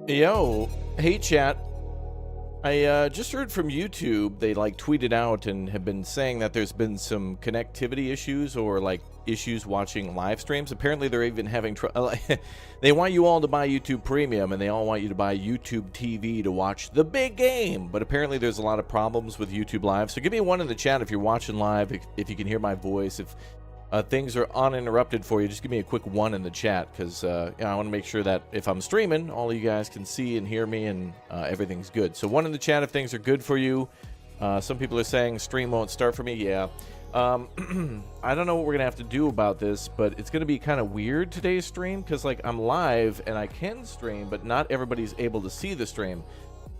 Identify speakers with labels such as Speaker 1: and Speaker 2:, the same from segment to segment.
Speaker 1: Yo, hey chat. I just heard from YouTube. They tweeted out and have been saying that there's been some connectivity issues or issues watching live streams. Apparently, they're even having they want you all to buy YouTube Premium, and they all want you to buy YouTube TV to watch the big game. But apparently, there's a lot of problems with YouTube Live. So give me one in the chat if you're watching live. If you can hear my voice, if things are uninterrupted for you, just give me a quick one in the chat, because I want to make sure that if I'm streaming, all of you guys can see and hear me, and everything's good. So one in the chat if things are good for you. Some people are saying stream won't start for me. Yeah. I don't know what we're going to have to do about this, but it's going to be kind of weird today's stream, because I'm live and I can stream, but not everybody's able to see the stream.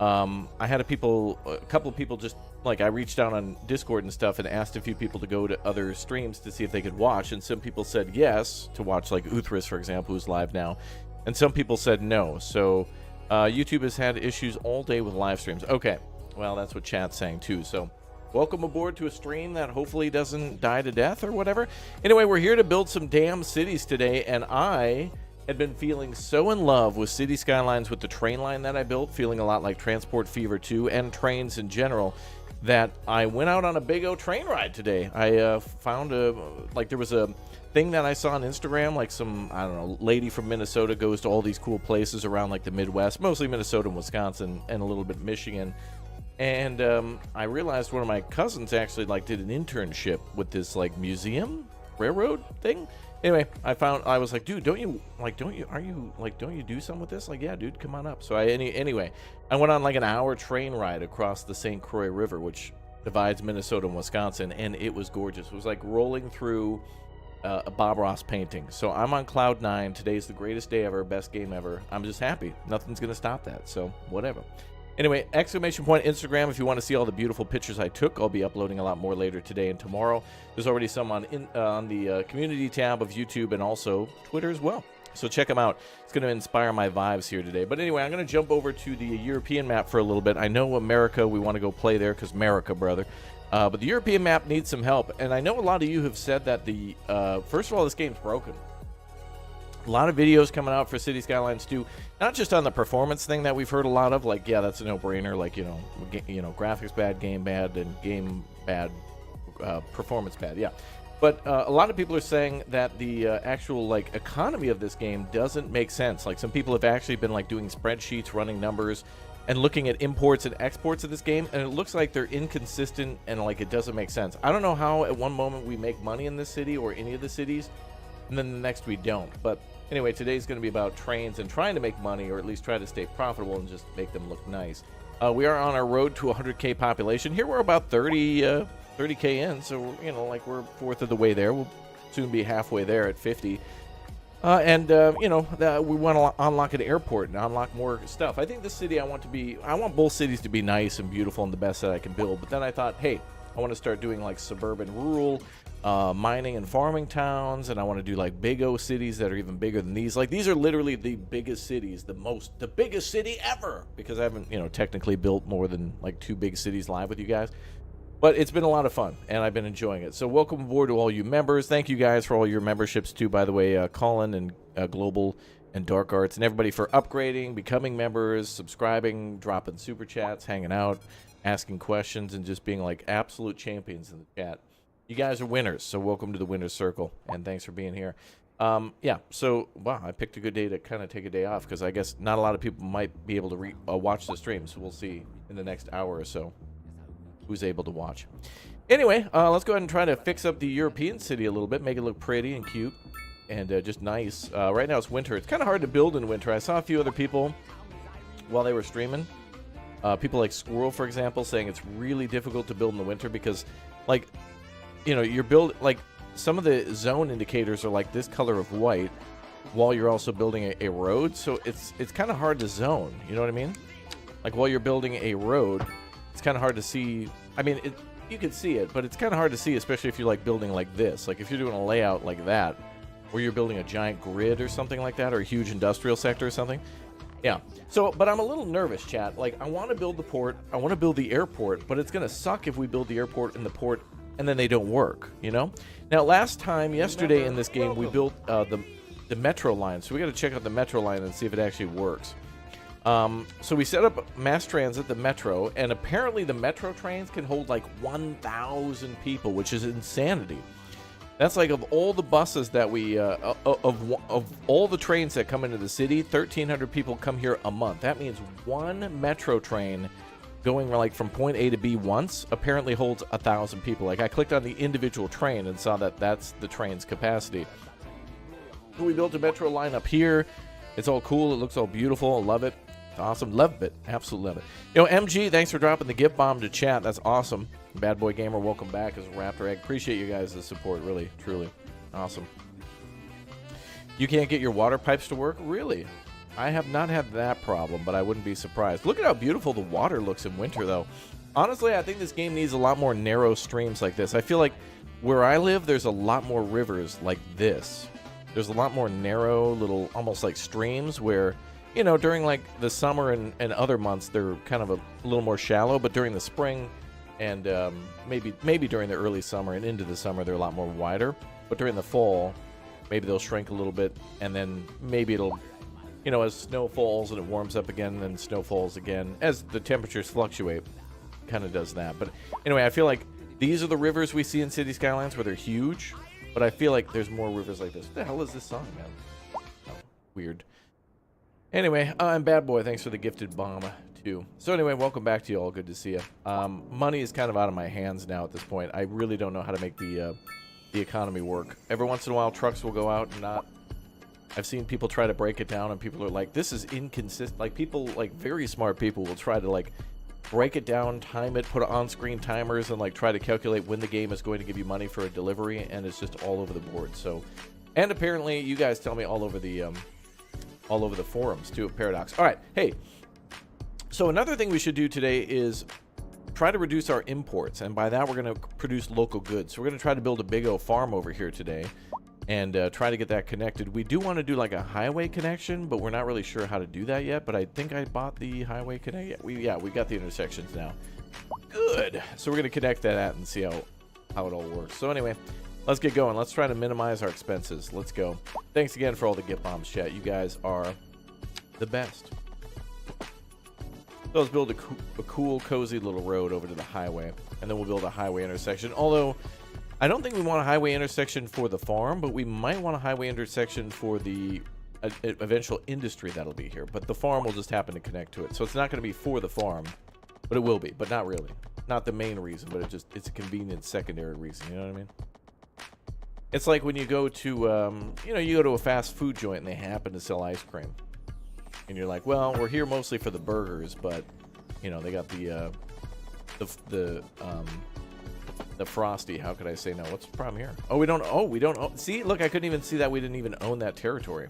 Speaker 1: I had a couple of people just I reached out on Discord and stuff and asked a few people to go to other streams to see if they could watch, and some people said yes to watch, like Uthris, for example, who's live now, and some people said no. So YouTube has had issues all day with live streams. Okay, well, that's what chat's saying too. So welcome aboard to a stream that hopefully doesn't die to death or whatever. Anyway, we're here to build some damn cities today, and I had been feeling so in love with City Skylines with the train line that I built, feeling a lot like Transport Fever 2 and trains in general, that I went out on a big O train ride today. I found there was a thing that I saw on Instagram, some, I don't know, lady from Minnesota goes to all these cool places around the Midwest, mostly Minnesota and Wisconsin and a little bit Michigan. And I realized one of my cousins actually did an internship with this museum railroad thing. Anyway, I was like, dude, don't you do something with this? Yeah, dude, come on up. So anyway, I went on an hour train ride across the St. Croix River, which divides Minnesota and Wisconsin, and it was gorgeous. It was like rolling through a Bob Ross painting. So I'm on cloud 9. Today's the greatest day ever, best game ever. I'm just happy. Nothing's going to stop that, so whatever. Anyway, exclamation point Instagram if you want to see all the beautiful pictures I took. I'll be uploading a lot more later today and tomorrow. There's already some on the community tab of YouTube and also Twitter as well. So check them out. It's going to inspire my vibes here today. But anyway, I'm going to jump over to the European map for a little bit. I know America, we want to go play there because America, brother. But the European map needs some help. And I know a lot of you have said that first of all, this game's broken. A lot of videos coming out for City Skylines 2, not just on the performance thing that we've heard a lot of, yeah, that's a no-brainer, graphics bad, game bad, and game bad, performance bad, yeah. But a lot of people are saying that the actual, economy of this game doesn't make sense. Some people have actually been, doing spreadsheets, running numbers, and looking at imports and exports of this game, and it looks like they're inconsistent and, it doesn't make sense. I don't know how at one moment we make money in this city or any of the cities, and then the next we don't, but anyway, today's going to be about trains and trying to make money, or at least try to stay profitable and just make them look nice. We are on our road to 100K population. Here we're about 30K in, so we're fourth of the way there. We'll soon be halfway there at 50. We want to unlock an airport and unlock more stuff. I think this city, I want both cities to be nice and beautiful and the best that I can build. But then I thought, hey, I want to start doing suburban, rural, mining and farming towns, and I want to do big O cities that are even bigger than these. These are literally the biggest cities, the biggest city ever, because I haven't technically built more than 2 big cities live with you guys, but it's been a lot of fun and I've been enjoying it. So welcome aboard to all you members. Thank you guys for all your memberships too, by the way, Colin and Global and Dark Arts, and everybody for upgrading, becoming members, subscribing, dropping super chats, hanging out, asking questions, and just being absolute champions in the chat. You guys are winners, so welcome to the winner's circle, and thanks for being here. Yeah, so, wow, I picked a good day to kind of take a day off, because I guess not a lot of people might be able to watch the stream, so we'll see in the next hour or so who's able to watch. Anyway, let's go ahead and try to fix up the European city a little bit, make it look pretty and cute, and just nice. Right now it's winter. It's kind of hard to build in winter. I saw a few other people while they were streaming. People like Squirrel, for example, saying it's really difficult to build in the winter because, you're some of the zone indicators are this color of white while you're also building a road. So it's kind of hard to zone. You know what I mean? While you're building a road, it's kind of hard to see. I mean, you can see it, but it's kind of hard to see, especially if you're building like this. If you're doing a layout like that, or you're building a giant grid or something like that, or a huge industrial sector or something. Yeah. So, but I'm a little nervous, chat. I want to build the port. I want to build the airport, but it's going to suck if we build the airport and the port and then they don't work, Now, yesterday in this game, we built the metro line. So we got to check out the metro line and see if it actually works. So we set up mass transit, the metro, and apparently the metro trains can hold like 1,000 people, which is insanity. That's like of all the buses that we, of all the trains that come into the city, 1,300 people come here a month. That means one metro train going like from point A to B once apparently holds 1,000 people. Like I clicked on the individual train and saw that that's the train's capacity. We built a metro line up here. It's all cool. It looks all beautiful. I love it. It's awesome. Love it. Absolutely love it. You know, MG, thanks for dropping the gift bomb to chat. That's awesome. Bad Boy Gamer, welcome back as a Raptor Egg. Appreciate you guys' support. Really, truly. Awesome. You can't get your water pipes to work? Really? I have not had that problem, but I wouldn't be surprised. Look at how beautiful the water looks in winter, though. Honestly, I think this game needs a lot more narrow streams like this. I feel like where I live, there's a lot more rivers like this. There's a lot more narrow little, almost like streams where, you know, during like the summer and other months, they're kind of a little more shallow, but during the spring and maybe during the early summer and into the summer, they're a lot more wider. But during the fall, maybe they'll shrink a little bit, and then maybe it'll, you know, as snow falls and it warms up again, and then snow falls again, as the temperatures fluctuate, kind of does that. But anyway, I feel like these are the rivers we see in City Skylines where they're huge, but I feel like there's more rivers like this. What the hell is this song, man? Oh, weird. Anyway, I'm Bad Boy. Thanks for the gifted bomb, too. So anyway, welcome back to you all. Good to see you. Money is kind of out of my hands now at this point. I really don't know how to make the economy work. Every once in a while, trucks will go out and not. I've seen people try to break it down, and people are like, this is inconsistent. Like, people, like, very smart people will try to, like, break it down, time it, put on-screen timers, and, like, try to calculate when the game is going to give you money for a delivery, and it's just all over the board. So, and apparently, you guys tell me all over the forums, too, of Paradox. All right, hey, so another thing we should do today is try to reduce our imports, and by that, we're going to produce local goods. So we're going to try to build a big old farm over here today and try to get that connected. We do want to do like a highway connection, but we're not really sure how to do that yet. But I think I bought the highway connect. Yeah, we got the intersections now. Good. So we're going to connect that at and see how it all works. So anyway, let's get going. Let's try to minimize our expenses. Let's go. Thanks again for all the gift bombs, chat. You guys are the best. So let's build a cool, cozy little road over to the highway, and then we'll build a highway intersection. Although I don't think we want a highway intersection for the farm, but we might want a highway intersection for the eventual industry that'll be here. But the farm will just happen to connect to it. So it's not going to be for the farm, but it will be, but not really. Not the main reason, but it's a convenient secondary reason. You know what I mean? It's like when you go to, you go to a fast food joint and they happen to sell ice cream. And you're like, well, we're here mostly for the burgers, but, you know, they got the Frosty. How could I say no? What's the problem here? Oh, we don't. See, look, I couldn't even see that we didn't even own that territory.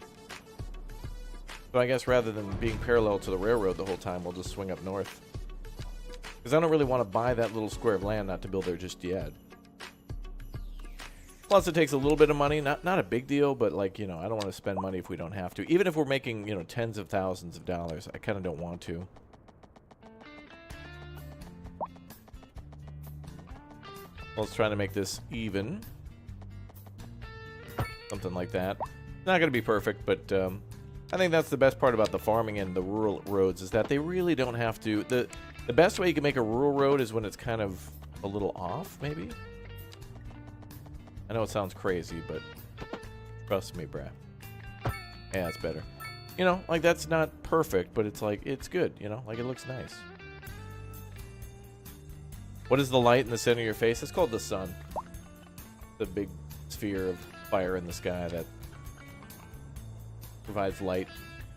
Speaker 1: So I guess rather than being parallel to the railroad the whole time, we'll just swing up north. Because I don't really want to buy that little square of land not to build there just yet. Plus, it takes a little bit of money. Not a big deal, but, like, you know, I don't want to spend money if we don't have to. Even if we're making, you know, tens of thousands of dollars, I kind of don't want to. Let's try to make this even. Something like that. Not going to be perfect, but I think that's the best part about the farming and the rural roads is that they really don't have to. The best way you can make a rural road is when it's kind of a little off, maybe. I know it sounds crazy, but trust me, bruh. Yeah, it's better. You know, like, that's not perfect, but it's like, it's good, you know? Like, it looks nice. What is the light in the center of your face? It's called the sun. The big sphere of fire in the sky that provides light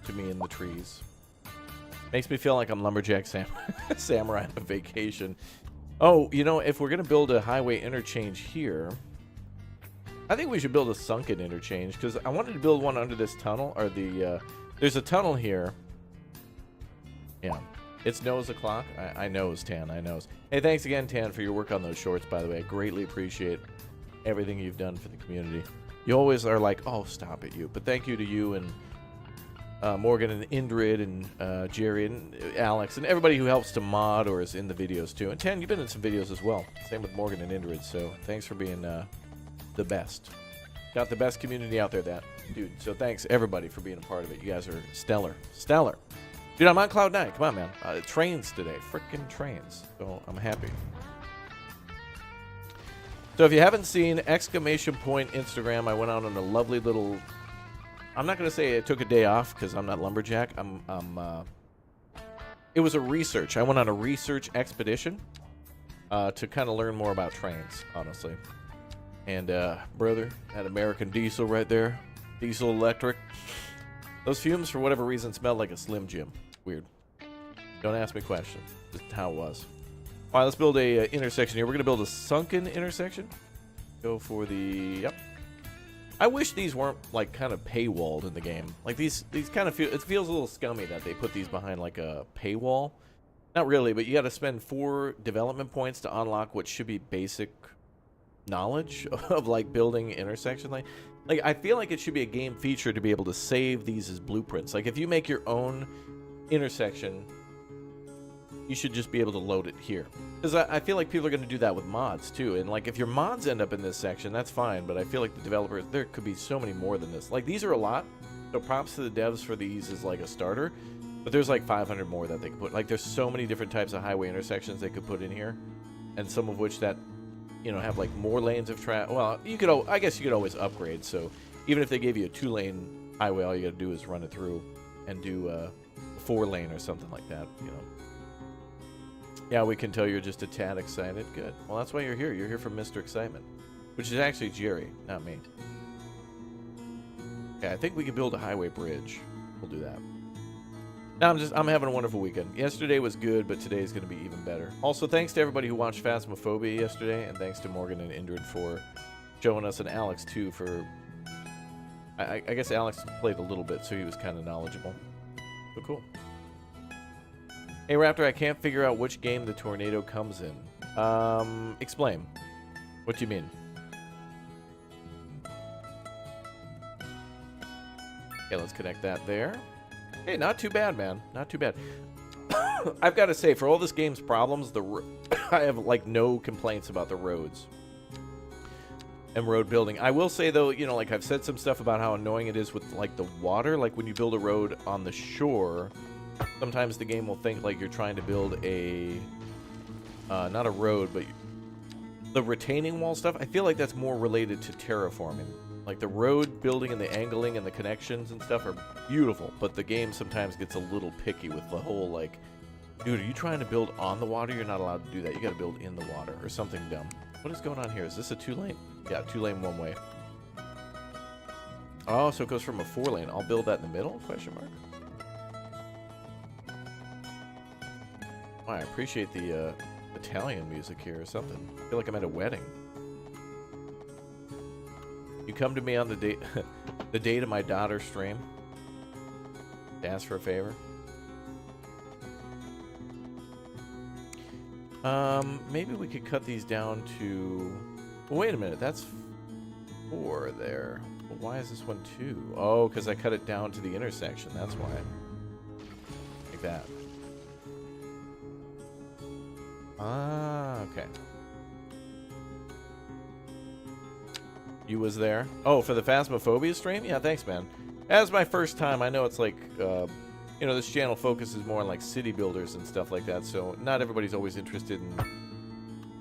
Speaker 1: to me in the trees. Makes me feel like I'm Lumberjack Samurai on a vacation. Oh, you know, if we're going to build a highway interchange here, I think we should build a sunken interchange, because I wanted to build one under this tunnel, or there's a tunnel here. Yeah. It's nose o'clock. I knows, Tan. I knows. Hey, thanks again, Tan, for your work on those shorts, by the way. I greatly appreciate everything you've done for the community. You always are like, oh, stop it, you. But thank you to you and Morgan and Indrid and Jerry and Alex and everybody who helps to mod or is in the videos, too. And Tan, you've been in some videos as well. Same with Morgan and Indrid, so thanks for being the best. Got the best community out there, that dude. So thanks, everybody, for being a part of it. You guys are stellar. Stellar. Dude, I'm on cloud 9. Come on, man. Trains today. Frickin' trains. So I'm happy. So if you haven't seen exclamation point Instagram, I went out on a lovely little... I'm not going to say I took a day off because I'm not lumberjack. It was a research. I went on a research expedition to kind of learn more about trains, honestly. And, brother, that American diesel right there. Diesel electric. Those fumes, for whatever reason, smelled like a Slim Jim. Weird. Don't ask me questions. Just how it was. All right, let's build a intersection here. We're going to build a sunken intersection. Go for the... Yep. I wish these weren't, like, kind of paywalled in the game. Like, these kind of feel... It feels a little scummy that they put these behind, like, a paywall. Not really, but you got to spend 4 development points to unlock what should be basic knowledge of, like, building intersection. Like, I feel like it should be a game feature to be able to save these as blueprints. Like, if you make your own intersection... You should just be able to load it here. Because I feel like people are going to do that with mods, too. And, like, if your mods end up in this section, that's fine. But I feel like the developers, there could be so many more than this. Like, these are a lot. So props to the devs for these as, like, a starter. But there's, like, 500 more that they could put. Like, there's so many different types of highway intersections they could put in here. And some of which that, you know, have, like, more lanes of traffic. Well, you could, I guess you could always upgrade. So even if they gave you a 2-lane highway, all you got to do is run it through and do a 4-lane or something like that, you know. Yeah, we can tell you're just a tad excited. Good. Well, that's why you're here. You're here for Mr. Excitement, which is actually Jerry, not me. Okay, I think we can build a highway bridge. We'll do that. Now I'm having a wonderful weekend. Yesterday was good, but today's going to be even better. Also, thanks to everybody who watched Phasmophobia yesterday, and thanks to Morgan and Indrid for showing us, and Alex too for. I guess Alex played a little bit, so he was kind of knowledgeable. So cool. Hey, Raptor, I can't figure out which game the tornado comes in. Explain. What do you mean? Okay, let's connect that there. Hey, not too bad, man. Not too bad. I've got to say, for all this game's problems, I have, like, no complaints about the roads and road building. I will say, though, you know, like, I've said some stuff about how annoying it is with, like, the water. Like, when you build a road on the shore... Sometimes the game will think like you're trying to build a, not a road, but the retaining wall stuff. I feel like that's more related to terraforming. Like the road building and the angling and the connections and stuff are beautiful, but the game sometimes gets a little picky with the whole like, dude, are you trying to build on the water? You're not allowed to do that. You got to build in the water or something dumb. What is going on here? Is this a 2-lane? Yeah, 2-lane one way. Oh, so it goes from a 4-lane. I'll build that in the middle? Question mark. I appreciate the Italian music here or something. I feel like I'm at a wedding. You come to me on the day, the date of my daughter's stream. To ask for a favor. Maybe we could cut these down to. Well, wait a minute. That's 4 there. Well, why is this one 2? Oh, because I cut it down to the intersection. That's why. Like that. Ah, okay. You was there? Oh, for the Phasmophobia stream? Yeah, thanks, man. As my first time, I know it's like, you know, this channel focuses more on like city builders and stuff like that, so not everybody's always interested in,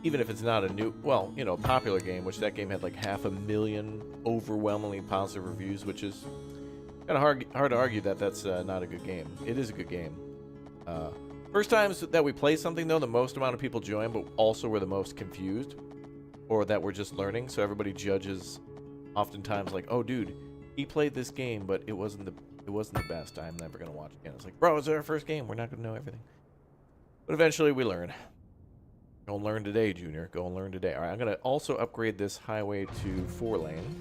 Speaker 1: even if it's not a new, well, you know, popular game, which that game had like 500,000 overwhelmingly positive reviews, which is kind of hard to argue that that's not a good game. It is a good game. First times that we play something, though, the most amount of people join, but also we're the most confused, or that we're just learning. So everybody judges, oftentimes like, "Oh, dude, he played this game, but it wasn't the best. I'm never gonna watch it again." It's like, bro, it's our first game. We're not gonna know everything. But eventually, we learn. Go and learn today, Junior. Go and learn today. All right, I'm gonna also upgrade this highway to 4-lane.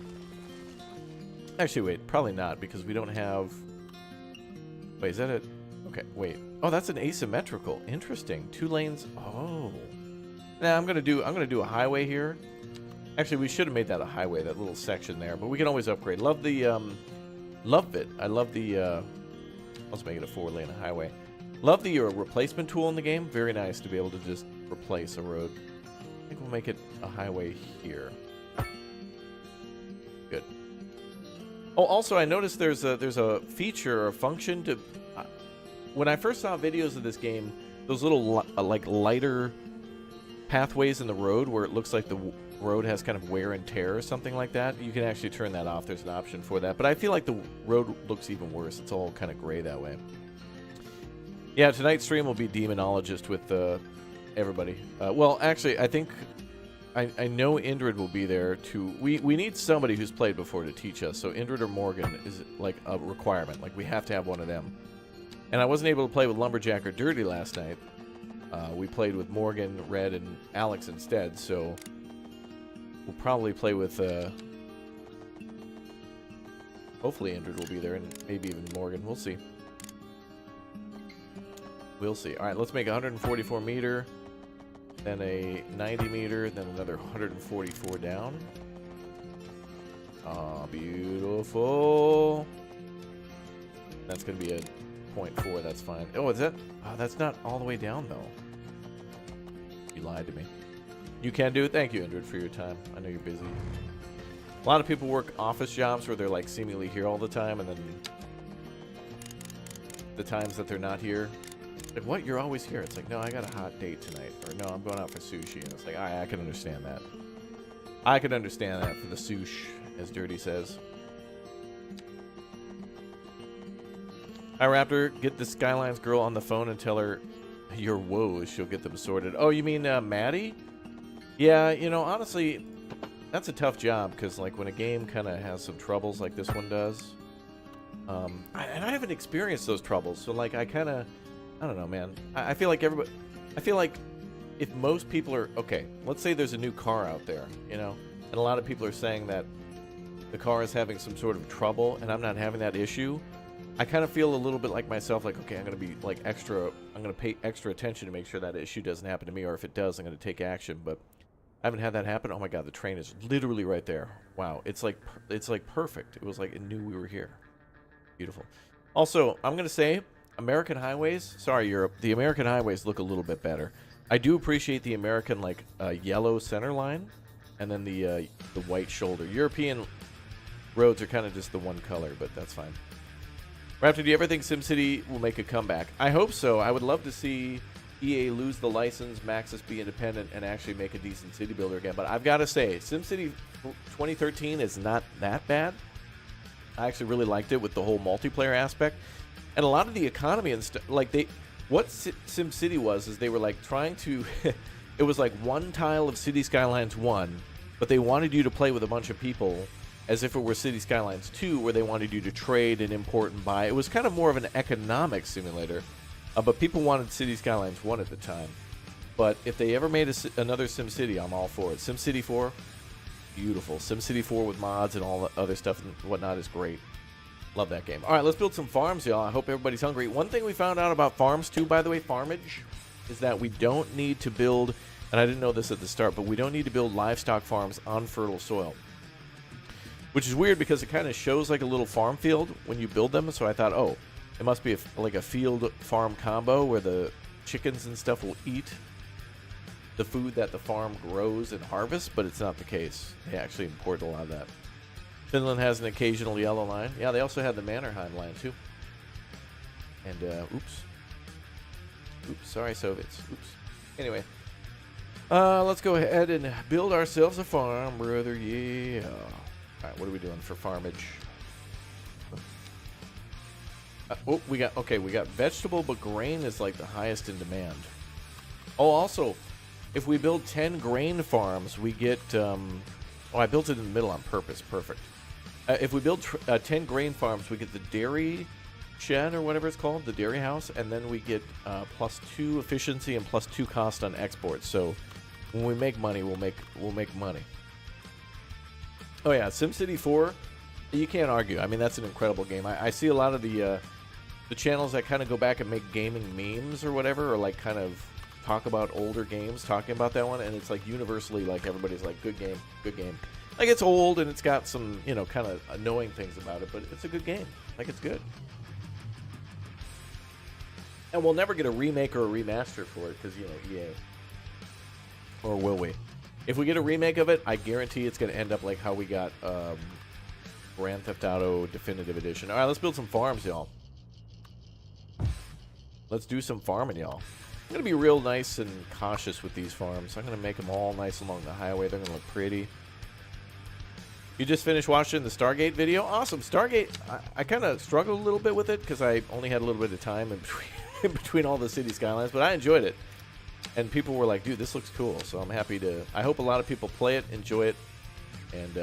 Speaker 1: Actually, wait, probably not because we don't have. Wait, is that it? Okay, wait. Oh, that's an asymmetrical. Interesting. 2 lanes. Oh. Now I'm gonna do a highway here. Actually, we should have made that a highway, that little section there. But we can always upgrade. Love the love it. I love the let's make it a 4-lane highway. Love the replacement tool in the game. Very nice to be able to just replace a road. I think we'll make it a highway here. Good. Oh, also I noticed there's a feature or a function to when I first saw videos of this game, those little like lighter pathways in the road where it looks like the road has kind of wear and tear or something like that, you can actually turn that off. There's an option for that. But I feel like the road looks even worse. It's all kind of gray that way. Yeah, tonight's stream will be Demonologist with everybody. Well, actually, I think I know Indrid will be there too. We need somebody who's played before to teach us. So Indrid or Morgan is like a requirement. Like we have to have one of them. And I wasn't able to play with Lumberjack or Dirty last night. We played with Morgan, Red, and Alex instead. So we'll probably play with. Hopefully Indrid will be there, and maybe even Morgan. We'll see. We'll see. All right, let's make a 144 meter. Then a 90 meter, then another 144 down. Ah, beautiful. That's going to be a 0.4, that's fine. Oh, is that? Oh, that's not all the way down, though. You lied to me. You can do it. Thank you, Indrid, for your time. I know you're busy. A lot of people work office jobs where they're like seemingly here all the time, and then the times that they're not here, like, what? You're always here. It's like, no, I got a hot date tonight. Or, no, I'm going out for sushi. And it's like, I can understand that. I can understand that for the sush, as Dirty says. Hi, Raptor. Get the Skylines girl on the phone and tell her your woes. She'll get them sorted. Oh, you mean Maddie? Yeah, you know, honestly, that's a tough job. Because, like, when a game kind of has some troubles like this one does. And I haven't experienced those troubles. So, like, I don't know, man. I feel like everybody... I feel like if most people are... Okay, let's say there's a new car out there, you know? And a lot of people are saying that the car is having some sort of trouble, and I'm not having that issue. I kind of feel a little bit like myself, like, okay, I'm going to be, like, extra... I'm going to pay extra attention to make sure that issue doesn't happen to me, or if it does, I'm going to take action. But I haven't had that happen. Oh, my God, the train is literally right there. Wow, it's like perfect. It was like it knew we were here. Beautiful. Also, I'm going to say... American highways, sorry Europe, the American highways look a little bit better. I do appreciate the American like yellow center line, and then the white shoulder. European roads are kind of just the one color, but that's fine. Raptor, do you ever think SimCity will make a comeback? I hope so. I would love to see EA lose the license, Maxis be independent, and actually make a decent city builder again. But I've got to say, SimCity 2013 is not that bad. I actually really liked it with the whole multiplayer aspect. And a lot of the economy and stuff, like what SimCity was, is they were like trying to, it was like one tile of City Skylines 1, but they wanted you to play with a bunch of people as if it were City Skylines 2, where they wanted you to trade and import and buy. It was kind of more of an economic simulator, but people wanted City Skylines 1 at the time. But if they ever made another SimCity, I'm all for it. SimCity 4, beautiful. SimCity 4 with mods and all the other stuff and whatnot is great. Love that game. All right, let's build some farms, y'all. I hope everybody's hungry. One thing we found out about farms, too, by the way, farmage, is that we don't need to build, and I didn't know this at the start, but we don't need to build livestock farms on fertile soil. Which is weird because it kind of shows like a little farm field when you build them. So I thought, oh, it must be like a field farm combo where the chickens and stuff will eat the food that the farm grows and harvests, but it's not the case. They actually import a lot of that. Finland has an occasional yellow line. Yeah, they also had the Mannerheim line, too. And, oops, sorry, Soviets. Oops. Anyway, let's go ahead and build ourselves a farm, brother. Yeah. All right, what are we doing for farmage? We got vegetable, but grain is like the highest in demand. Oh, also, if we build 10 grain farms, we get, I built it in the middle on purpose. Perfect. If we build 10 grain farms, we get the dairy shed or whatever it's called, the dairy house, and then we get +2 efficiency and +2 cost on exports. So when we make money, we'll make money. Oh yeah, SimCity 4, you can't argue. I mean, that's an incredible game. I see a lot of the channels that kind of go back and make gaming memes or whatever, or like kind of talk about older games, talking about that one, and it's like universally like everybody's like, good game, good game. Like, it's old and it's got some, you know, kind of annoying things about it, but it's a good game. Like, it's good. And we'll never get a remake or a remaster for it because, you know, EA. Or will we? If we get a remake of it, I guarantee it's going to end up like how we got Grand Theft Auto Definitive Edition. All right, let's build some farms, y'all. Let's do some farming, y'all. I'm going to be real nice and cautious with these farms. I'm going to make them all nice along the highway. They're going to look pretty. You just finished watching the Stargate video? Awesome. Stargate, I kind of struggled a little bit with it because I only had a little bit of time in between all the city skylines, but I enjoyed it. And people were like, dude, this looks cool. So I'm happy to... I hope a lot of people play it, enjoy it, and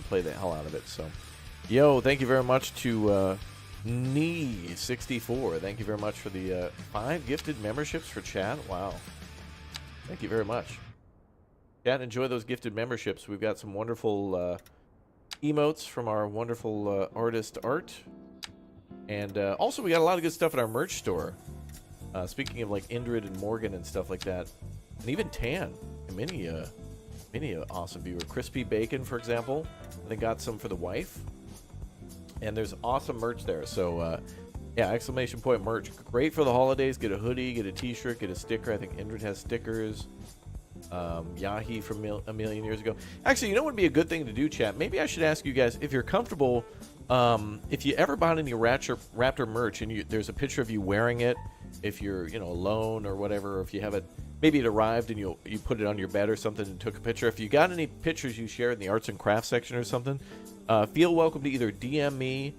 Speaker 1: play the hell out of it. So, yo, thank you very much to Knee64. Thank you very much for the 5 gifted memberships for chat. Wow. Thank you very much. Chat, enjoy those gifted memberships. We've got some wonderful emotes from our wonderful artist Art. And also, we got a lot of good stuff at our merch store. Speaking of like Indrid and Morgan and stuff like that, and even Tan, many awesome viewer. Crispy Bacon, for example, and they got some for the wife. And there's awesome merch there. So, yeah, exclamation point merch. Great for the holidays. Get a hoodie, get a t-shirt, get a sticker. I think Indrid has stickers. Yahi from a million years ago. Actually, you know what would be a good thing to do, chat? Maybe I should ask you guys, if you're comfortable, if you ever bought any Raptor merch and there's a picture of you wearing it, if you're, you know, alone or whatever, or if you have it, maybe it arrived and you put it on your bed or something and took a picture. If you got any pictures you share in the arts and crafts section or something, feel welcome to either DM me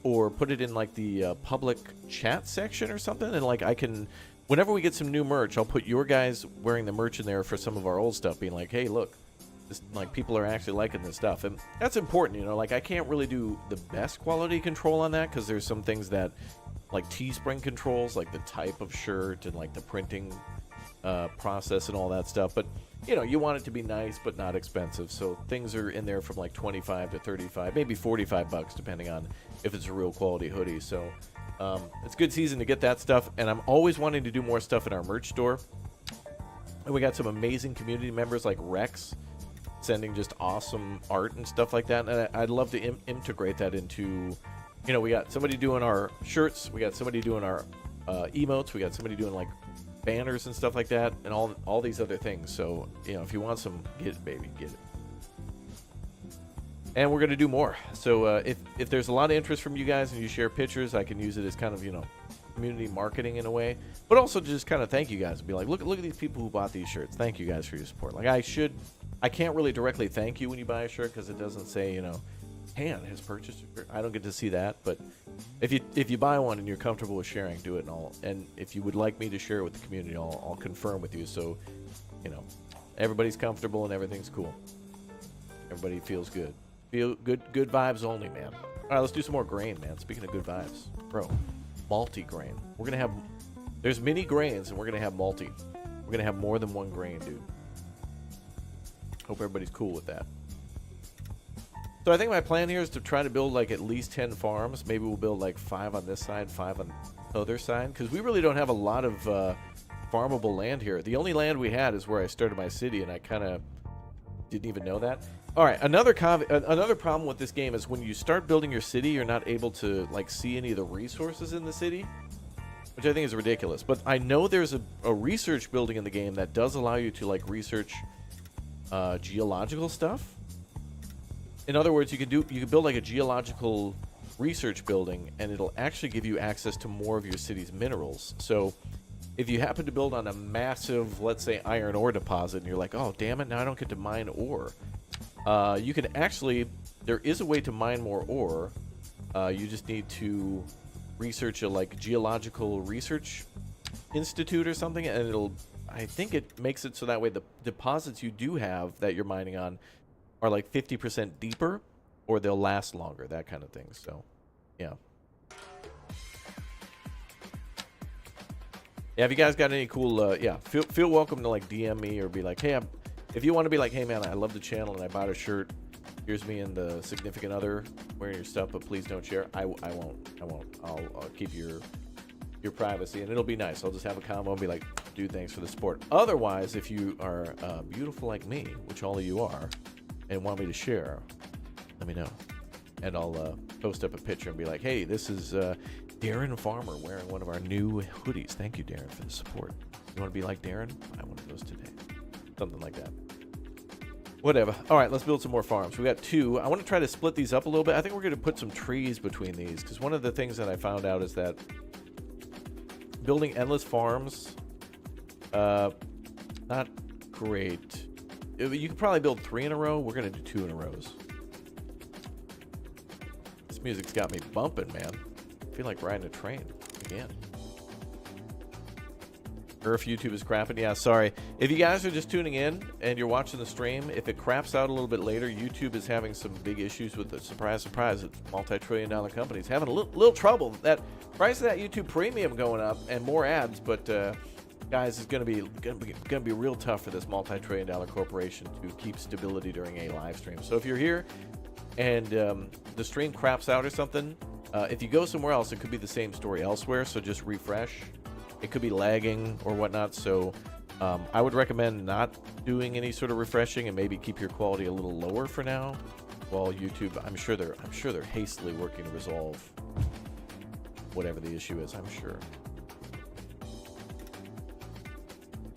Speaker 1: or put it in like the public chat section or something, and like I can, whenever we get some new merch, I'll put your guys wearing the merch in there for some of our old stuff, being like, hey, look, this, like, people are actually liking this stuff. And that's important, you know, like I can't really do the best quality control on that because there's some things that, like Teespring controls, like the type of shirt and like the printing process and all that stuff. But, you know, you want it to be nice but not expensive. So things are in there from like 25 to 35, maybe 45 bucks, depending on if it's a real quality hoodie. So it's good season to get that stuff. And I'm always wanting to do more stuff in our merch store. And we got some amazing community members like Rex sending just awesome art and stuff like that. And I'd love to integrate that into, you know, we got somebody doing our shirts, we got somebody doing our emotes, we got somebody doing like banners and stuff like that, and all these other things. So, you know, if you want some, get it, baby, get it. And we're gonna do more. So if there's a lot of interest from you guys and you share pictures, I can use it as kind of, you know, community marketing in a way, but also just kind of thank you guys and be like, look at these people who bought these shirts. Thank you guys for your support. Like I can't really directly thank you when you buy a shirt because it doesn't say, you know, Han has purchased a shirt. I don't get to see that, but if you buy one and you're comfortable with sharing, do it. And if you would like me to share it with the community, I'll confirm with you. So, you know, everybody's comfortable and everything's cool. Everybody feels good. Feel good vibes only, man. All right, let's do some more grain, man. Speaking of good vibes, bro, multi-grain. We're gonna have, there's mini grains and we're gonna have multi. We're gonna have more than one grain, dude. Hope everybody's cool with that. So I think my plan here is to try to build like at least 10 farms. Maybe we'll build like 5 on this side, 5 on the other side, because we really don't have a lot of farmable land here. The only land we had is where I started my city, and I kind of didn't even know that. All right, another problem with this game is when you start building your city, you're not able to like see any of the resources in the city, which I think is ridiculous. But I know there's a research building in the game that does allow you to like research geological stuff. In other words, you can build like a geological research building, and it'll actually give you access to more of your city's minerals. So if you happen to build on a massive, let's say, iron ore deposit, and you're like, oh, damn it, now I don't get to mine ore. You can actually, there is a way to mine more ore. You just need to research a like geological research institute or something, and I think it makes it so that way the deposits you do have that you're mining on are like 50% deeper, or they'll last longer, that kind of thing. So, yeah. Yeah, if you guys got any cool, yeah, feel welcome to like DM me or be like, hey, if you want to be like, hey man, I love the channel and I bought a shirt. Here's me and the significant other wearing your stuff, but please don't share. I won't. I'll keep your privacy, and it'll be nice. I'll just have a combo and be like, dude, thanks for the support. Otherwise, if you are beautiful like me, which all of you are, and want me to share, let me know, and I'll post up a picture and be like, hey, this is Darren Farmer wearing one of our new hoodies. Thank you, Darren, for the support. You want to be like Darren? Buy one of those today. Something like that. Whatever. All right, let's build some more farms. We got 2. I want to try to split these up a little bit. I think we're going to put some trees between these, because one of the things that I found out is that Building endless farms, not great. You could probably build 3 in a row. We're gonna do 2 in a rows. This music's got me bumping, man. I feel like riding a train again. Or if YouTube is crapping, yeah, sorry. If you guys are just tuning in and you're watching the stream, if it craps out a little bit later, YouTube is having some big issues with the surprise, it's multi-trillion-dollar companies having a little trouble. That price of that YouTube Premium going up and more ads, but guys, it's gonna be real tough for this multi-trillion-dollar corporation to keep stability during a live stream. So if you're here and the stream craps out or something, if you go somewhere else, it could be the same story elsewhere. So just refresh. It could be lagging or whatnot, so I would recommend not doing any sort of refreshing and maybe keep your quality a little lower for now. While YouTube, I'm sure they're hastily working to resolve whatever the issue is. I'm sure.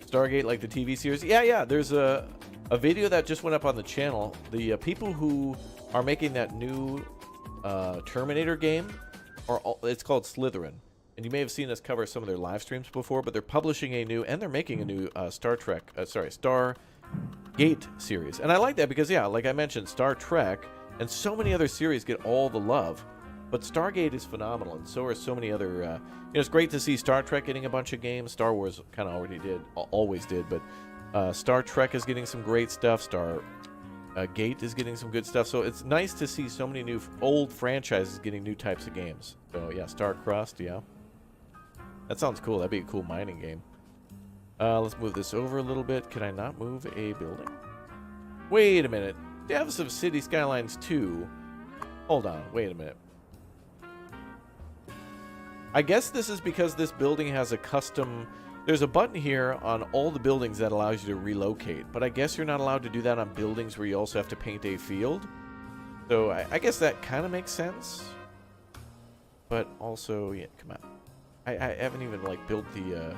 Speaker 1: Stargate, like the TV series, yeah. There's a video that just went up on the channel. The people who are making that new Terminator game it's called Slytherin. And you may have seen us cover some of their live streams before, but they're publishing a new, and they're making a new Stargate series. And I like that because, yeah, like I mentioned, Star Trek and so many other series get all the love. But Stargate is phenomenal, and so are so many other... it's great to see Star Trek getting a bunch of games. Star Wars kind of always did, but Star Trek is getting some great stuff. Gate is getting some good stuff. So it's nice to see so many new old franchises getting new types of games. So, yeah, Starcrust, yeah. That sounds cool. That'd be a cool mining game. Let's move this over a little bit. Can I not move a building? Wait a minute. Devs of City Skylines II. Hold on. Wait a minute. I guess this is because this building has a custom... There's a button here on all the buildings that allows you to relocate. But I guess you're not allowed to do that on buildings where you also have to paint a field. So I guess that kind of makes sense. But also, yeah, come on. I haven't even, like, built the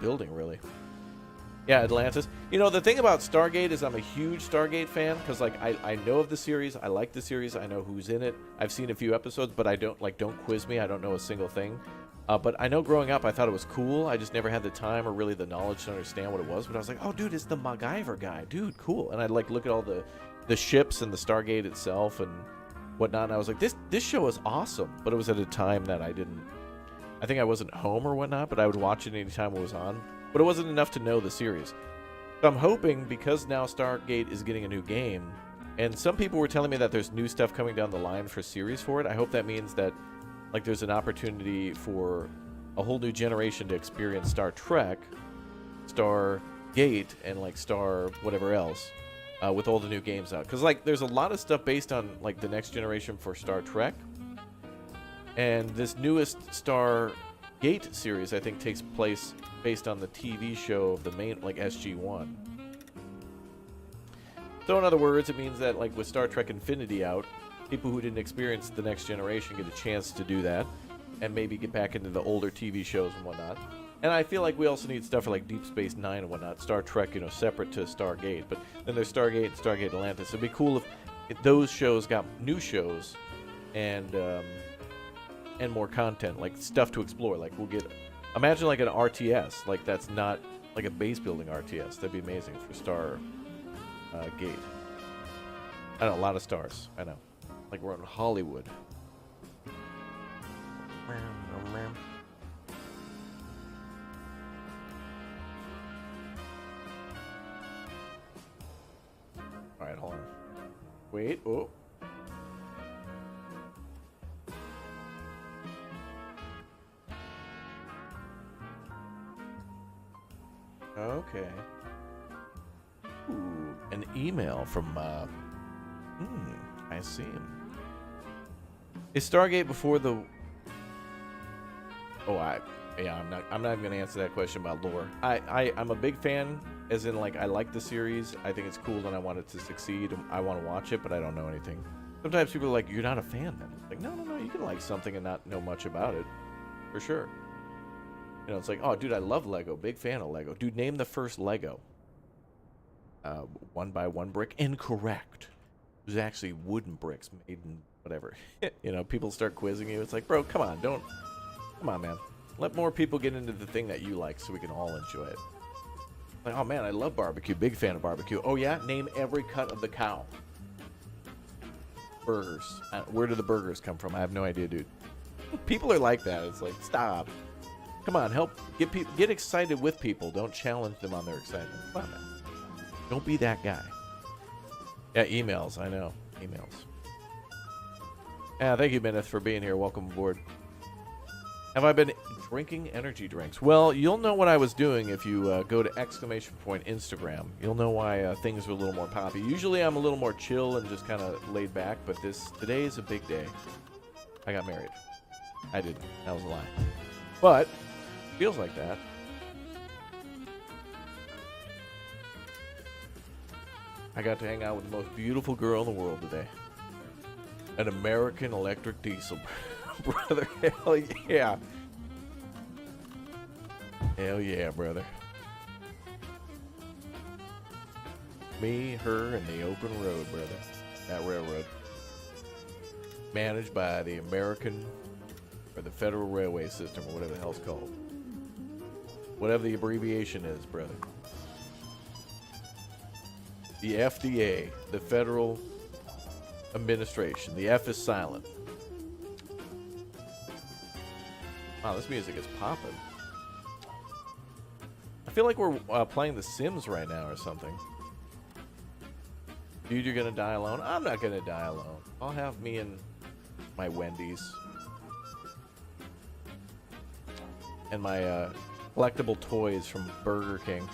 Speaker 1: building, really. Yeah, Atlantis. You know, the thing about Stargate is I'm a huge Stargate fan, because, like, I know of the series. I like the series. I know who's in it. I've seen a few episodes, but I don't quiz me. I don't know a single thing. But I know growing up, I thought it was cool. I just never had the time or really the knowledge to understand what it was. But I was like, oh, dude, it's the MacGyver guy. Dude, cool. And I'd, like, look at all the ships and the Stargate itself and whatnot. And I was like, this show is awesome. But it was at a time that I think I wasn't home or whatnot, but I would watch it anytime it was on. But it wasn't enough to know the series. So I'm hoping, because now Stargate is getting a new game, and some people were telling me that there's new stuff coming down the line for series for it. I hope that means that, like, there's an opportunity for a whole new generation to experience Star Trek, Stargate, and, like, Star whatever else, with all the new games out. Because, like, there's a lot of stuff based on, like, the next generation for Star Trek. And this newest Stargate series, I think, takes place based on the TV show of the main, like, SG-1. So, in other words, it means that, like, with Star Trek Infinity out, people who didn't experience the next generation get a chance to do that and maybe get back into the older TV shows and whatnot. And I feel like we also need stuff for, like, Deep Space Nine and whatnot. Star Trek, you know, separate to Stargate. But then there's Stargate and Stargate Atlantis. It'd be cool if those shows got new shows and more content, like stuff to explore. Like, we'll get, imagine like an RTS, like that's not like a base building RTS. That'd be amazing for Gate. I know, a lot of stars. I know, like we're in Hollywood. All right, hold on. Wait. Oh. Okay. Ooh, an email from, I see him. Is Stargate before the... Oh, I'm not even going to answer that question about lore. I'm a big fan, as in, like, I like the series. I think it's cool and I want it to succeed. I want to watch it, but I don't know anything. Sometimes people are like, you're not a fan then. Like, no, you can like something and not know much about it. For sure. You know, it's like, oh, dude, I love Lego. Big fan of Lego. Dude, name the first Lego. 1x1 brick. Incorrect. It was actually wooden bricks made in whatever. You know, people start quizzing you. It's like, bro, come on, man. Let more people get into the thing that you like so we can all enjoy it. Like, oh man, I love barbecue. Big fan of barbecue. Oh yeah? Name every cut of the cow. Burgers. Where do the burgers come from? I have no idea, dude. People are like that. It's like, stop. Come on, help. Get excited with people. Don't challenge them on their excitement. Come on, man. Don't be that guy. Yeah, emails. I know. Emails. Yeah, thank you, Mineth, for being here. Welcome aboard. Have I been drinking energy drinks? Well, you'll know what I was doing if you go to Instagram. You'll know why things are a little more poppy. Usually I'm a little more chill and just kind of laid back, but today is a big day. I got married. I didn't. That was a lie. But feels like that. I got to hang out with the most beautiful girl in the world today. An American electric diesel. Brother, hell yeah. Hell yeah, brother. Me, her, and the open road, brother. That railroad. Managed by the American, or the Federal Railway System, or whatever the hell it's called. Whatever the abbreviation is, brother. The FDA, the Federal Administration. The F is silent. Wow, this music is popping. I feel like we're playing The Sims right now or something. Dude, you're gonna die alone? I'm not gonna die alone. I'll have me and my Wendy's. And my collectible toys from Burger King.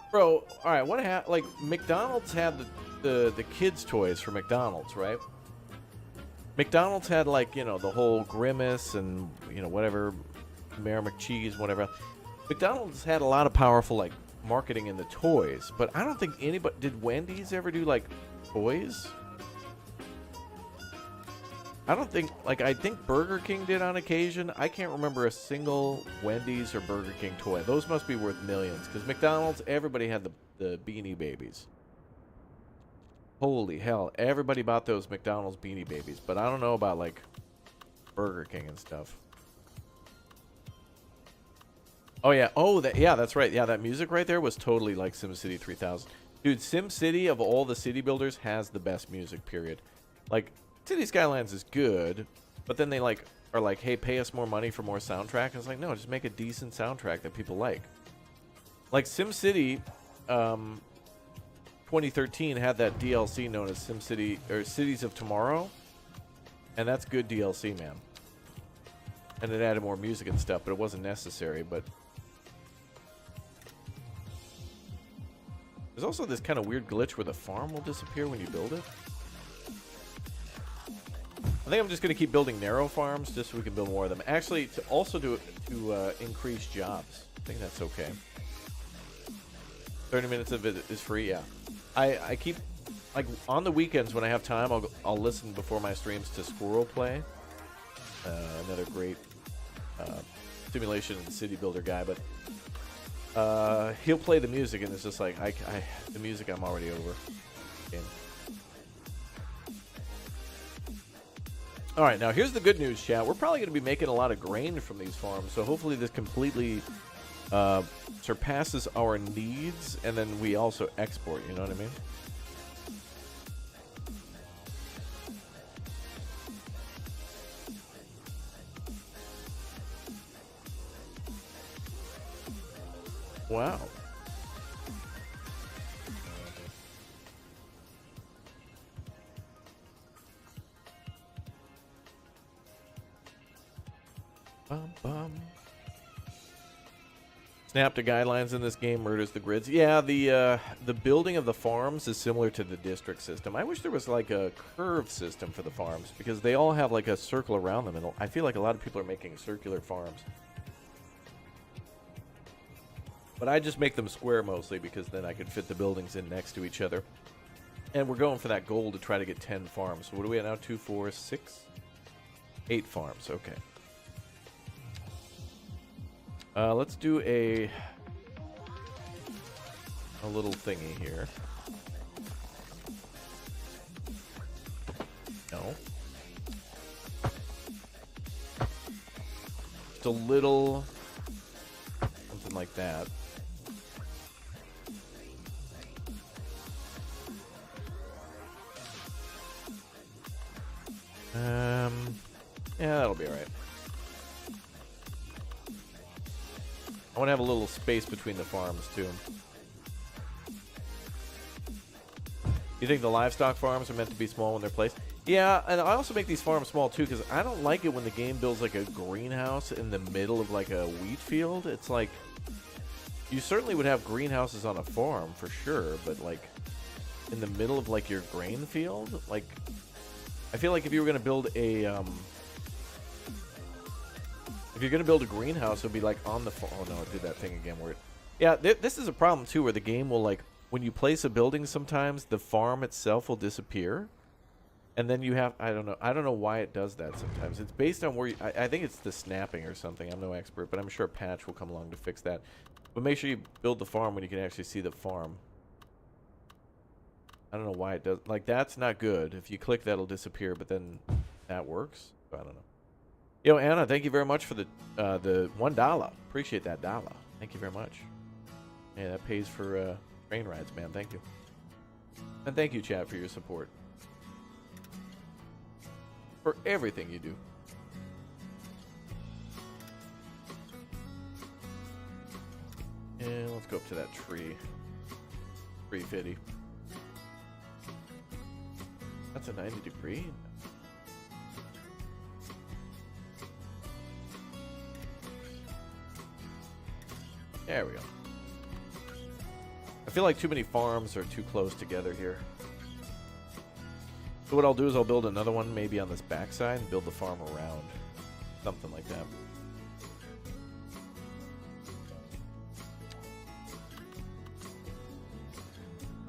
Speaker 1: Bro, alright, what happened? Like, McDonald's had the kids' toys for McDonald's, right? McDonald's had, like, you know, the whole Grimace and, you know, whatever, Mayor McCheese, whatever. McDonald's had a lot of powerful, like, marketing in the toys, but I don't think anybody... Did Wendy's ever do, like, toys? I don't think... Like, I think Burger King did on occasion. I can't remember a single Wendy's or Burger King toy. Those must be worth millions, because McDonald's, everybody had the Beanie Babies. Holy hell, everybody bought those McDonald's Beanie Babies, but I don't know about, like, Burger King and stuff. Oh, yeah. Oh, yeah, that's right. Yeah, that music right there was totally like SimCity 3000. Dude, SimCity, of all the city builders, has the best music, period. Like, City Skylines is good, but then they, like, are like, hey, pay us more money for more soundtrack. And it's like, no, just make a decent soundtrack that people like. Like, SimCity, 2013 had that DLC known as SimCity, or Cities of Tomorrow. And that's good DLC, man. And it added more music and stuff, but it wasn't necessary, but... There's also this kind of weird glitch where the farm will disappear when you build it. I think I'm just going to keep building narrow farms just so we can build more of them. Actually, to also do it to increase jobs. I think that's okay. 30 minutes of it is free, yeah. I keep, like, on the weekends when I have time, I'll listen before my streams to Squirrel Play. Another great simulation and city builder guy, but he'll play the music, and it's just like, the music I'm already over. Again. All right, now here's the good news, chat. We're probably going to be making a lot of grain from these farms, so hopefully this completely surpasses our needs, and then we also export, you know what I mean? Wow. Bum, bum. Snap to guidelines in this game murders the grids. Yeah, the building of the farms is similar to the district system. I wish there was like a curve system for the farms, because they all have like a circle around them, and I feel like a lot of people are making circular farms. But I just make them square mostly, because then I can fit the buildings in next to each other. And we're going for that goal to try to get 10 farms. So what are we at now? 2, 4, 6? 8 farms. Okay. Let's do a little thingy here. No. just a little something like that. Yeah, that'll be all right. I want to have a little space between the farms too. You think the livestock farms are meant to be small when they're placed? Yeah, and I also make these farms small too because I don't like it when the game builds like a greenhouse in the middle of like a wheat field. It's like, you certainly would have greenhouses on a farm for sure, but like in the middle of like your grain field, like I feel like if you were going to build a if you're going to build a greenhouse, it would be like on the farm. Oh no, it did that thing again where it, yeah, this is a problem too, where the game will like, when you place a building, sometimes the farm itself will disappear, and then you have, I don't know why it does that sometimes. It's based on where you, I think it's the snapping or something. I'm no expert, but I'm sure a patch will come along to fix that. But make sure you build the farm when you can actually see the farm. I don't know why it does, like that's not good. If you click, that'll disappear, but then that works. I don't know. Yo, Anna, thank you very much for the $1. Appreciate that dollar. Thank you very much. Yeah, that pays for train rides, man. Thank you. And thank you, chat, for your support. For everything you do. And let's go up to that tree. 350. That's a 90-degree. There we go. I feel like too many farms are too close together here. So what I'll do is I'll build another one maybe on this backside and build the farm around. Something like that.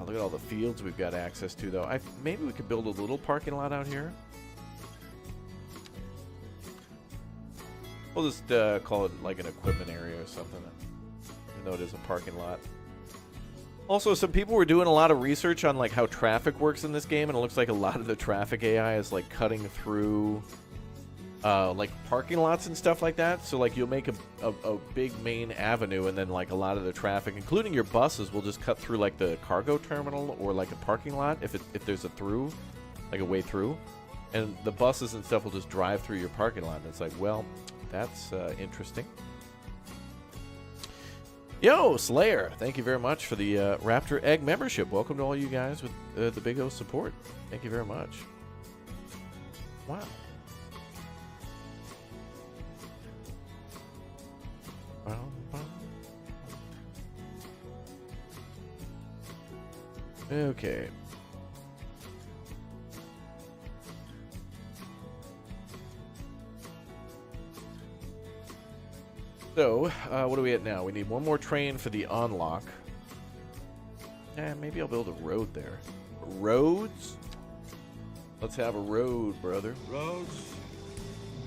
Speaker 1: Oh, look at all the fields we've got access to, though. Maybe we could build a little parking lot out here. We'll just call it like an equipment area or something. Even though it is a parking lot. Also, some people were doing a lot of research on like how traffic works in this game, and it looks like a lot of the traffic AI is like cutting through like parking lots and stuff like that. So like you'll make a big main avenue, and then like a lot of the traffic, including your buses, will just cut through like the cargo terminal or like a parking lot if there's a through, like a way through, and the buses and stuff will just drive through your parking lot. And it's like, well, that's interesting. Yo, Slayer, thank you very much for the Raptor Egg membership. Welcome to all you guys with the Big O support. Thank you very much. Wow. Okay. So, what are we at now? We need one more train for the unlock. Maybe I'll build a road there. Roads? Let's have a road, brother.
Speaker 2: Roads?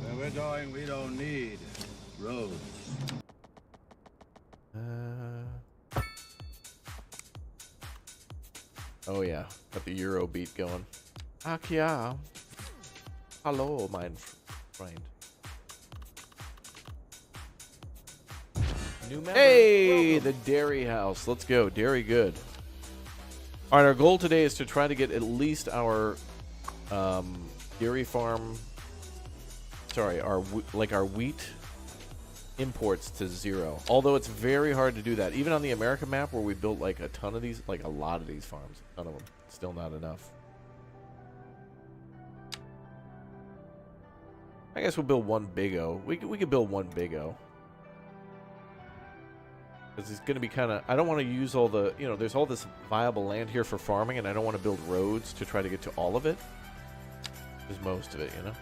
Speaker 2: Where we're going, we don't need roads.
Speaker 1: Oh yeah, got the Euro beat going. Akia. Hello, my friend. Hey, the dairy house. Let's go. Dairy good. All right, our goal today is to try to get at least our dairy farm, sorry, our wheat imports to 0. Although it's very hard to do that. Even on the America map where we built like a ton of these, like a lot of these farms, a ton of them, still not enough. I guess we'll build one Big O. We could build one Big O. Because it's going to be kind of, I don't want to use all the, you know, there's all this viable land here for farming, and I don't want to build roads to try to get to all of it. There's most of it, you know.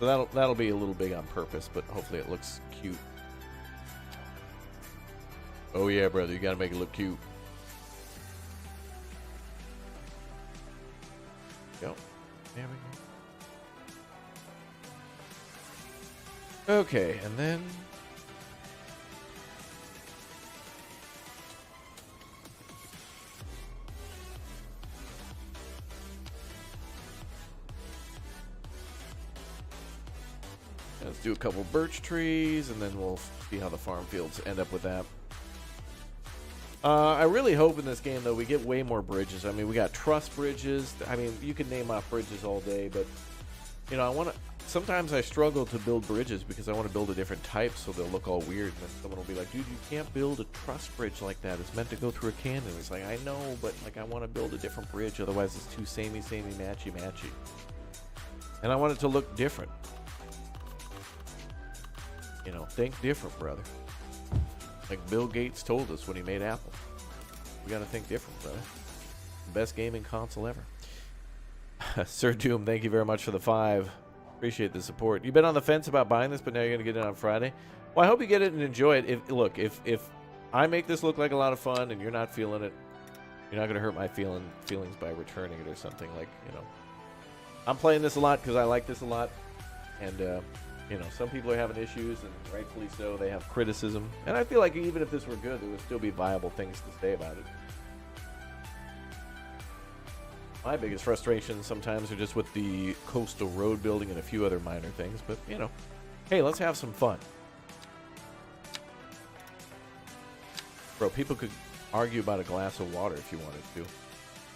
Speaker 1: So that'll be a little big on purpose, but hopefully it looks cute. Oh yeah, brother, you got to make it look cute. Go. There we go. Okay, and then Let's do a couple birch trees, and then we'll see how the farm fields end up with that. I really hope in this game, though, we get way more bridges. I mean, we got truss bridges. I mean, you can name off bridges all day, but, you know, I want to... Sometimes I struggle to build bridges because I want to build a different type so they'll look all weird. And then someone will be like, dude, you can't build a truss bridge like that. It's meant to go through a cannon. It's like, I know, but, like, I want to build a different bridge. Otherwise, it's too samey, matchy. And I want it to look different. You know, think different, brother. Like Bill Gates told us when he made Apple. We got to think different, brother. Best gaming console ever. Sir Doom, thank you very much for the 5. Appreciate the support. You've been on the fence about buying this, but now you're going to get it on Friday. Well, I hope you get it and enjoy it. If I make this look like a lot of fun and you're not feeling it, you're not going to hurt my feelings by returning it or something. Like, you know, I'm playing this a lot because I like this a lot. And, you know, some people are having issues, and rightfully so. They have criticism. And I feel like even if this were good, there would still be viable things to say about it. My biggest frustrations sometimes are just with the coastal road building and a few other minor things. But, you know, hey, let's have some fun. Bro, people could argue about a glass of water if you wanted to.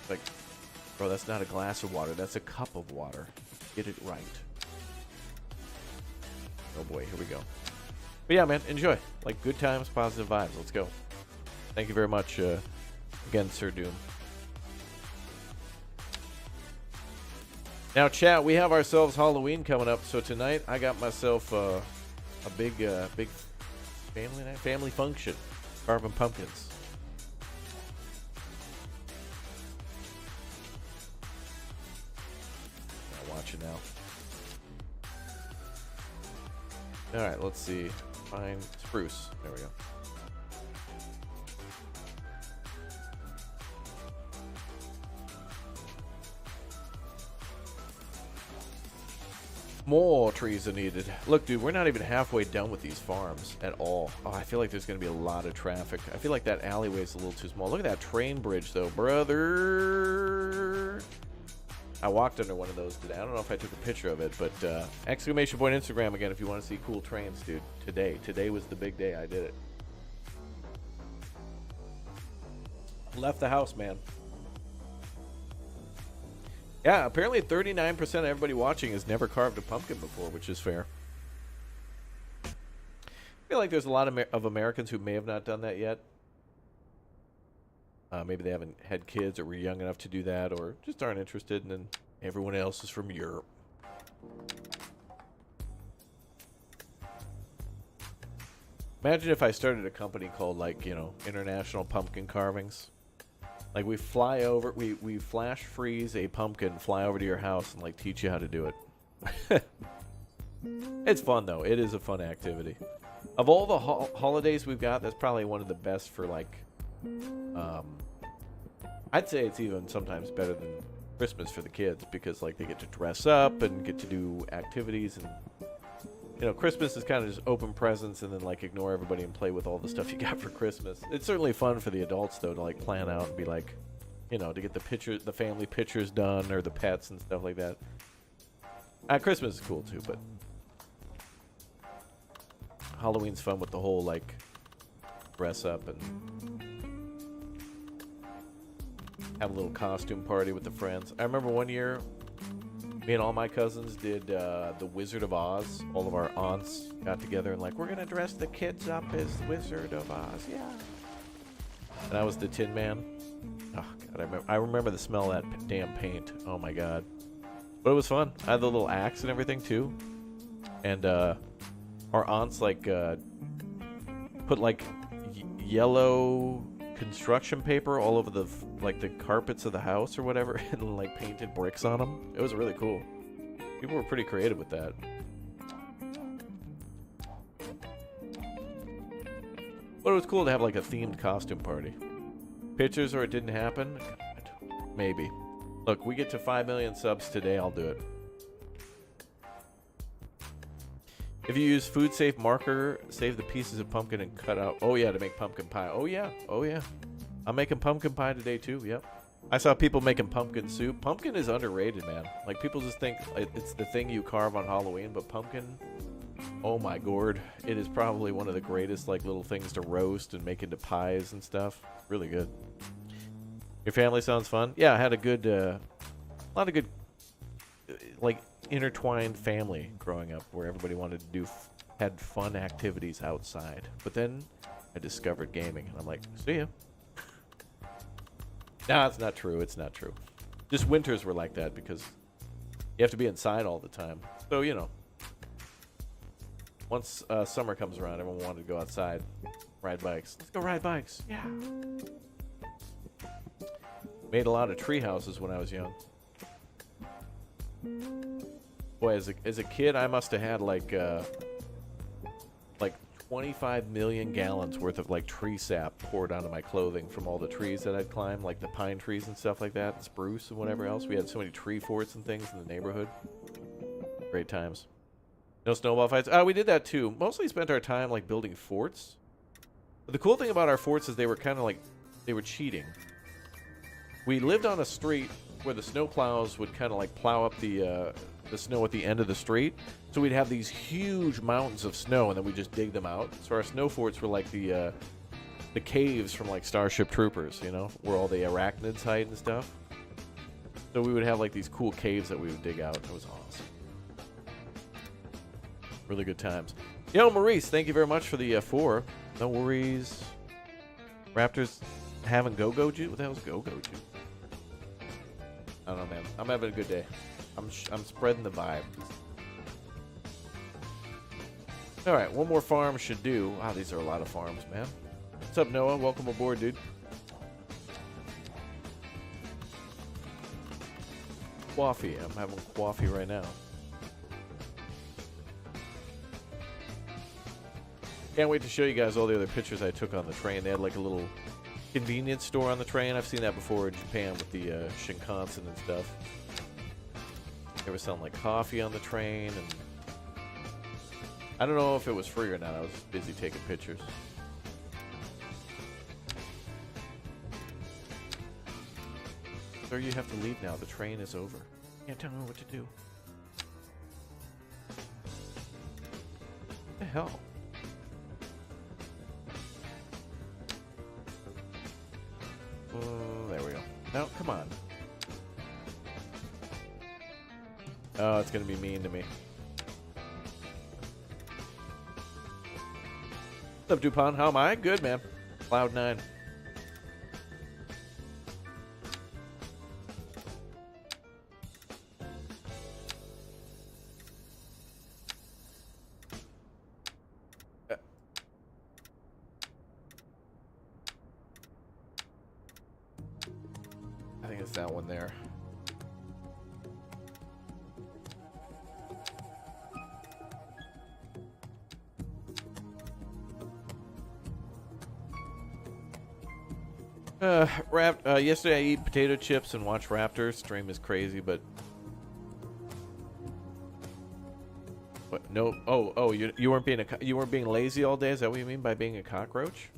Speaker 1: Like, bro, that's not a glass of water. That's a cup of water. Get it right. Oh, boy. Here we go. But, yeah, man, enjoy. Like, good times, positive vibes. Let's go. Thank you very much, again, Sir Doom. Now, chat, we have ourselves Halloween coming up. So tonight, I got myself a big family night, family function, carving pumpkins. I'll watch it now. All right, let's see. Find spruce. There we go. More trees are needed. Look, dude, we're not even halfway done with these farms at all. Oh, I feel like there's going to be a lot of traffic. I feel like that alleyway is a little too small. Look at that train bridge, though, brother. I walked under one of those today. I don't know if I took a picture of it, but exclamation point Instagram again if you want to see cool trains, dude. Today was the big day. I did it. Left the house, man. Yeah, apparently 39% of everybody watching has never carved a pumpkin before, which is fair. I feel like there's a lot of Americans who may have not done that yet. Maybe they haven't had kids or were young enough to do that or just aren't interested, and then everyone else is from Europe. Imagine if I started a company called, like, you know, International Pumpkin Carvings. Like, we fly over, we flash freeze a pumpkin, fly over to your house, and, like, teach you how to do it. It's fun, though. It is a fun activity. Of all the holidays we've got, that's probably one of the best for, like, I'd say it's even sometimes better than Christmas for the kids because, like, they get to dress up and get to do activities. And, you know, Christmas is kind of just open presents and then, like, ignore everybody and play with all the stuff you got for Christmas. It's certainly fun for the adults, though, to, like, plan out and be like, you know, to get the family pictures done or the pets and stuff like that. Christmas is cool, too, but Halloween's fun with the whole, like, dress up and have a little costume party with the friends. I remember one year, me and all my cousins did the Wizard of Oz. All of our aunts got together and like, we're gonna dress the kids up as Wizard of Oz, yeah. And I was the Tin Man. Oh God, I remember the smell of that damn paint. Oh my God. But it was fun. I had the little axe and everything too. And our aunts like put like yellow construction paper all over the like the carpets of the house or whatever and like painted bricks on them. It was really cool. People were pretty creative with that. But it was cool to have like a themed costume party. Pictures or it didn't happen? God, maybe. Look, we get to 5 million subs today, I'll do it. If you use food safe marker, save the pieces of pumpkin and cut out. Oh yeah, to make pumpkin pie. Oh yeah. Oh yeah. I'm making pumpkin pie today too. Yep. I saw people making pumpkin soup. Pumpkin is underrated, man. Like people just think it's the thing you carve on Halloween, but pumpkin Oh my gourd. It is probably one of the greatest like little things to roast and make into pies and stuff. Really good. Your family sounds fun? Yeah, I had a good, a lot of good, like, intertwined family growing up where everybody wanted to do, had fun activities outside. But then I discovered gaming, and I'm like, see ya. No, it's not true. It's not true. Just winters were like that because you have to be inside all the time. So, you know, once summer comes around, everyone wanted to go outside, ride bikes. Let's go ride bikes. Yeah. Made a lot of tree houses when I was young. Boy, as a kid, I must have had like 25 million gallons worth of like tree sap poured onto my clothing from all the trees that I'd climbed, like the pine trees and stuff like that, and spruce and whatever else. We had so many tree forts and things in the neighborhood. Great times. No snowball fights. We did that too. Mostly spent our time like building forts. But the cool thing about our forts is they were kind of like, they were cheating. We lived on a street where the snow plows would kind of like plow up the snow at the end of the street. So we'd have these huge mountains of snow, and then we just dig them out. So our snow forts were like the caves from like Starship Troopers, you know, where all the arachnids hide and stuff. So we would have like these cool caves that we would dig out. It was awesome. Really good times. Yo, Maurice, thank you very much for the 4. No worries. Raptors having go-go juice? What the hell is go-go juice? I don't know, man. I'm having a good day. I'm spreading the vibe. All right, one more farm should do. Wow, these are a lot of farms, man. What's up, Noah? Welcome aboard, dude. Coffee. I'm having coffee right now. Can't wait to show you guys all the other pictures I took on the train. They had like a little convenience store on the train. I've seen that before in Japan with the Shinkansen and stuff. They were selling like coffee on the train, and I don't know if it was free or not. I was busy taking pictures. Sir, you have to leave now. The train is over. You can't tell me what to do. What the hell? Oh, there we go. No, come on. Oh, it's going to be mean to me. What's up, Dupont? How am I? Good, man. Cloud 9. I think it's that one there. Yesterday I eat potato chips and watch Raptors. Stream is crazy, but what? No. Oh, you weren't being lazy all day. Is that what you mean by being a cockroach?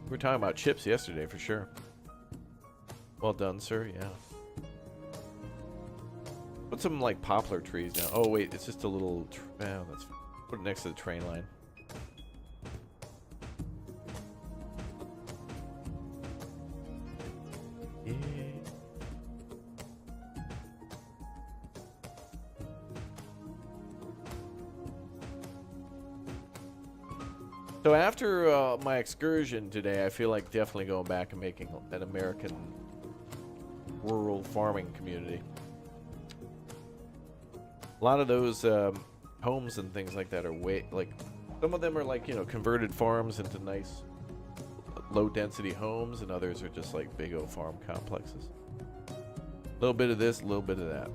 Speaker 1: We were talking about chips yesterday for sure. Well done, sir. Yeah. Put some like poplar trees down. Oh wait, it's just a little. Let's put it next to the train line. So after my excursion today, I feel like definitely going back and making an American rural farming community. A lot of those homes and things like that are some of them are like, you know, converted farms into nice low density homes, and others are just like big old farm complexes. A little bit of this, a little bit of that.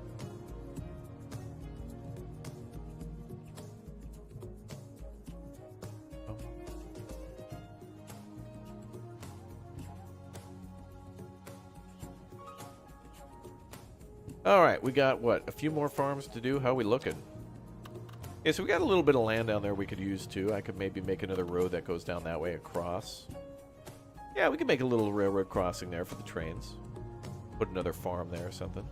Speaker 1: All right, we got, what, a few more farms to do? How are we looking? Yeah, so we got a little bit of land down there we could use, too. I could maybe make another road that goes down that way across. Yeah, we could make a little railroad crossing there for the trains. Put another farm there or something.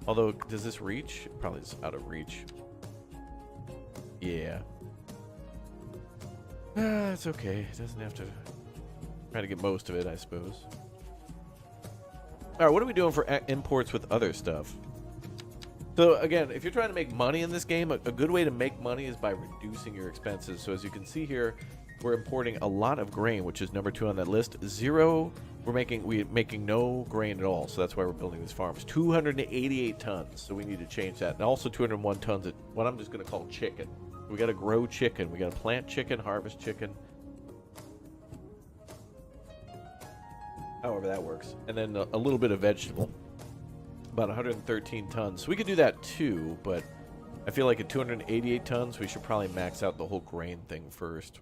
Speaker 1: Although, does this reach? Probably is out of reach. Yeah. It's okay. It doesn't have to try to get most of it, I suppose. All right, what are we doing for imports with other stuff? So again, if you're trying to make money in this game, a good way to make money is by reducing your expenses. So as you can see here, we're importing a lot of grain, which is number 2 on that list. 0, we're making no grain at all. So that's why we're building these farms. 288 tons. So we need to change that. And also 201 tons at what I'm just going to call chicken. We got to grow chicken. We got to plant chicken, harvest chicken. However that works. And then a little bit of vegetable. About 113 tons. So we could do that too, but I feel like at 288 tons, we should probably max out the whole grain thing first.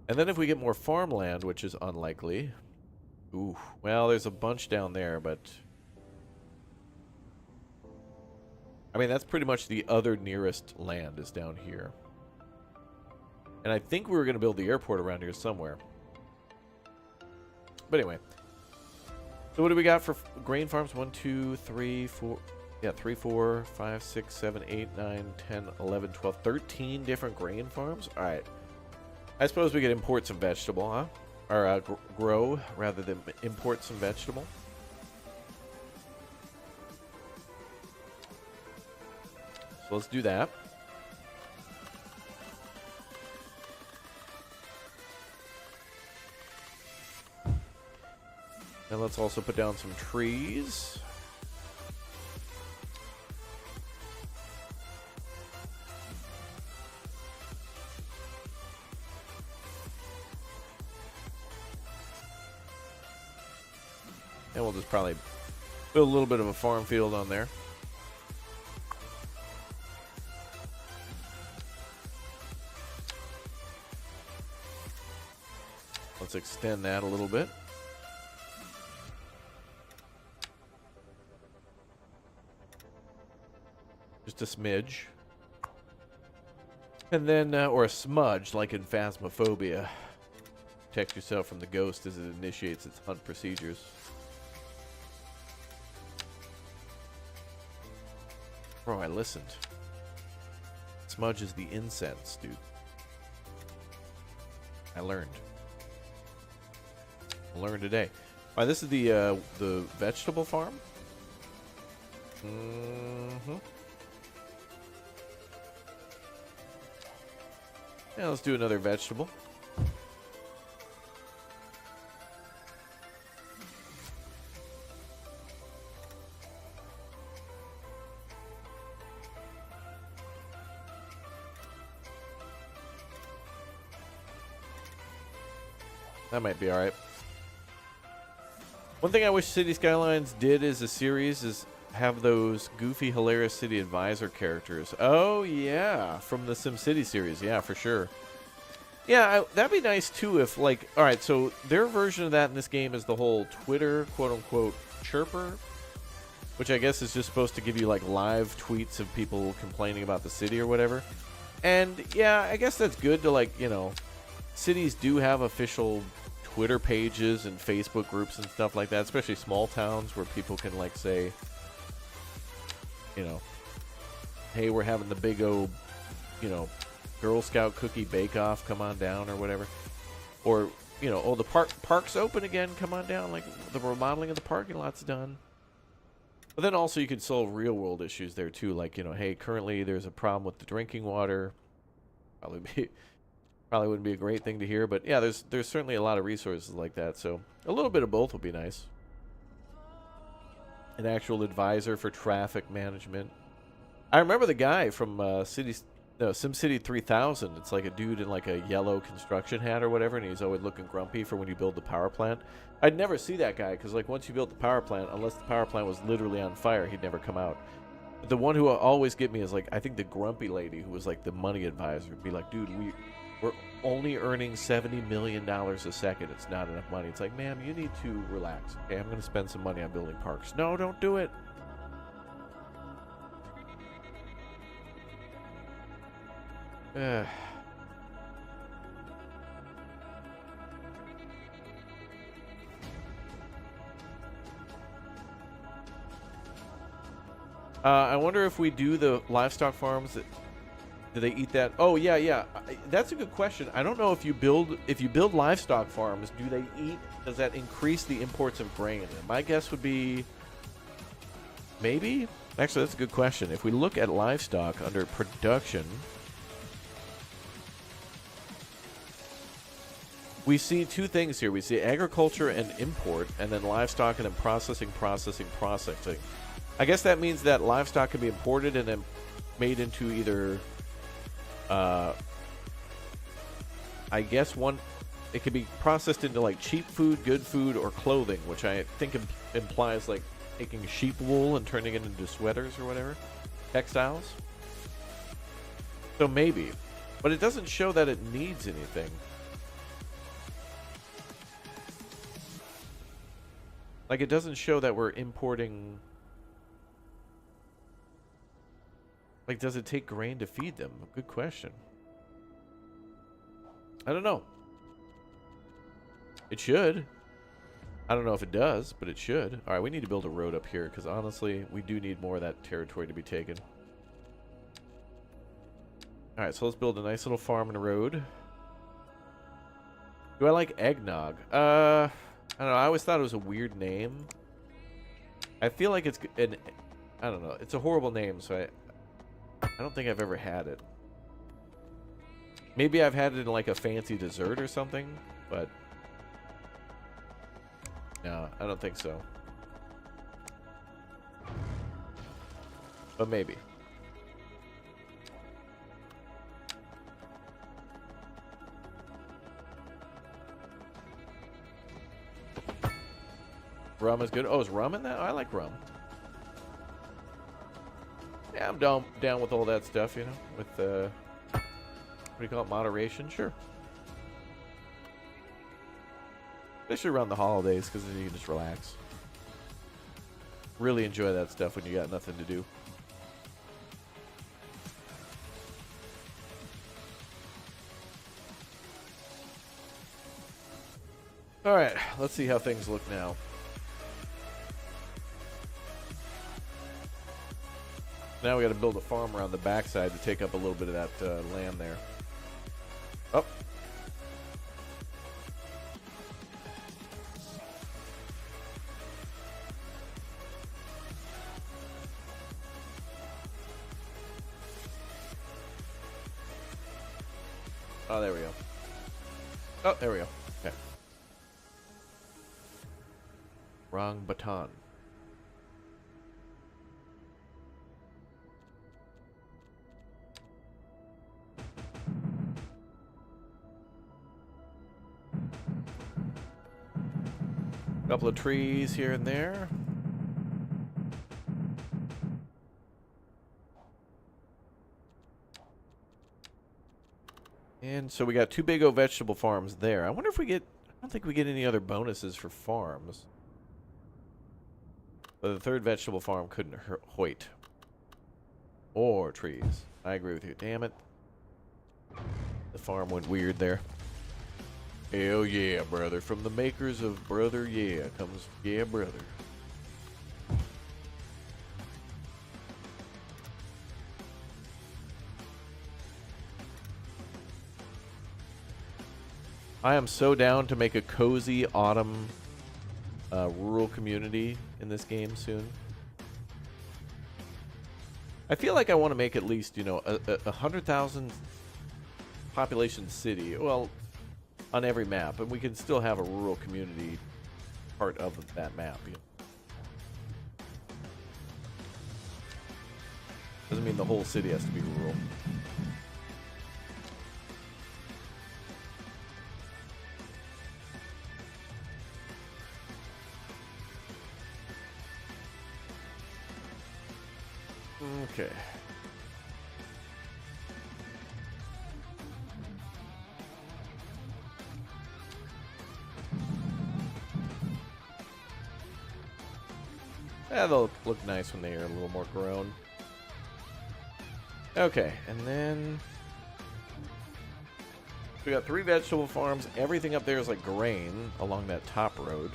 Speaker 1: And then if we get more farmland, which is unlikely. Ooh, well, there's a bunch down there, but I mean, that's pretty much the other nearest land is down here. And I think we were going to build the airport around here somewhere. But anyway. So what do we got for grain farms? 1, 2, 3, 4. Yeah, 3, 4, 5, 6, 7, 8, 9, 10, 11, 12, 13 different grain farms? All right. I suppose we could import some vegetable, huh? Or grow rather than import some vegetable. So let's do that. And let's also put down some trees. And we'll just probably build a little bit of a farm field on there. Let's extend that a little bit. Just a smidge. And then, or a smudge, like in Phasmophobia. Protect yourself from the ghost as it initiates its hunt procedures. Bro, I listened. Smudge is the incense, dude. I learned. I learned today. All right, this is the vegetable farm. Mm-hmm. Yeah, let's do another vegetable. That might be alright. One thing I wish City Skylines did as a series is have those goofy, hilarious city advisor characters. Oh, yeah. From the SimCity series. Yeah, for sure. Yeah, that'd be nice, too, if, like... Alright, so their version of that in this game is the whole Twitter, quote-unquote, chirper. Which I guess is just supposed to give you, like, live tweets of people complaining about the city or whatever. And, yeah, I guess that's good to, like, you know... Cities do have official Twitter pages and Facebook groups and stuff like that, especially small towns where people can, like, say... You know, hey, we're having the big old, you know, Girl Scout cookie bake-off, come on down or whatever. Or, you know, oh, the park's open again, come on down. Like, the remodeling of the parking lot's done. But then also you could solve real-world issues there, too. Like, you know, hey, currently there's a problem with the drinking water. Probably wouldn't be a great thing to hear. But, yeah, there's certainly a lot of resources like that. So a little bit of both would be nice. An actual advisor for traffic management. I remember the guy from SimCity 3000. It's like a dude in like a yellow construction hat or whatever, and he's always looking grumpy for when you build the power plant. I'd never see that guy because, like, once you built the power plant, unless the power plant was literally on fire, he'd never come out. But the one who always get me is, like, I think the grumpy lady who was like the money advisor would be like, dude, we're only earning $70 million a second. It's not enough money. It's like, ma'am, you need to relax. Okay, I'm going to spend some money on building parks. No, don't do it. I wonder if we do the livestock farms. Do they eat that? Oh yeah, yeah. That's a good question. I don't know if you build livestock farms. Do they eat? Does that increase the imports of grain? And my guess would be maybe. Actually, that's a good question. If we look at livestock under production, we see two things here. We see agriculture and import, and then livestock and then processing. I guess that means that livestock can be imported and then made into either, I guess it could be processed into like cheap food, good food, or clothing, which I think implies like taking sheep wool and turning it into sweaters or whatever, textiles. So maybe, but it doesn't show that it needs anything. Like, it doesn't show that we're importing. Like, does it take grain to feed them? Good question. I don't know. It should. I don't know if it does, but it should. All right, we need to build a road up here because honestly, we do need more of that territory to be taken. All right, so let's build a nice little farm and a road. Do I like eggnog? I don't know. I always thought it was a weird name. I feel like it's I don't know. It's a horrible name, so I don't think I've ever had it. Maybe I've had it in like a fancy dessert or something, but no, I don't think so. But maybe. Rum is good. Oh, is rum in that? Oh, I like rum. Yeah, I'm down with all that stuff, you know, with what do you call it, moderation? Sure. Especially around the holidays, because then you can just relax. Really enjoy that stuff when you got nothing to do. All right, let's see how things look now. Now we got to build a farm around the backside to take up a little bit of that land there. Oh. Oh, there we go. Oh, there we go. Okay. Wrong baton. Couple of trees here and there. And so we got two big old vegetable farms there. I wonder if we get, I don't think we get any other bonuses for farms. But the third vegetable farm couldn't hoit. Or trees. I agree with you. Damn it. The farm went weird there. Hell yeah, brother. From the makers of Brother Yeah comes Yeah, brother. I am so down to make a cozy autumn rural community in this game soon. I feel like I want to make at least, you know, a 100,000 population city. Well, on every map, and we can still have a rural community part of that map. You know? Doesn't mean the whole city has to be rural. Okay. Yeah, they'll look nice when they are a little more grown. Okay, and then we got 3 vegetable farms. Everything up there is like grain along that top road.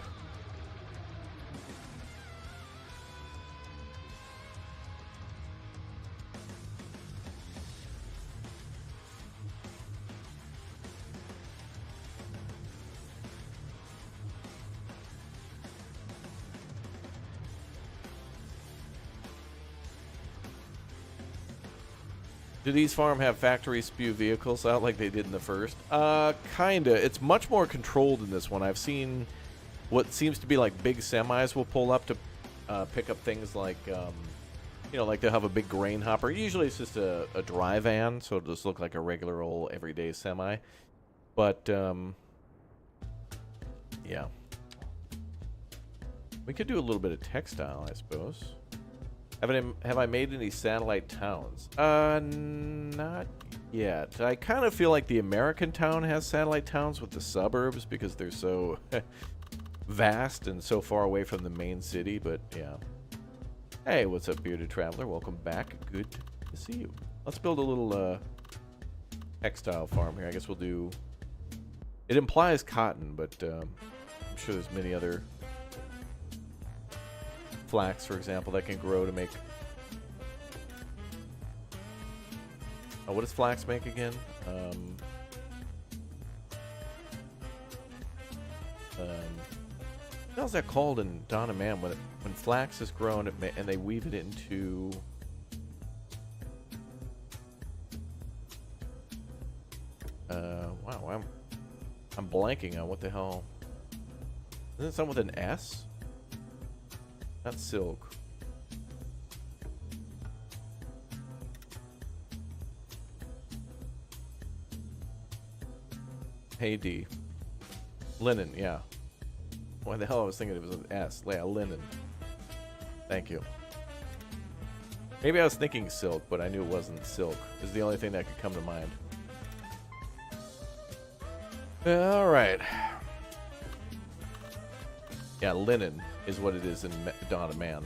Speaker 1: Do these farm have factory spew vehicles out like they did in the first? Kinda. It's much more controlled in this one. I've seen what seems to be like big semis will pull up to pick up things like, you know, like they'll have a big grain hopper. Usually it's just a dry van, so it'll just look like a regular old everyday semi. But, yeah. We could do a little bit of textile, I suppose. Have I made any satellite towns? Not yet. I kind of feel like the American town has satellite towns with the suburbs because they're so vast and so far away from the main city, but yeah. Hey, what's up, Bearded Traveler? Welcome back. Good to see you. Let's build a little textile farm here. I guess we'll do... It implies cotton, but I'm sure there's many other... Flax, for example, that can grow to make... Oh, what does flax make again? What else is that called in Dawn of Man? When flax is grown and they weave it into... Wow, I'm blanking on what the hell... Isn't it something with an S? Not silk. Hey D. Linen, yeah. Why the hell I was thinking it was an S. Yeah, linen. Thank you. Maybe I was thinking silk, but I knew it wasn't silk. Is the only thing that could come to mind. Alright. Yeah, linen is what it is in Dawn of Man.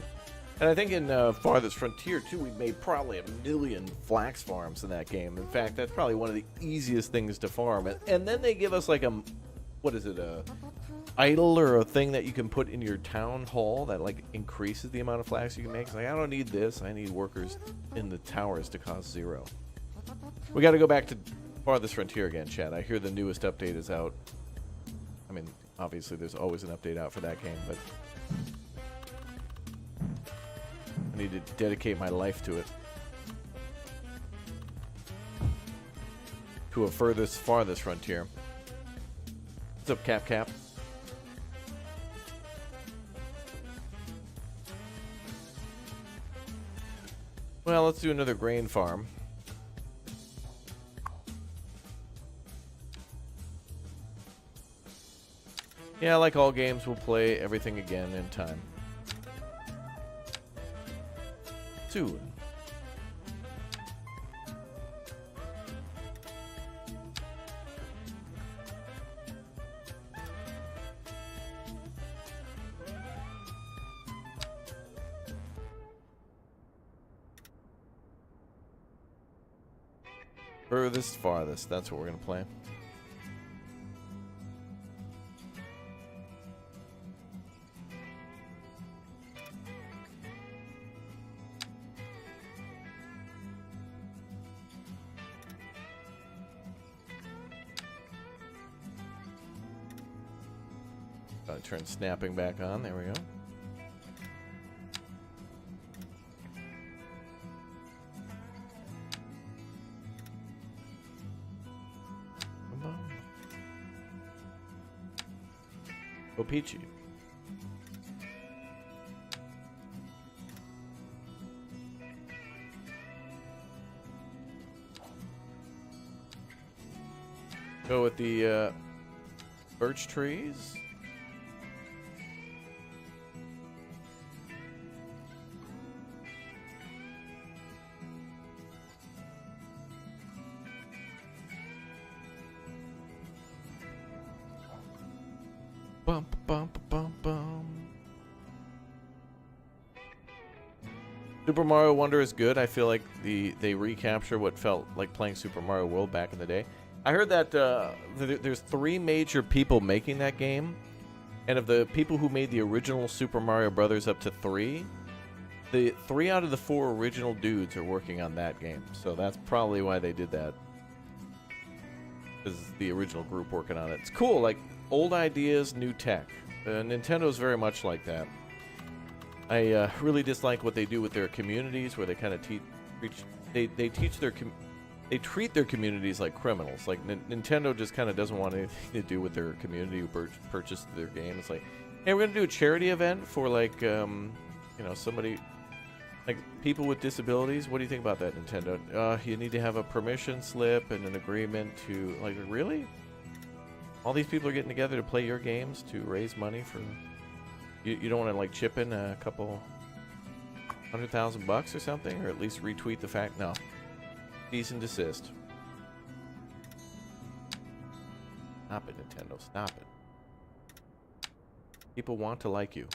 Speaker 1: And I think in Farthest Frontier, too, we made probably 1 million flax farms in that game. In fact, that's probably one of the easiest things to farm. And then they give us like a, what is it, a idol or a thing that you can put in your town hall that like increases the amount of flax you can make. It's like, I don't need this. I need workers in the towers to cost 0. We got to go back to Farthest Frontier again, Chad. I hear the newest update is out. I mean, obviously there's always an update out for that game, but I need to dedicate my life to it. To a farthest frontier. What's up, Cap? Well, let's do another grain farm. Yeah, like all games, we'll play everything again in time. Soon. Furthest, farthest. That's what we're going to play. Turn snapping back on. There we go. Oh, Peachy. Go with the birch trees. Super Mario Wonder is good. I feel like they recapture what felt like playing Super Mario World back in the day. I heard that there's 3 major people making that game, and of the people who made the original Super Mario Brothers up to 3, the 3 out of the 4 original dudes are working on that game. So that's probably why they did that. This is the original group working on it. It's cool, like old ideas, new tech. Nintendo's very much like that. I really dislike what they do with their communities, where they kind of teach their they treat their communities like criminals. Like Nintendo just kind of doesn't want anything to do with their community who purchased their game. It's like, hey, we're gonna do a charity event for like, you know, somebody, like people with disabilities. What do you think about that, Nintendo? You need to have a permission slip and an agreement to, like, really? All these people are getting together to play your games to raise money for. You don't want to like chip in a couple $100,000 or something, or at least retweet the fact. No. Cease and desist. Stop it, Nintendo. Stop it. People want to like you.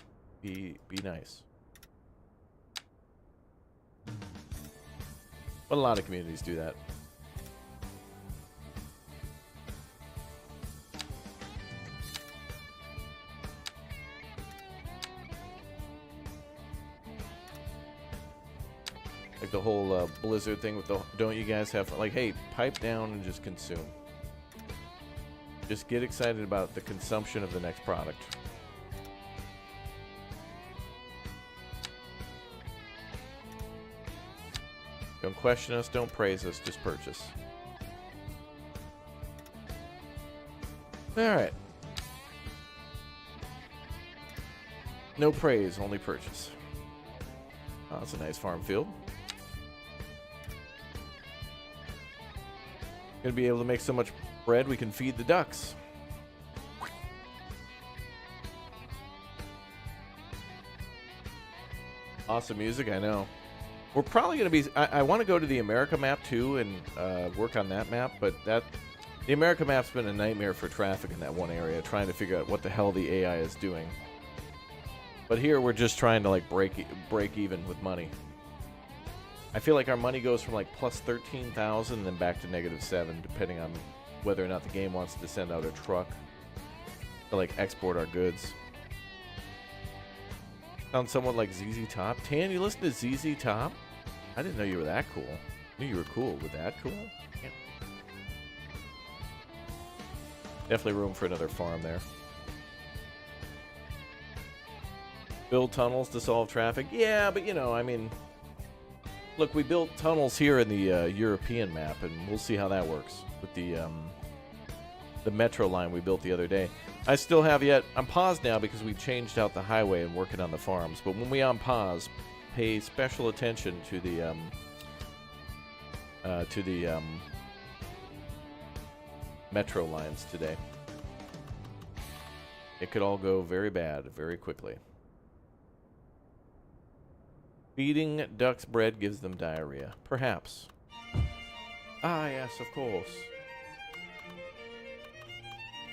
Speaker 1: Be nice. But a lot of communities do that. Like the whole Blizzard thing with the, don't you guys have, like, hey, pipe down and just consume. Just get excited about the consumption of the next product. Don't question us, don't praise us, just purchase. Alright. No praise, only purchase. Oh, that's a nice farm field. Gonna be able to make so much bread we can feed the ducks. Awesome music, I know. We're probably gonna be. I want to go to the America map too and work on that map, but the America map's been a nightmare for traffic in that one area, trying to figure out what the hell the AI is doing. But here we're just trying to like break even with money. I feel like our money goes from like plus 13,000 and then back to -7, depending on whether or not the game wants to send out a truck to like export our goods. Found someone like ZZ Top. Tan, you listen to ZZ Top? I didn't know you were that cool. I knew you were cool. With that cool? Yeah. Definitely room for another farm there. Build tunnels to solve traffic. Yeah, but you know, I mean, look, we built tunnels here in the European map, and we'll see how that works with the metro line we built the other day. I still have yet. I'm paused now because we changed out the highway and working on the farms. But when we on pause, pay special attention to the metro lines today. It could all go very bad very quickly. Feeding ducks bread gives them diarrhea. Perhaps. Ah, yes, of course.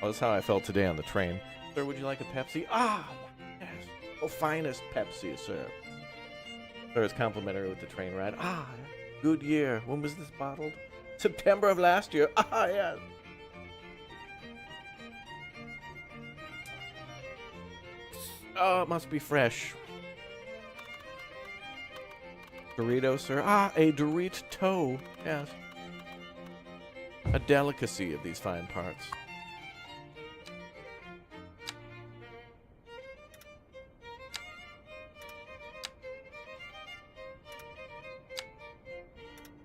Speaker 1: Well, that's how I felt today on the train. Sir, would you like a Pepsi? Ah, yes. Oh, finest Pepsi, sir. Sir, it's complimentary with the train ride. Ah, good year. When was this bottled? September of last year. Ah, yes. Oh, it must be fresh. Dorito, sir. Ah, a Dorito. Yes. A delicacy of these fine parts.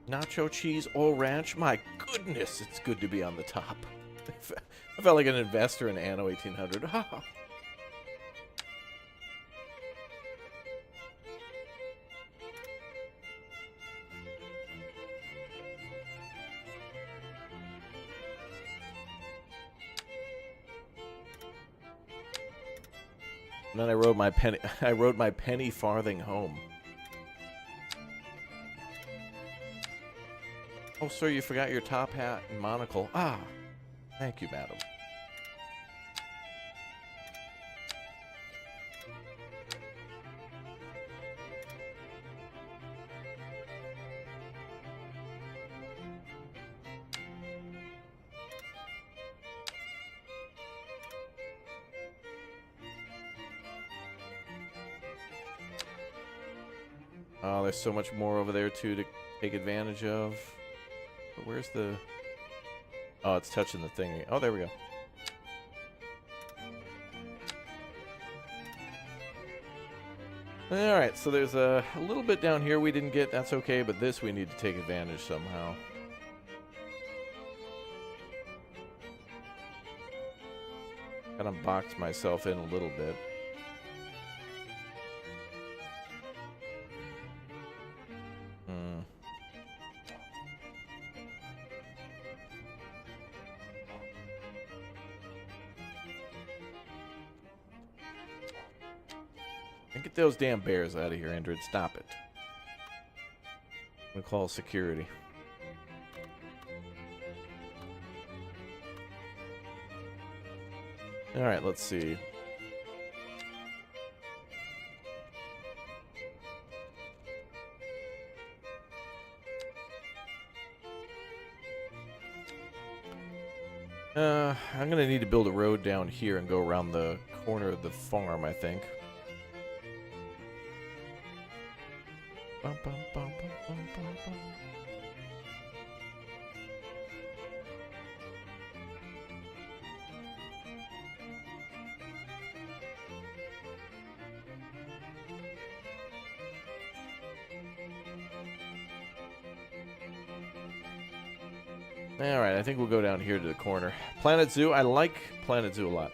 Speaker 1: Nacho cheese or ranch? My goodness, it's good to be on the top. I felt like an investor in Anno 1800. Ah. And then I rode my penny farthing home. Oh, sir, you forgot your top hat and monocle. Ah, thank you, madam. Oh, there's so much more over there, too, to take advantage of. But where's the... Oh, it's touching the thingy. Oh, there we go. Alright, so there's a little bit down here we didn't get. That's okay, but this we need to take advantage somehow. Kind of boxed myself in a little bit. Get those damn bears out of here, Android. Stop it. I'm gonna call security. Alright, let's see. I'm gonna need to build a road down here and go around the corner of the farm, I think. Alright, I think we'll go down here to the corner. Planet Zoo, I like Planet Zoo a lot.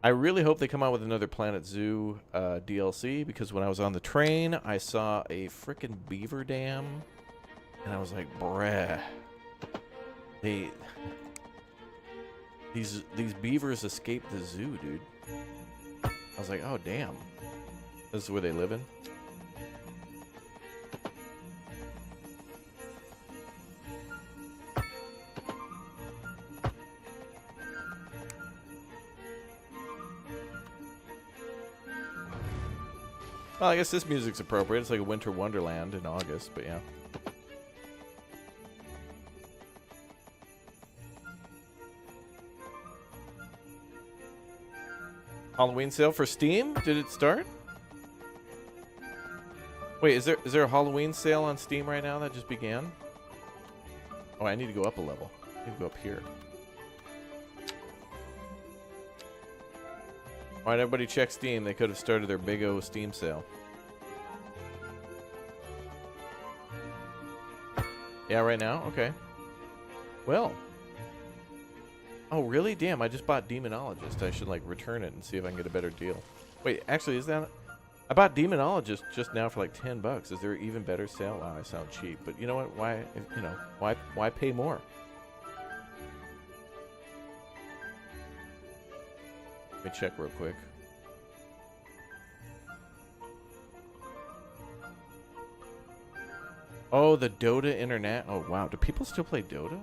Speaker 1: I really hope they come out with another Planet Zoo DLC, because when I was on the train, I saw a frickin' beaver dam, and I was like, bruh. These beavers escaped the zoo, dude. I was like, oh, damn. This is where they live in? Well, I guess this music's appropriate. It's like a winter wonderland in August, but yeah. Halloween sale for Steam? Did it start? Wait, is there a Halloween sale on Steam right now that just began? Oh, I need to go up a level. I need to go up here. Alright, everybody check Steam. They could have started their big O Steam sale. Yeah, right now? Okay. Well. Oh, really? Damn, I just bought Demonologist. I should, like, return it and see if I can get a better deal. Wait, actually, is that... I bought Demonologist just now for, like, $10. Is there an even better sale? Wow, I sound cheap. But you know what? Why, you know, why pay more? Let me check real quick. Oh, the Dota Internet. Oh, wow. Do people still play Dota?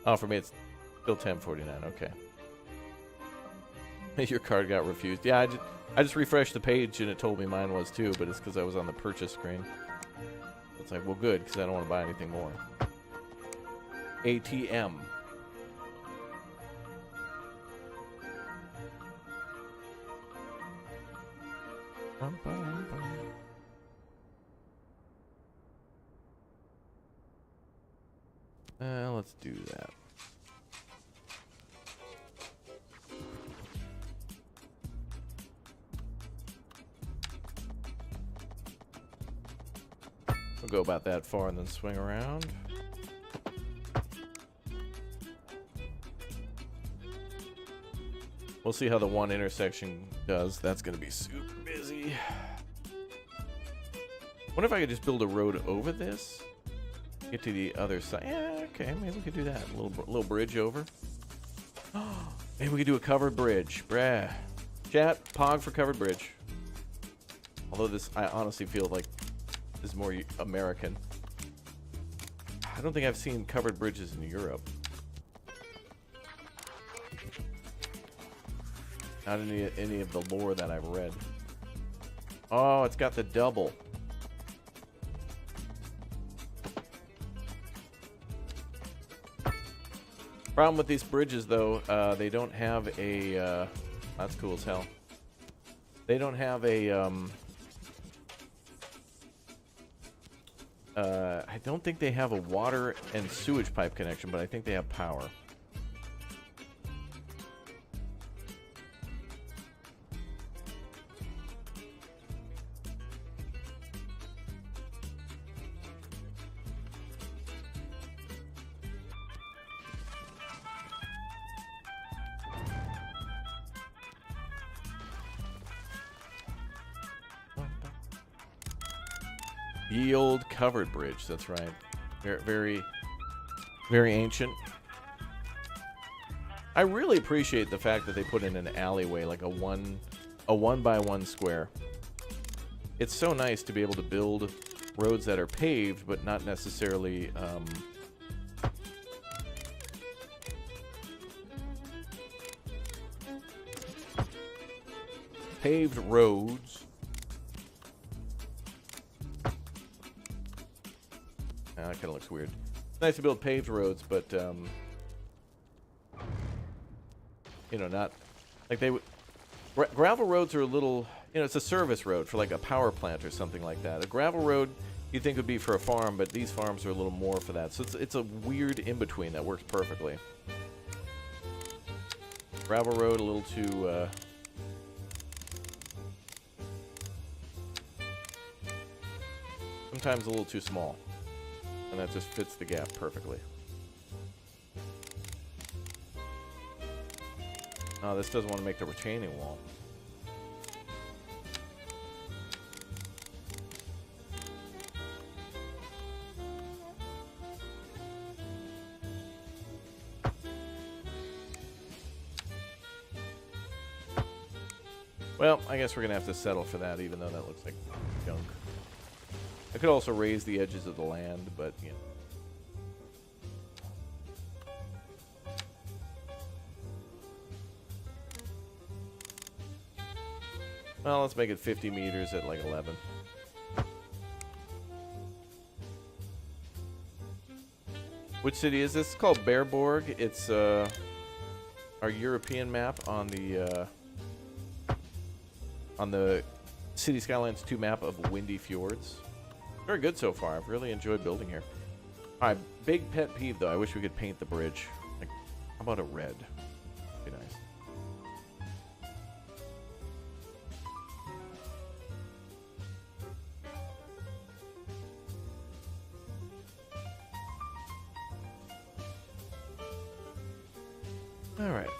Speaker 1: Oh, for me, it's still $10.49. Okay. Your card got refused. Yeah, I just refreshed the page, and it told me mine was too, but it's because I was on the purchase screen. It's like, well, good, because I don't want to buy anything more. ATM. Let's do that. We'll go about that far and then swing around. We'll see how the one intersection does. That's going to be super busy. Wonder if I could just build a road over this? Get to the other side. Yeah, okay, maybe we could do that. A little bridge over. Maybe we could do a covered bridge. Brah. Chat, pog for covered bridge. Although this, I honestly feel like is more American. I don't think I've seen covered bridges in Europe. Not any of the lore that I've read. Oh, it's got the double. Problem with these bridges, though, they don't have a... that's cool as hell. They don't have a... I don't think they have a water and sewage pipe connection, but I think they have power. Ye old covered bridge. That's right. Very, very, very ancient. I really appreciate the fact that they put in an alleyway, like a one by one square. It's so nice to be able to build roads that are paved, but not necessarily paved roads. That kind of looks weird. It's nice to build paved roads, but you know, not like they would. Gravel roads are a little, you know, it's a service road for like a power plant or something like that. A gravel road you'd think would be for a farm, but these farms are a little more for that. So it's a weird in between that works perfectly. Gravel road a little too. Sometimes a little too small. And that just fits the gap perfectly. Oh, this doesn't want to make the retaining wall. Well, I guess we're going to have to settle for that, even though that looks like junk. I could also raise the edges of the land, but, you know. Well, let's make it 50 meters at like 11. Which city is this? It's called Bearborg. It's our European map on the City Skylines II map of windy fjords. Very good so far. I've really enjoyed building here. All right, big pet peeve though. I wish we could paint the bridge. Like, how about a red? Be nice. All right.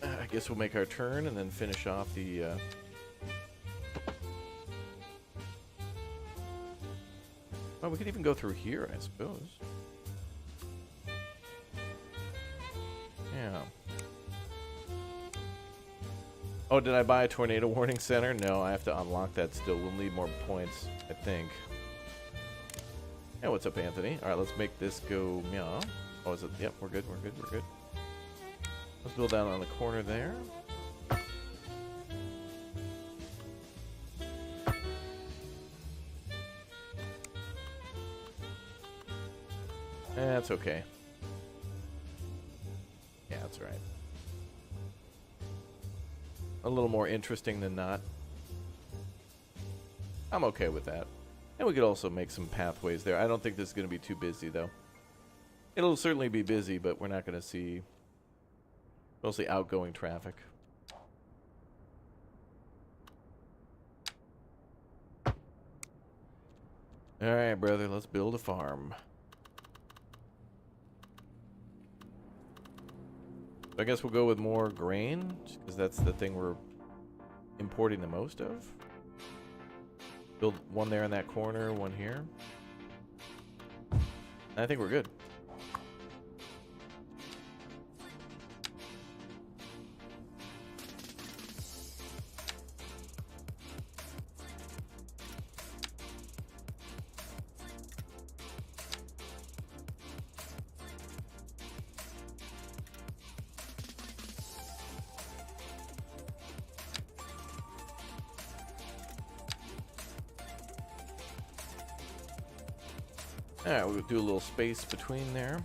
Speaker 1: I guess we'll make our turn and then finish off the. Well, we could even go through here, I suppose. Yeah. Oh, did I buy a tornado warning center? No, I have to unlock that still. We'll need more points, I think. Yeah, what's up, Anthony? All right, let's make this go meow. Oh, is it? Yep, we're good, we're good, we're good. Let's build down on the corner there. That's okay. Yeah, that's right. A little more interesting than not. I'm okay with that. And we could also make some pathways there. I don't think this is going to be too busy, though. It'll certainly be busy, but we're not going to see mostly outgoing traffic. All right, brother, let's build a farm. I guess we'll go with more grain, because that's the thing we're importing the most of. Build one there in that corner, one here. I think we're good. Alright, we'll do a little space between there.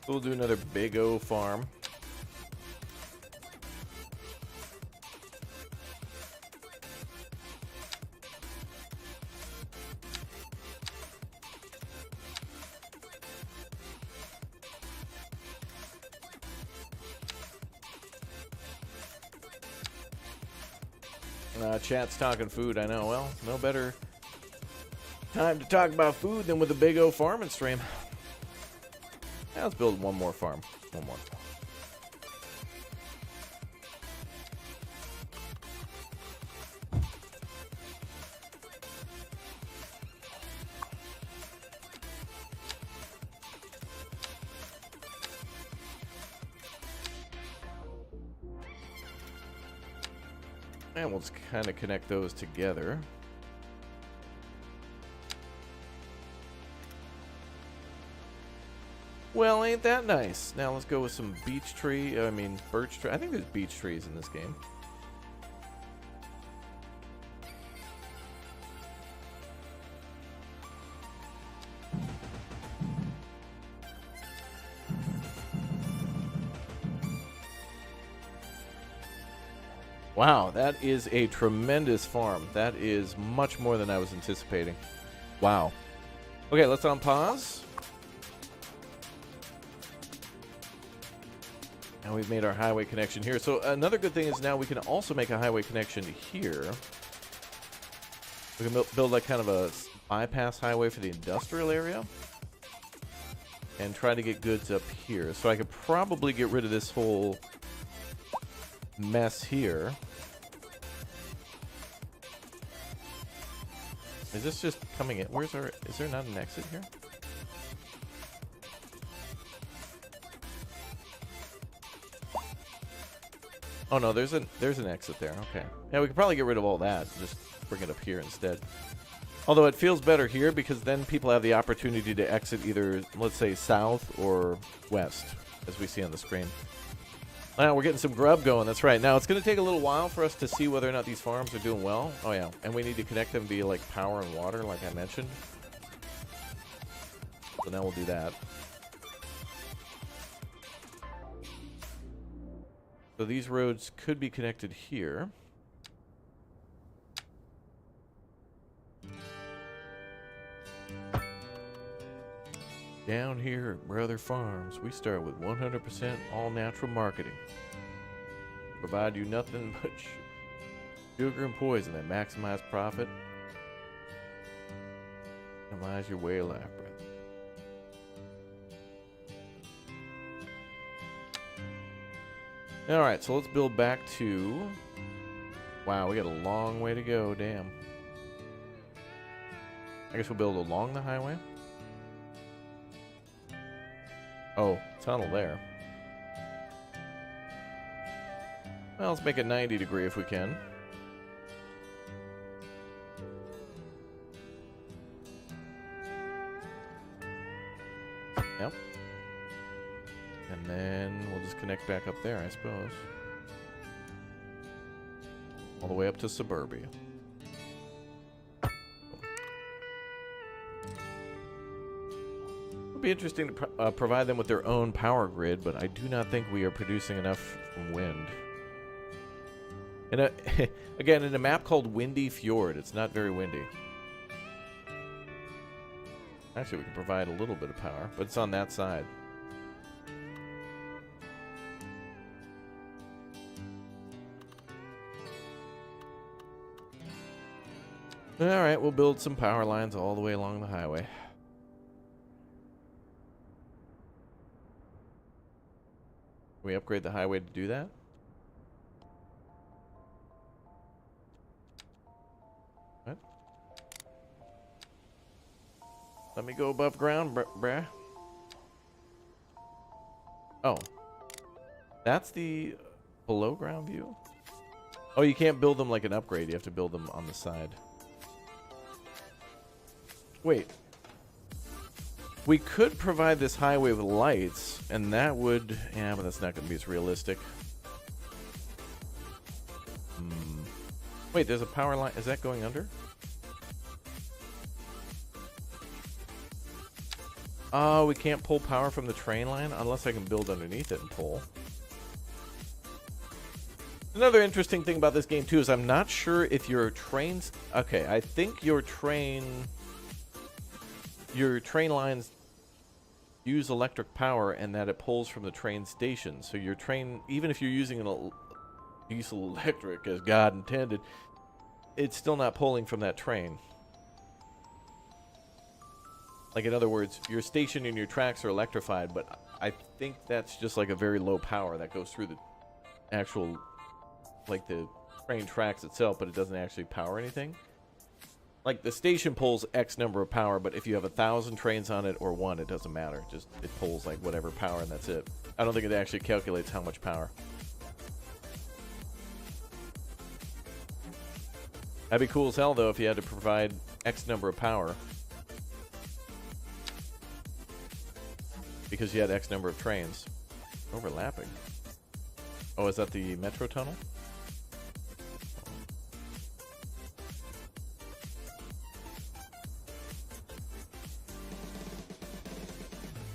Speaker 1: We'll do another big O farm. Chat's talking food, I know. Well, no better time to talk about food than with a big O farming stream. Now let's build one more farm. One more. And we'll just kind of connect those together. Well, ain't that nice? Now let's go with some birch tree. I think there's beech trees in this game. Wow, that is a tremendous farm. That is much more than I was anticipating. Wow. Okay, let's unpause. Now we've made our highway connection here. So another good thing is now we can also make a highway connection here. We can build like kind of a bypass highway for the industrial area. And try to get goods up here. So I could probably get rid of this whole mess here. Is this just coming in? Is there not an exit here? Oh no, there's an exit there. Okay. Yeah, we could probably get rid of all that and just bring it up here instead. Although it feels better here because then people have the opportunity to exit either, let's say, south or west, as we see on the screen. Now we're getting some grub going. That's right. Now it's going to take a little while for us to see whether or not these farms are doing well. Oh yeah, and we need to connect them via like power and water, like I mentioned. So now we'll do that. So these roads could be connected here. Down here at Brother Farms, we start with 100% all-natural marketing. Provide you nothing but sugar and poison that maximize profit. Minimize your way of life, brother. Alright, so let's build back to... Wow, we got a long way to go, damn. I guess we'll build along the highway. Oh, tunnel there. Well, let's make it 90 degree if we can. Yep. And then we'll just connect back up there, I suppose. All the way up to suburbia. Be interesting to provide them with their own power grid, but I do not think we are producing enough from wind. And again, in a map called Windy Fjord, it's not very windy. Actually, we can provide a little bit of power, but it's on that side. Alright, we'll build some power lines all the way along the highway. Can we upgrade the highway to do that? What? Let me go above ground, bruh. Oh. That's the below ground view? Oh, you can't build them like an upgrade. You have to build them on the side. Wait. We could provide this highway with lights, and that would... Yeah, but that's not going to be as realistic. Wait, there's a power line. Is that going under? Oh, we can't pull power from the train line unless I can build underneath it and pull. Another interesting thing about this game, too, is I'm not sure if your trains... Okay, I think your train lines use electric power and that it pulls from the train station. So your train, even if you're using diesel electric as God intended, it's still not pulling from that train. Like, in other words, your station and your tracks are electrified, but I think that's just like a very low power that goes through the actual, like, the train tracks itself, but it doesn't actually power anything. Like, the station pulls X number of power, but if you have 1,000 trains on it or one, it doesn't matter. Just, it pulls, like, whatever power, and that's it. I don't think it actually calculates how much power. That'd be cool as hell, though, if you had to provide X number of power. Because you had X number of trains. Overlapping. Oh, is that the metro tunnel?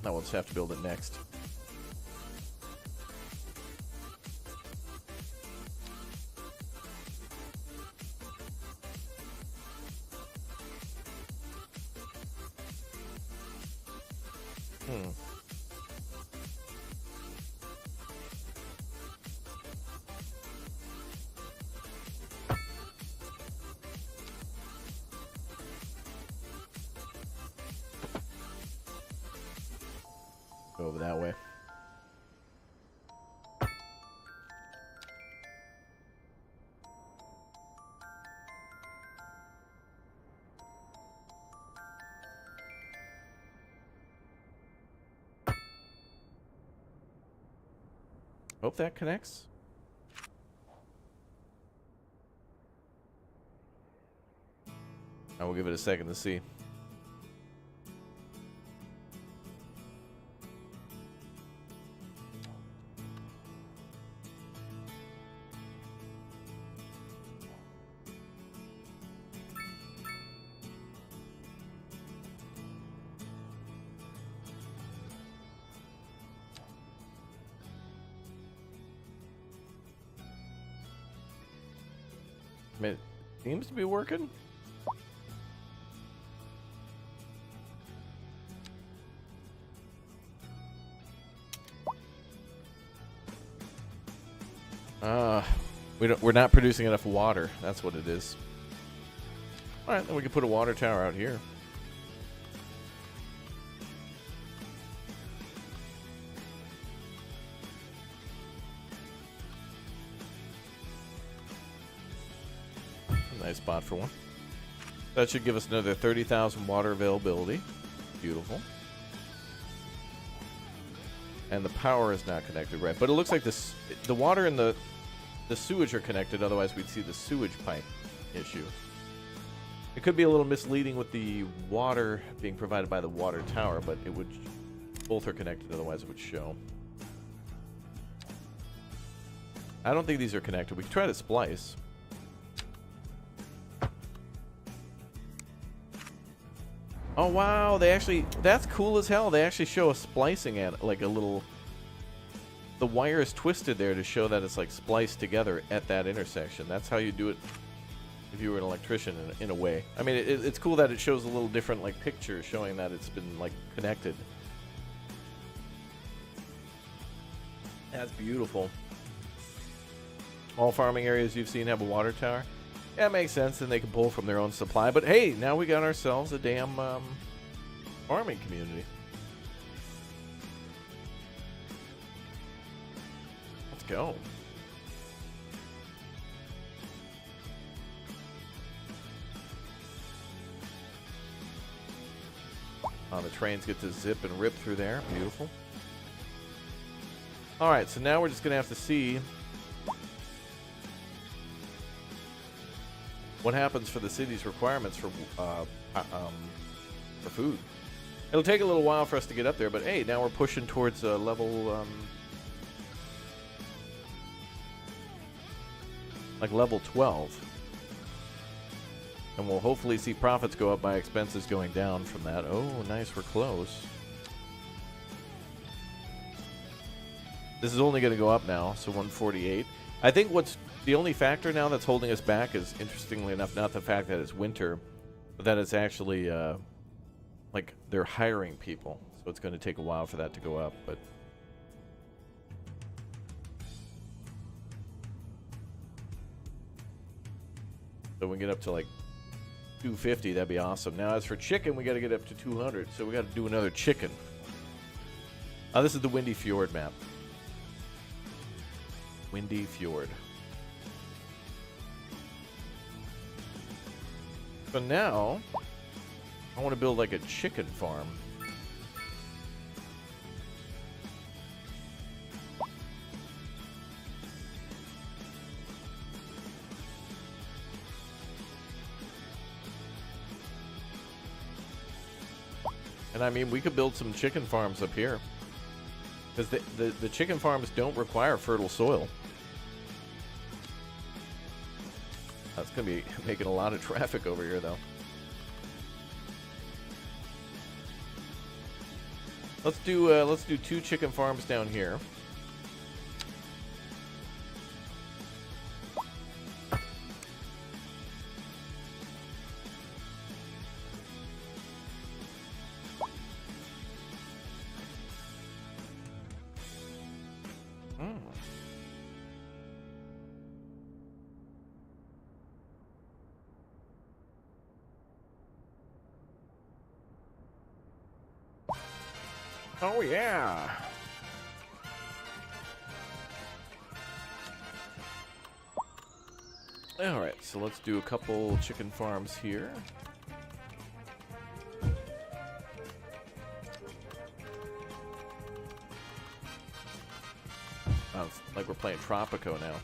Speaker 1: Now we'll just have to build it next. Go over that way. Hope that connects. I will give it a second to see. It seems to be working. We're not producing enough water. That's what it is. All right, then we can put a water tower out here. Nice spot for one. That should give us another 30,000 water availability. Beautiful. And the power is not connected, right? But it looks like this, the water and the sewage are connected. Otherwise, we'd see the sewage pipe issue. It could be a little misleading with the water being provided by the water tower, but it would, both are connected. Otherwise, it would show. I don't think these are connected. We could try to splice. Oh, wow, they actually, that's cool as hell. They actually show a splicing at, like, a little, the wire is twisted there to show that it's, like, spliced together at that intersection. That's how you do it if you were an electrician, in a way. I mean, it's cool that it shows a little different, like, picture showing that it's been, like, connected. That's beautiful. All farming areas you've seen have a water tower. Yeah, it makes sense, and they can pull from their own supply. But hey, now we got ourselves a damn farming community. Let's go. Oh, the trains get to zip and rip through there. Beautiful. All right, so now we're just going to have to see what happens for the city's requirements for food. It'll take a little while for us to get up there, but hey, now we're pushing towards level, like level 12. And we'll hopefully see profits go up by expenses going down from that. Oh, nice, we're close. This is only going to go up now, so 148. I think what's the only factor now that's holding us back is, interestingly enough, not the fact that it's winter, but that it's actually, like, they're hiring people. So it's going to take a while for that to go up, but... So we can get up to like 250. That'd be awesome. Now, as for chicken, we got to get up to 200. So we got to do another chicken. This is the Windy Fjord map. Windy Fjord. So now, I want to build like a chicken farm. And I mean, we could build some chicken farms up here. Because the chicken farms don't require fertile soil. That's going to be making a lot of traffic over here, though. Let's do 2 chicken farms down here. Oh, yeah. All right, so let's do a couple chicken farms here. Oh, it's like we're playing Tropico now.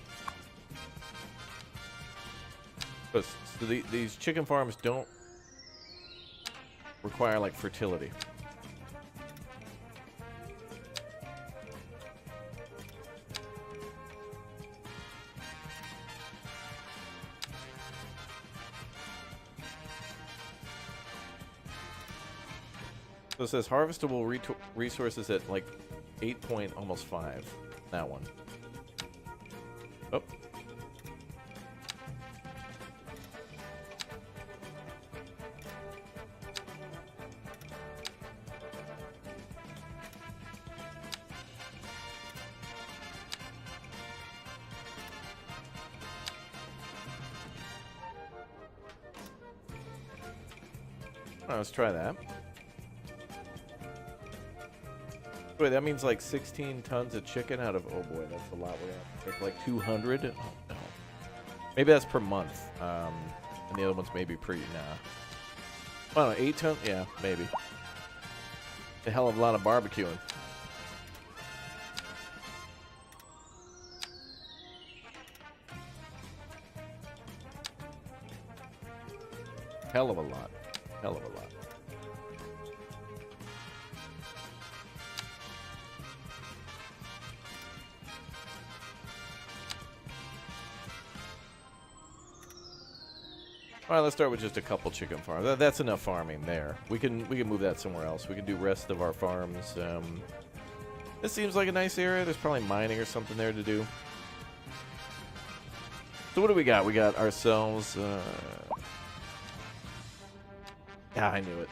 Speaker 1: So these chicken farms don't require, like, fertility. So it says harvestable resources at like 8 point almost 5. That one. Oh. Alright, let's try that. Wait, that means like 16 tons of chicken out of... Oh boy, that's a lot. We're going to take like 200. Oh, no. Maybe that's per month. And the other one's maybe pre... Nah. I don't know, 8 tons? Yeah, maybe. A hell of a lot of barbecuing. Hell of a lot. Hell of a lot. All right, let's start with just a couple chicken farms. That's enough farming there. We can move that somewhere else. We can do rest of our farms. This seems like a nice area. There's probably mining or something there to do. So what do we got? We got ourselves. Yeah, I knew it.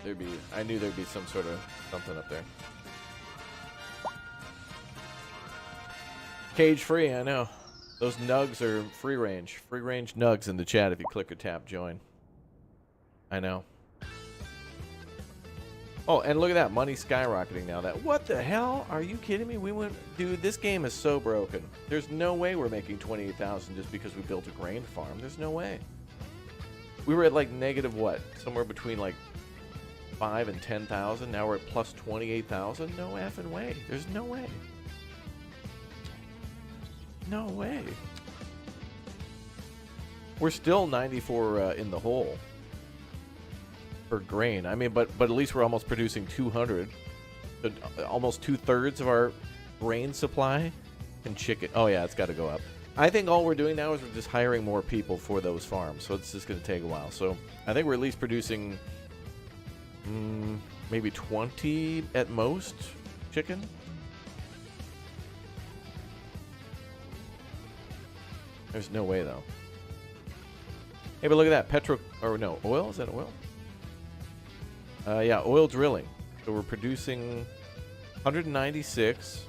Speaker 1: I knew there'd be some sort of something up there. Cage free, I know. Those nugs are free range. Free range nugs in the chat if you click or tap join. I know. Oh, and look at that. Money skyrocketing now. What the hell? Are you kidding me? Dude, this game is so broken. There's no way we're making 28,000 just because we built a grain farm. There's no way. We were at like negative what? Somewhere between like 5 and 10,000. Now we're at plus 28,000. No effing way. There's no way. No way. We're still 94 in the hole for grain. I mean, but at least we're almost producing 200. Almost 2/3 of our grain supply and chicken. Oh yeah, it's got to go up. I think all we're doing now is we're just hiring more people for those farms. So it's just going to take a while. So I think we're at least producing maybe 20 at most chicken. There's no way, though. Hey, but look at that. Oil? Is that oil? Yeah, oil drilling. So we're producing 196.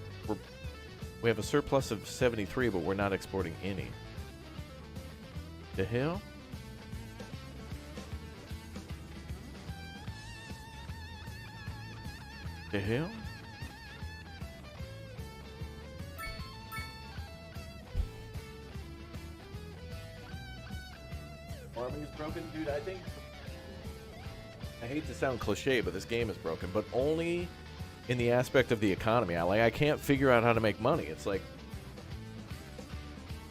Speaker 1: We have a surplus of 73, but we're not exporting any. The hell? The hell? Farming is broken, dude. I think. I hate to sound cliche, but this game is broken, but only in the aspect of the economy. I can't figure out how to make money. It's like,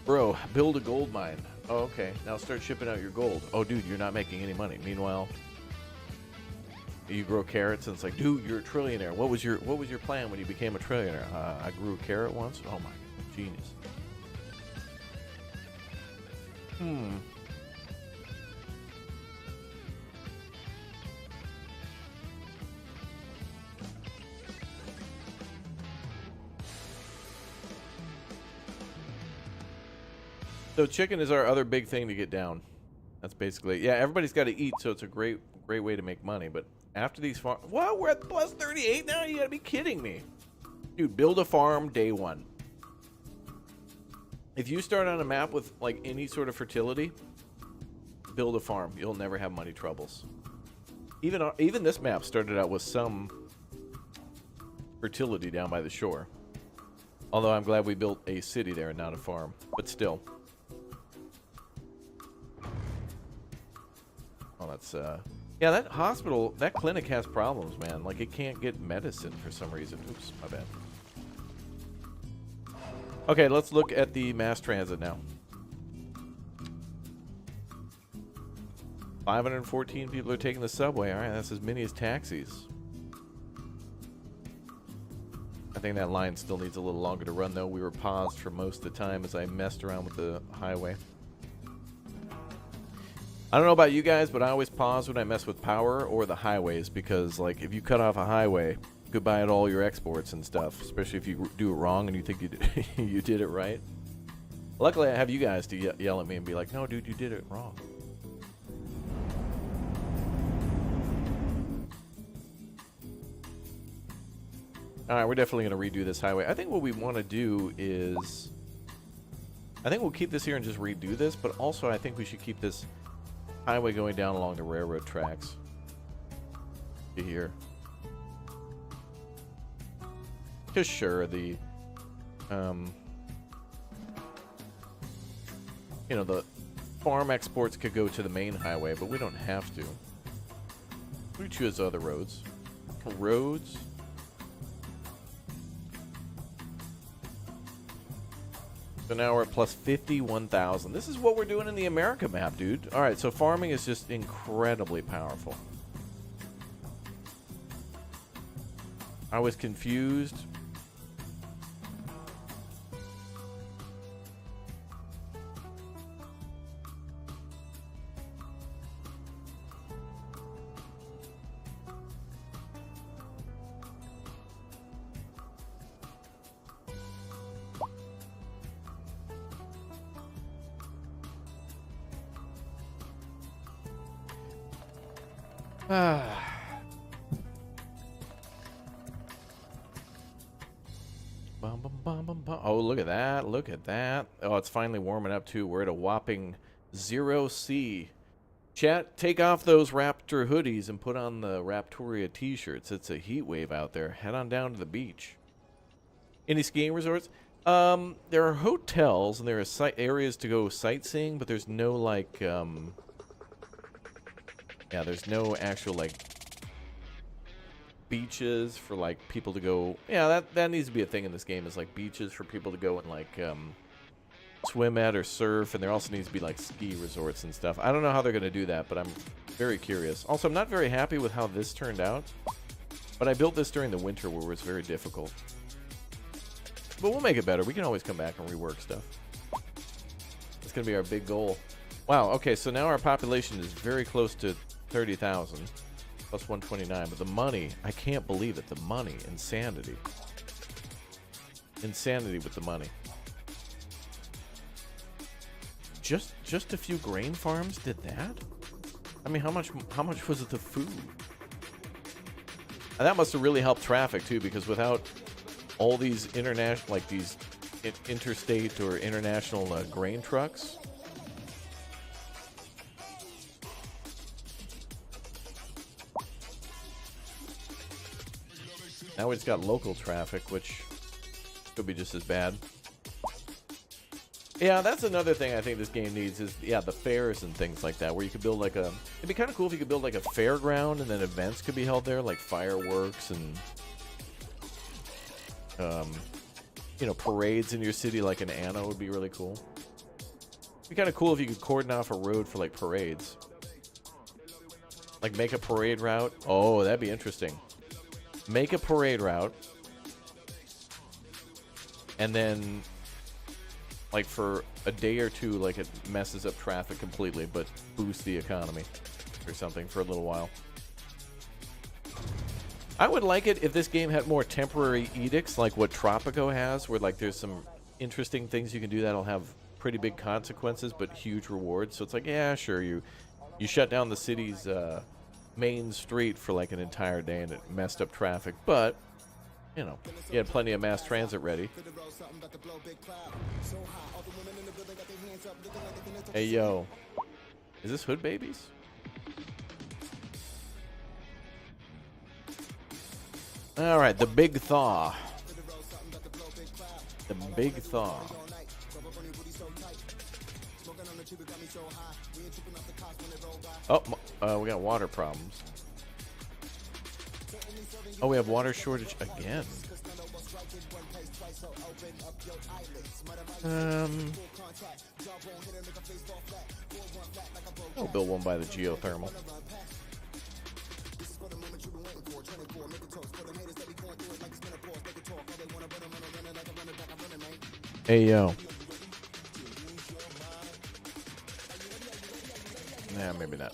Speaker 1: bro, build a gold mine. Oh, okay. Now start shipping out your gold. Oh, dude, you're not making any money. Meanwhile, you grow carrots, and it's like, dude, you're a trillionaire. What was your plan when you became a trillionaire? I grew a carrot once. Oh my, genius. So chicken is our other big thing to get down. That's basically, yeah, everybody's got to eat, so it's a great way to make money. But after these farms, what? We're at plus 38 now? You got to be kidding me. Dude, build a farm day one. If you start on a map with like any sort of fertility, build a farm. You'll never have money troubles. Even this map started out with some fertility down by the shore. Although I'm glad we built a city there and not a farm. But still. Oh, that's, yeah, that hospital, that clinic has problems, man. Like, it can't get medicine for some reason. Oops, my bad. Okay, let's look at the mass transit now. 514 people are taking the subway. All right, that's as many as taxis. I think that line still needs a little longer to run, though. We were paused for most of the time as I messed around with the highway. I don't know about you guys, but I always pause when I mess with power or the highways because, like, if you cut off a highway, goodbye to all your exports and stuff, especially if you do it wrong and you think you did it right. Luckily, I have you guys to yell at me and be like, no, dude, you did it wrong. All right, we're definitely going to redo this highway. I think what we want to do is... I think we'll keep this here and just redo this, but also I think we should keep this highway going down along the railroad tracks to here. Because sure, the... you know, the farm exports could go to the main highway, but we don't have to. We choose other roads. Roads... So now we're at plus 51,000. This is what we're doing in the America map, dude. All right, so farming is just incredibly powerful. I was confused. Oh, look at that. Look at that. Oh, it's finally warming up, too. We're at a whopping 0°C. Chat, take off those Raptor hoodies and put on the Raptoria t-shirts. It's a heat wave out there. Head on down to the beach. Any skiing resorts? There are hotels and there are areas to go sightseeing, but there's no, like, yeah, there's no actual, like, beaches for, like, people to go. Yeah, that needs to be a thing in this game, is, like, beaches for people to go and, like, swim at or surf, and there also needs to be, like, ski resorts and stuff. I don't know how they're going to do that, but I'm very curious. Also, I'm not very happy with how this turned out, but I built this during the winter where it was very difficult. But we'll make it better. We can always come back and rework stuff. It's going to be our big goal. Wow, okay, so now our population is very close to 30,000. Plus 129, but the money, I can't believe it. The money, insanity. Insanity with the money. Just a few grain farms did that? I mean, how much was it the food? And that must have really helped traffic too, because without all these international, like these interstate or international grain trucks, Now we just got local traffic, which could be just as bad. Yeah, that's another thing I think this game needs is, yeah, the fairs and things like that, where you could build like a... It'd be kind of cool if you could build like a fairground and then events could be held there, like fireworks and... you know, parades in your city like an Anna would be really cool. It'd be kind of cool if you could cordon off a road for like parades. Like make a parade route. Oh, that'd be interesting. Make a parade route. And then... like for a day or two, like it messes up traffic completely, but boosts the economy or something for a little while. I would like it if this game had more temporary edicts, like what Tropico has, where like there's some interesting things you can do that'll have pretty big consequences, but huge rewards. So it's like, yeah, sure, you shut down the city's main street for like an entire day and it messed up traffic, but you know, you had plenty of mass transit ready. Hey, yo. Is this Hood Babies? Alright, the big thaw. The big thaw. Oh, we got water problems. Oh, we have water shortage again. I'll build one by the geothermal. Hey, yo. Nah, maybe not.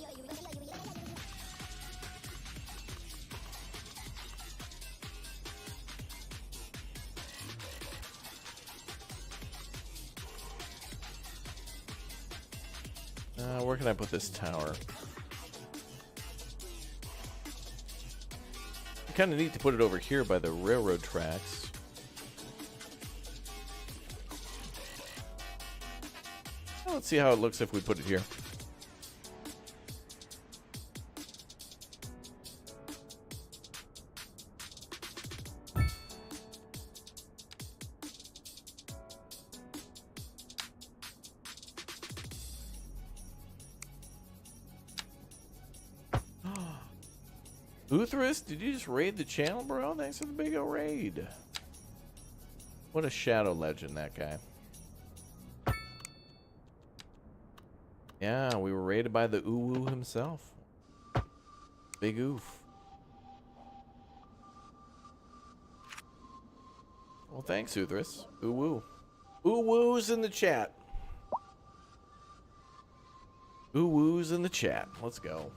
Speaker 1: Where can I put this tower? Kind of neat to put it over here by the railroad tracks. Well, let's see how it looks if we put it here. Uthris, did you just raid the channel, bro? Thanks for the big old raid. What a shadow legend, that guy. Yeah, we were raided by the Uwu himself. Big oof. Well, thanks, Uthris. Uwu. Uwu's in the chat. Uwu's in the chat. Let's go.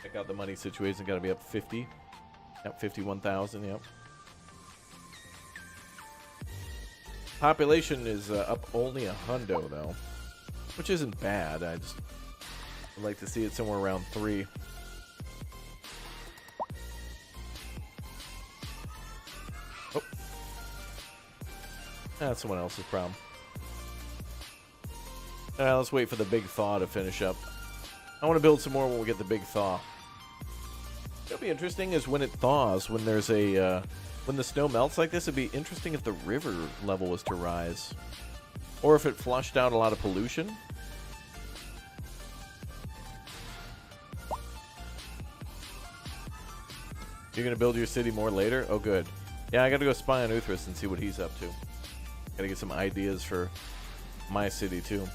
Speaker 1: Check out the money situation. Got to be up 50. Yep, 51,000. Yep. Population is up only a hundo though, which isn't bad. I just would like to see it somewhere around 3. Oh, that's someone else's problem. Let's wait for the big thaw to finish up. I want to build some more when we get the big thaw. What'll be interesting is when it thaws, when there's a when the snow melts like this, it'd be interesting if the river level was to rise, or if it flushed out a lot of pollution. You're gonna build your city more later? Oh, good. Yeah, I gotta go spy on Uthris and see what he's up to. Gotta get some ideas for my city too.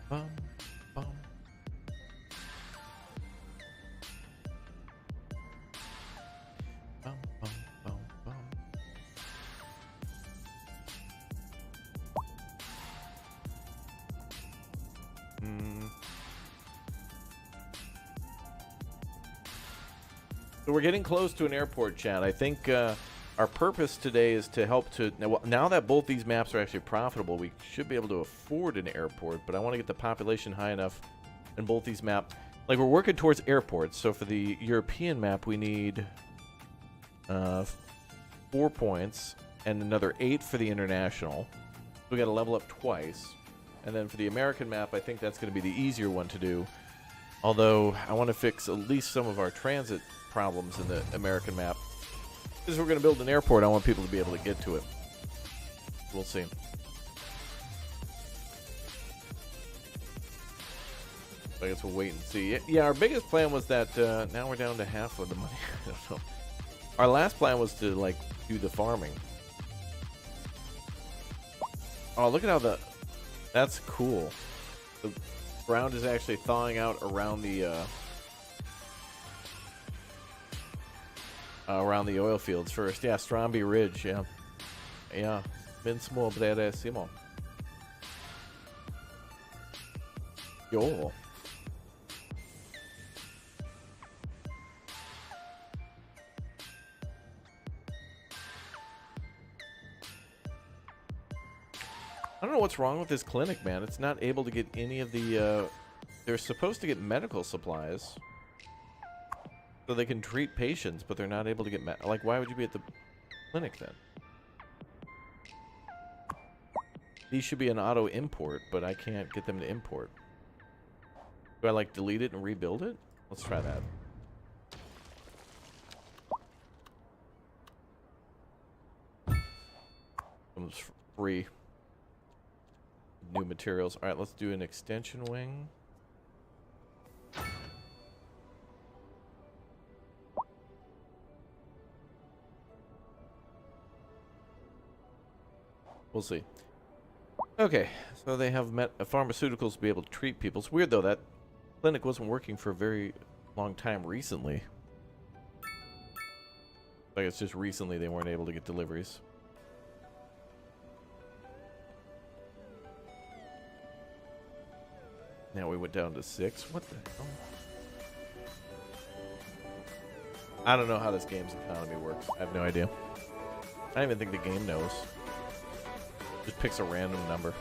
Speaker 1: Bum, bum. Bum, bum, bum, bum. So we're getting close to an airport, chat. I think our purpose today is to help to... Now that both these maps are actually profitable, we should be able to afford an airport, but I want to get the population high enough in both these maps. Like, we're working towards airports, so for the European map, we need 4 points and another 8 for the international. We got to level up twice. And then for the American map, I think that's going to be the easier one to do. Although I want to fix at least some of our transit problems in the American map. Because we're going to build an airport, I want people to be able to get to it. We'll see. I guess we'll wait and see. Yeah, our biggest plan was that now we're down to half of the money. I don't know. Our last plan was to, like, do the farming. Oh, look at how that's cool. The ground is actually thawing out around the oil fields first. Yeah, Stromby Ridge, yeah. Yeah. Benissimo Bredissimo. Yo. I don't know what's wrong with this clinic, man. It's not able to get any of the, they're supposed to get medical supplies so they can treat patients, but they're not able to get, like, why would you be at the clinic then? These should be an auto import, but I can't get them to import. Do I, like, delete it and rebuild it? Let's try that. Comes free. New materials. All right, let's do an extension wing. We'll see. Okay, so they have pharmaceuticals to be able to treat people. It's weird, though, that clinic wasn't working for a very long time recently. Like, it's just recently they weren't able to get deliveries. Now we went down to 6. What the hell? I don't know how this game's economy works. I have no idea. I don't even think the game knows. Just picks a random number.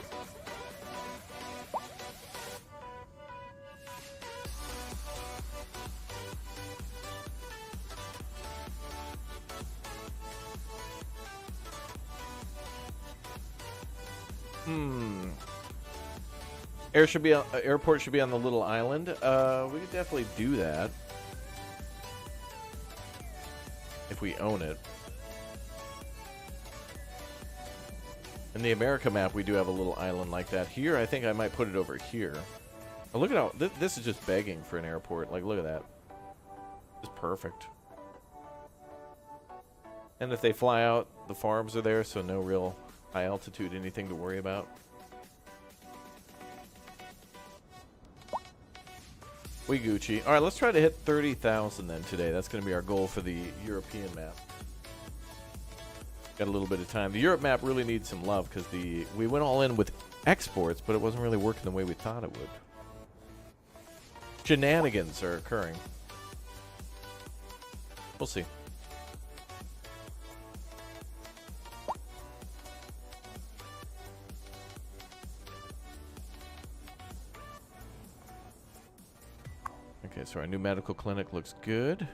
Speaker 1: Airport should be on the little island. We could definitely do that if we own it. In the America map, we do have a little island like that. Here, I think I might put it over here. Oh, look at how this is just begging for an airport. Like, look at that. It's perfect. And if they fly out, the farms are there, so no real high altitude anything to worry about. We Gucci. All right, let's try to hit 30,000 then today. That's going to be our goal for the European map. Got a little bit of time. The Europe map really needs some love because we went all in with exports, but it wasn't really working the way we thought it would. Shenanigans are occurring. We'll see. Okay, so our new medical clinic looks good.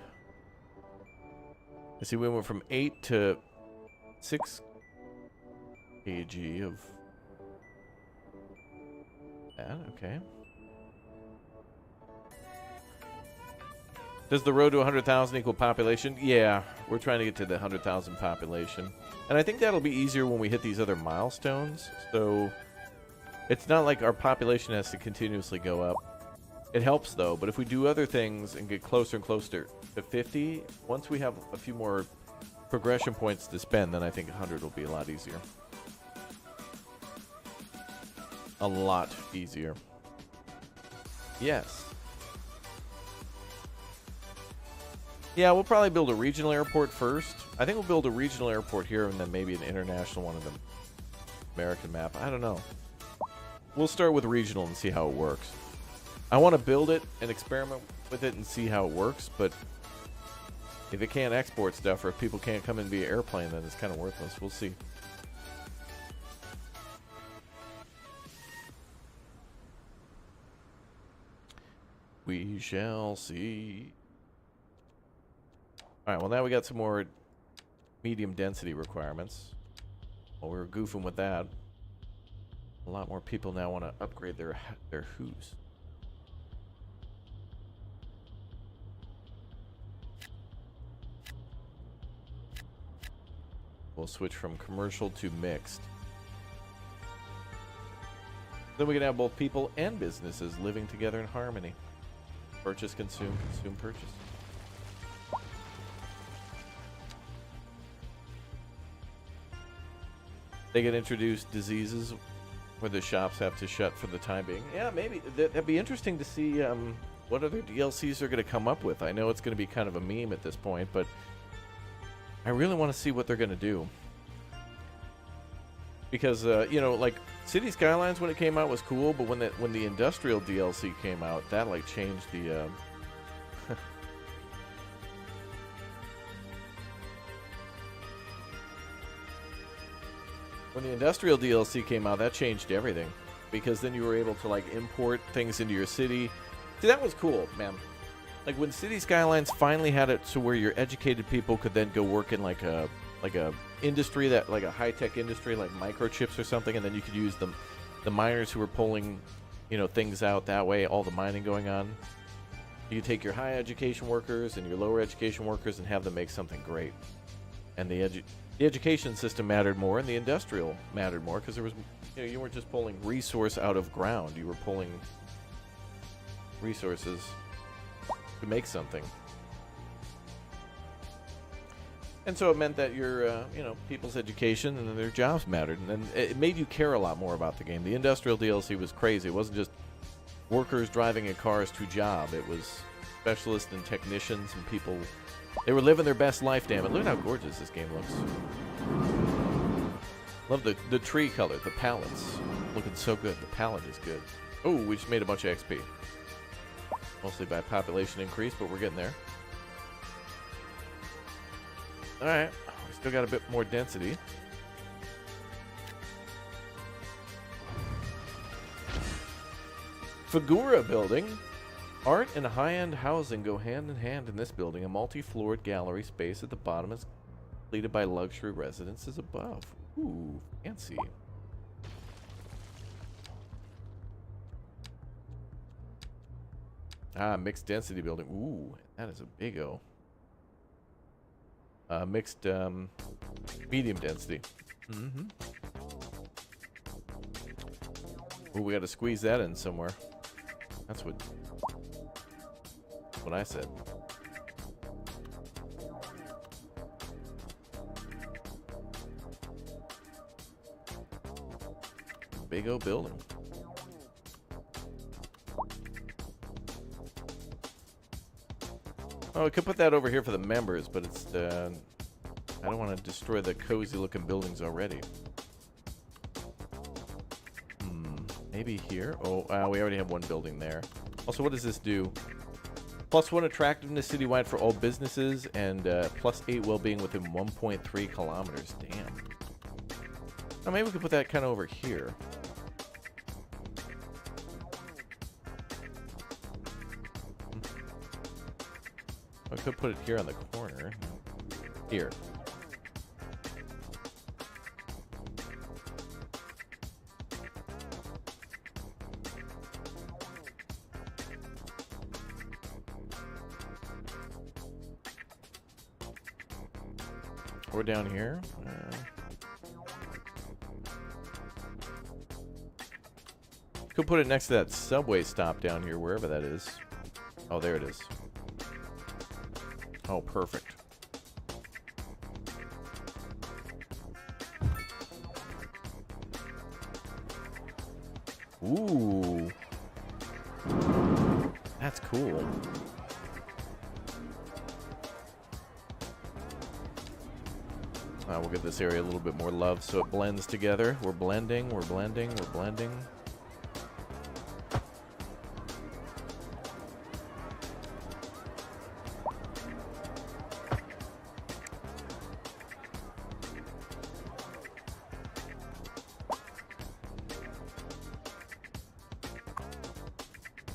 Speaker 1: I see we went from 8 to 6 kg of that. Okay. Does the road to 100,000 equal population? Yeah, we're trying to get to the 100,000 population. And I think that'll be easier when we hit these other milestones. So it's not like our population has to continuously go up. It helps, though, but if we do other things and get closer and closer to 50, once we have a few more progression points to spend, then I think 100 will be a lot easier. A lot easier. Yes. Yeah, we'll probably build a regional airport first. I think we'll build a regional airport here and then maybe an international one on the American map. I don't know. We'll start with regional and see how it works. I want to build it and experiment with it and see how it works, but if it can't export stuff or if people can't come in via airplane, then it's kind of worthless. We'll see. We shall see. All right, well, now we got some more medium density requirements. Well, we were goofing with that. A lot more people now want to upgrade their who's. We'll switch from commercial to mixed. Then we can have both people and businesses living together in harmony. Purchase, consume, consume, purchase. They get introduced diseases where the shops have to shut for the time being. Yeah, maybe. That'd be interesting to see what other DLCs are going to come up with. I know it's going to be kind of a meme at this point, but I really want to see what they're going to do. Because, you know, like, City Skylines when it came out was cool, but when the Industrial DLC came out, that, like, changed the... When the Industrial DLC came out, that changed everything. Because then you were able to, like, import things into your city. See, that was cool, man. Like, when City Skylines finally had it to where your educated people could then go work in, like a industry that, like a high-tech industry, like microchips or something, and then you could use the miners who were pulling, you know, things out that way, all the mining going on. You could take your high education workers and your lower education workers and have them make something great. And the education system mattered more, and the industrial mattered more, because there was, you know, you weren't just pulling resource out of ground, you were pulling resources to make something. And so it meant that your, you know, people's education and their jobs mattered, and then it made you care a lot more about the game. The Industrial DLC was crazy. It wasn't just workers driving in cars to job. It was specialists and technicians and people. They were living their best life, damn it. Look at how gorgeous this game looks. Love the tree color, the palettes. Looking so good. The palette is good. Oh, we just made a bunch of XP. Mostly by population increase, but we're getting there. Alright, we still got a bit more density. Figura building. Art and high-end housing go hand in hand in this building. A multi-floored gallery space at the bottom is completed by luxury residences above. Ooh, fancy. Ah, mixed density building. Ooh, that is a big O. Mixed medium density. Mm-hmm. Ooh, we got to squeeze that in somewhere. That's what I said. Big O building. Oh, we could put that over here for the members, but it's I don't want to destroy the cozy looking buildings already. Maybe here? Oh, we already have one building there. Also, what does this do? +1 attractiveness citywide for all businesses, and +8 well-being within 1.3 kilometers. Damn. Oh, maybe we could put that kind of over here. I could put it here on the corner. Here. Or down here. Could put it next to that subway stop down here, wherever that is. Oh, there it is. Oh, perfect. Ooh. That's cool. We'll give this area a little bit more love so it blends together. We're blending, we're blending, we're blending.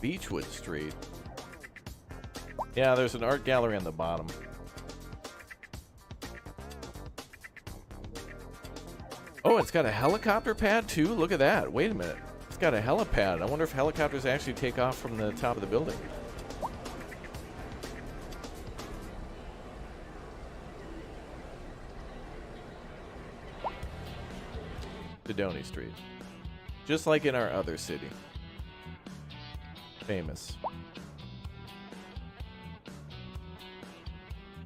Speaker 1: Beechwood Street. Yeah, there's an art gallery on the bottom. it's got a helicopter pad too. Look at that. Wait a minute. It's got a helipad. I wonder if helicopters actually take off from the top of the building. Sidoni Street. Just like in our other city. Famous.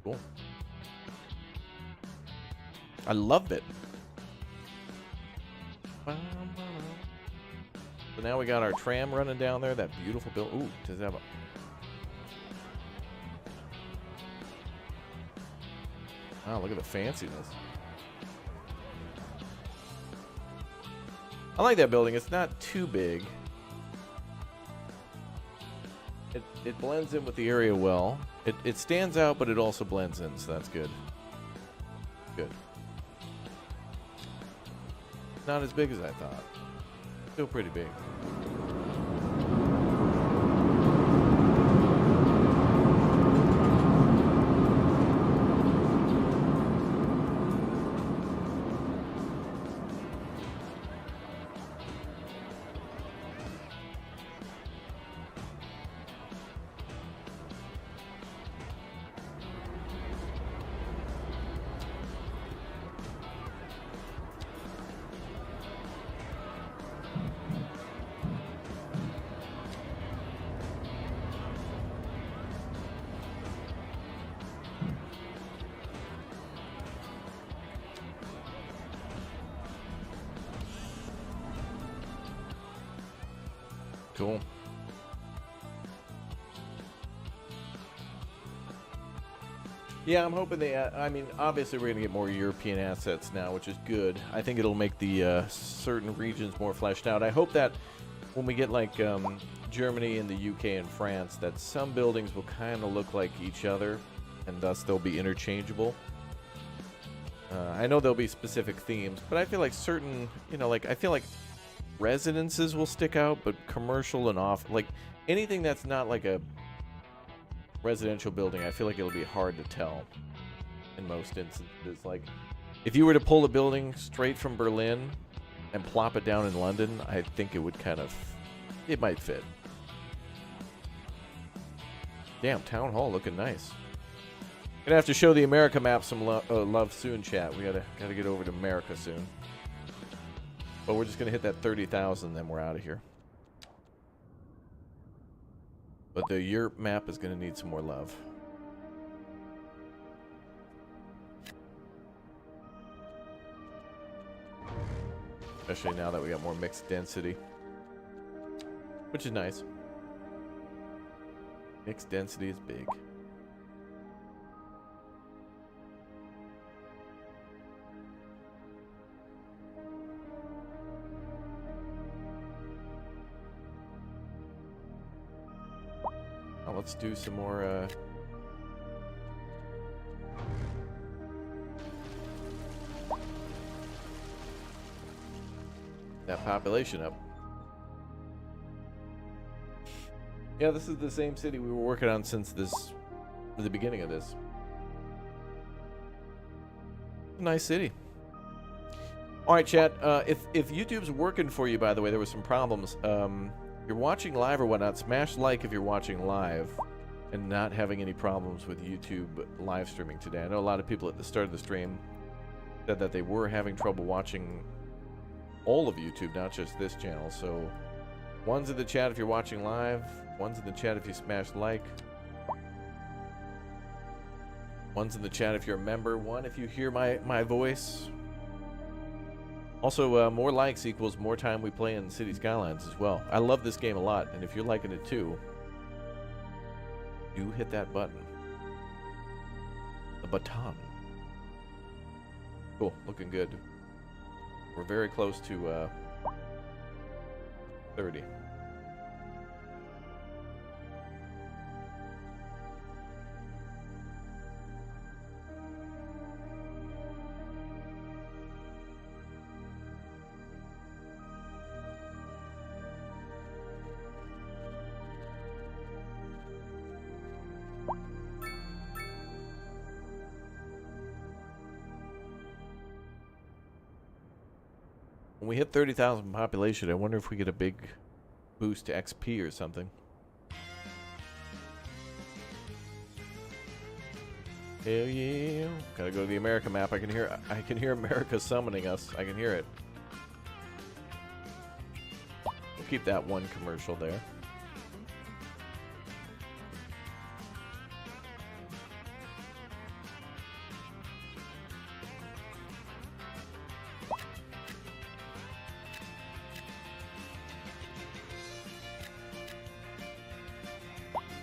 Speaker 1: Cool. I love it. So now we got our tram running down there. That beautiful build. Ooh, does that have a... Wow, look at the fanciness. I like that building. It's not too big. It blends in with the area well. It stands out, but it also blends in, so that's good. Good. Not as big as I thought. Still pretty big. Cool. Yeah, I'm hoping they... I mean, obviously we're going to get more European assets now, which is good. I think it'll make the certain regions more fleshed out. I hope that when we get like Germany and the UK and France, that some buildings will kind of look like each other, and thus they'll be interchangeable. I know there'll be specific themes, but I feel like certain, you know, like I feel like residences will stick out, but commercial and off, like anything that's not like a residential building, I feel like it'll be hard to tell in most instances. Like if you were to pull a building straight from Berlin and plop it down in London, I think it would kind of, it might fit. Damn, Town Hall looking nice. Gonna have to show the America map some love soon, chat. We gotta get over to America soon. But we're just going to hit that 30,000, then we're out of here. But the Europe map is going to need some more love. Especially now that we got more mixed density. Which is nice. Mixed density is big. Let's do some more that population up. Yeah, this is the same city we were working on since the beginning of this. Nice city. All right, chat. If YouTube's working for you, by the way, there were some problems. If you're watching live or whatnot, smash like if you're watching live and not having any problems with YouTube live streaming today. I know a lot of people at the start of the stream said that they were having trouble watching all of YouTube, not just this channel. So one's in the chat if you're watching live, one's in the chat if you smash like, one's in the chat if you're a member, one if you hear my voice. Also, more likes equals more time we play in City Skylines as well. I love this game a lot, and if you're liking it too, do hit that button. The baton. Cool, looking good. We're very close to 30. When we hit 30,000 population, I wonder if we get a big boost to XP or something. Hell yeah. Gotta go to the America map. I can hear America summoning us. I can hear it. We'll keep that one commercial there.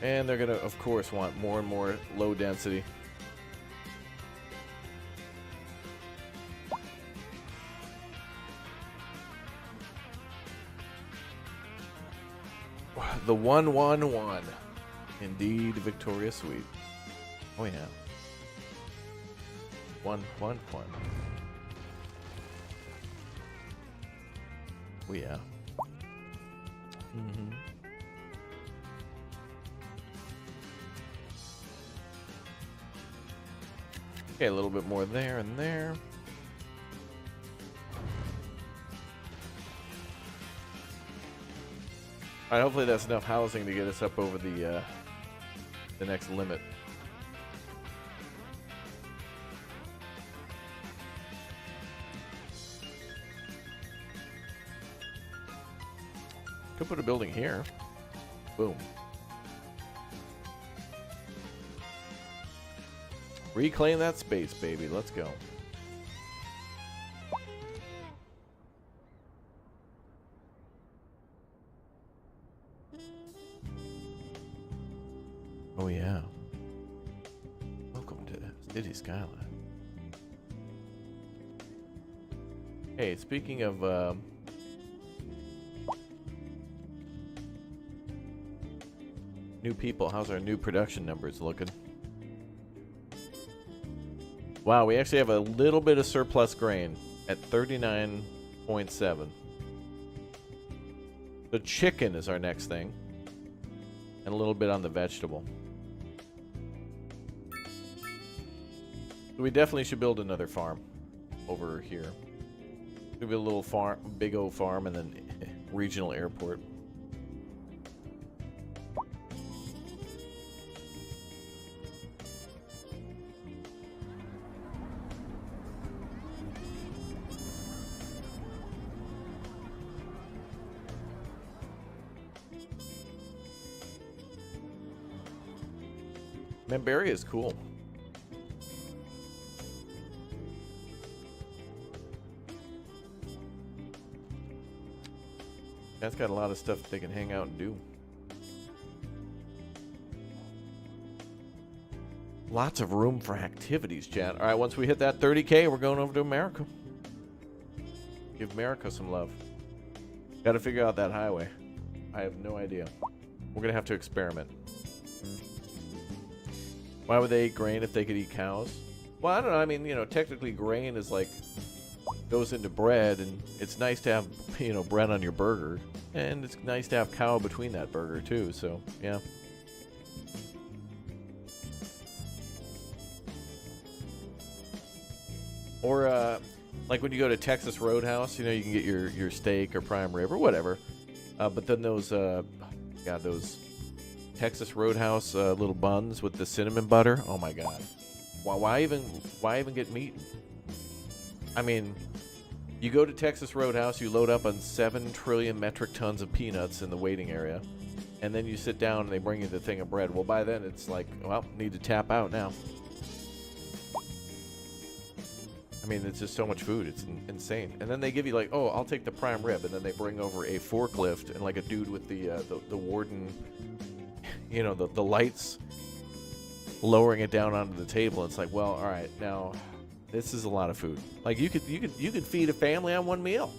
Speaker 1: And they're gonna, of course, want more and more low density. The 111. Indeed, Victoria Suite. Oh, yeah. 111. Oh, yeah. Mm-hmm. Okay, a little bit more there and there. All right, hopefully that's enough housing to get us up over the next limit. Could put a building here. Boom. Reclaim that space, baby. Let's go. Oh, yeah. Welcome to City Skyline. Hey, speaking of new people, how's our new production numbers looking? Wow, we actually have a little bit of surplus grain at 39.7. The chicken is our next thing. And a little bit on the vegetable. So we definitely should build another farm over here. Maybe a little farm, big old farm, and then regional airport. Memberry is cool. That's got a lot of stuff that they can hang out and do. Lots of room for activities, chat. All right, once we hit that 30K, we're going over to America. Give America some love. Got to figure out that highway. I have no idea. We're going to have to experiment. Why would they eat grain if they could eat cows? Well, I don't know. I mean, you know, technically grain is like goes into bread, and it's nice to have, you know, bread on your burger, and it's nice to have cow between that burger too. So, yeah. Or like when you go to Texas Roadhouse, you know, you can get your steak or prime rib or whatever. But then those those Texas Roadhouse little buns with the cinnamon butter. Oh my god. Why even get meat? I mean, you go to Texas Roadhouse, you load up on 7 trillion metric tons of peanuts in the waiting area, and then you sit down and they bring you the thing of bread. Well, by then it's like, well, need to tap out now. I mean, it's just so much food. It's insane. And then they give you like, oh, I'll take the prime rib, and then they bring over a forklift and like a dude with the warden, you know, the lights lowering it down onto the table. It's like, well, all right, now this is a lot of food. Like you could feed a family on one meal.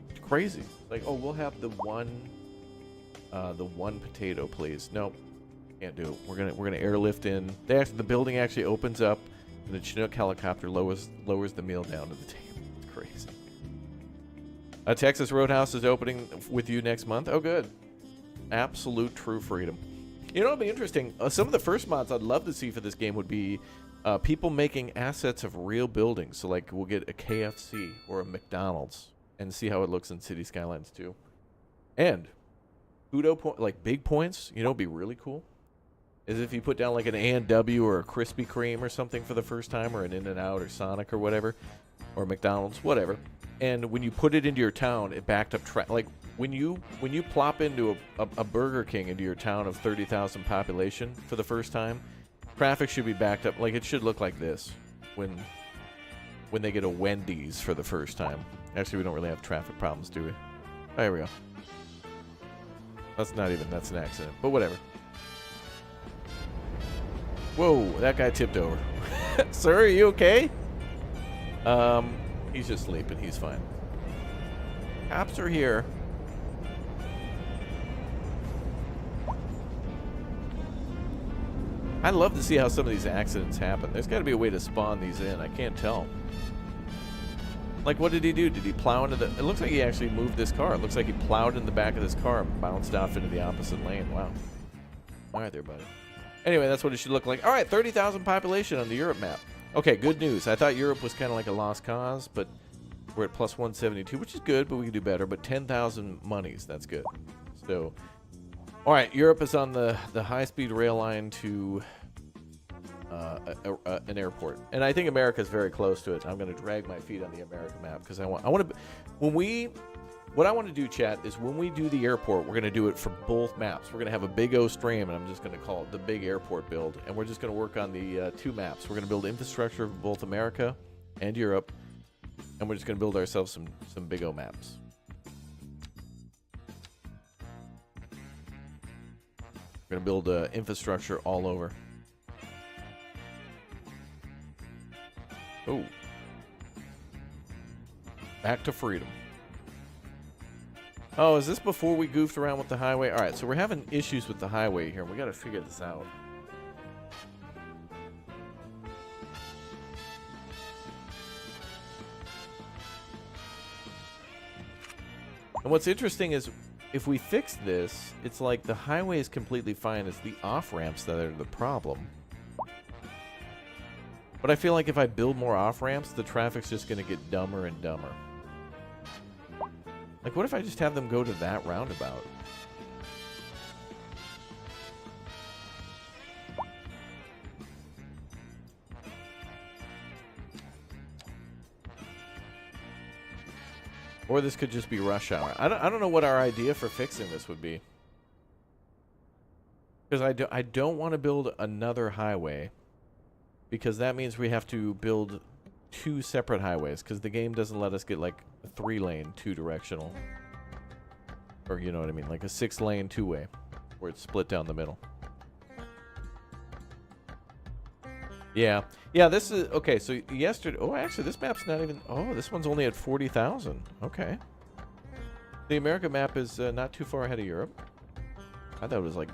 Speaker 1: It's crazy. Like, oh, we'll have the one potato, please. Nope, can't do it. We're gonna airlift in. The building actually opens up, and the Chinook helicopter lowers the meal down to the table. It's crazy. Texas Roadhouse is opening with you next month. Oh, good. Absolute true freedom. You know, it'll be interesting. Some of the first mods I'd love to see for this game would be People making assets of real buildings. So, like, we'll get a KFC or a McDonald's and see how it looks in City Skylines 2. And like big points, you know, would be really cool. Is if you put down like an A&W or a Krispy Kreme or something for the first time, or an In-N-Out or Sonic or whatever, or McDonald's, whatever. And when you put it into your town, it backed up like when you plop into a Burger King into your town of 30,000 population for the first time, traffic should be backed up. Like, it should look like this when they get a Wendy's for the first time. Actually, we don't really have traffic problems, do we? Oh, there we go. That's an accident, but whatever. Whoa, that guy tipped over. Sir, are you okay? He's just sleeping. He's fine. Cops are here. I'd love to see how some of these accidents happen. There's got to be a way to spawn these in. I can't tell. Like, what did he do? Did he plow into the... It looks like he actually moved this car. It looks like he plowed in the back of this car and bounced off into the opposite lane. Wow. All right there, buddy. Anyway, that's what it should look like. All right, 30,000 population on the Europe map. Okay, good news. I thought Europe was kind of like a lost cause, but we're at plus 172, which is good, but we can do better. But 10,000 monies, that's good. So, all right, Europe is on the high-speed rail line to an airport, and I think America is very close to it. I'm going to drag my feet on the America map because I want to. What I want to do, chat, is when we do the airport, we're going to do it for both maps. We're going to have a big O stream, and I'm just going to call it the big airport build. And we're just going to work on the two maps. We're going to build infrastructure of both America and Europe, and we're just going to build ourselves some big O maps. We're going to build infrastructure all over. Oh. Back to freedom. Oh, is this before we goofed around with the highway? All right, so we're having issues with the highway here. We got to figure this out. And what's interesting is if we fix this, it's like the highway is completely fine. It's the off-ramps that are the problem. But I feel like if I build more off-ramps, the traffic's just going to get dumber and dumber. Like, what if I just have them go to that roundabout? Or this could just be rush hour. I don't know what our idea for fixing this would be. Because I don't want to build another highway. Because that means we have to build two separate highways. Because the game doesn't let us get like a 3-lane, 2-directional. Or you know what I mean? Like a 6-lane, 2-way. Where it's split down the middle. Yeah. Yeah, this is... Okay, so yesterday... Oh, actually, this map's not even... Oh, this one's only at 40,000. Okay. The America map is not too far ahead of Europe. I thought it was like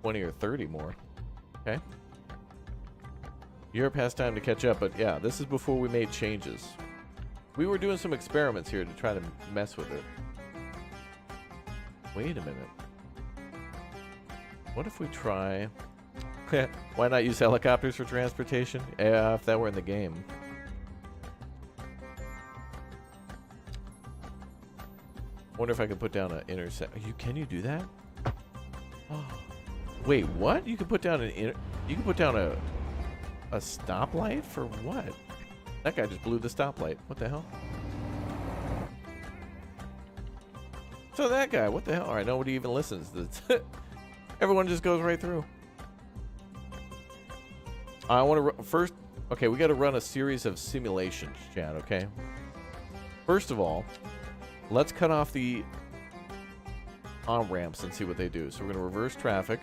Speaker 1: 20 or 30 more. Okay. Europe has time to catch up, but yeah, this is before we made changes. We were doing some experiments here to try to mess with it. Wait a minute. What if we try... Why not use helicopters for transportation? Yeah, if that were in the game. Wonder if I could put down an intercept. Can you do that? Oh. Wait, what? You can put down you can put down a stoplight for what? That guy just blew the stoplight. What the hell? So that guy, what the hell? All right, nobody even listens. Everyone just goes right through. I want to first. Okay, we got to run a series of simulations, Chad. Okay. First of all, let's cut off the on ramps and see what they do. So we're going to reverse traffic.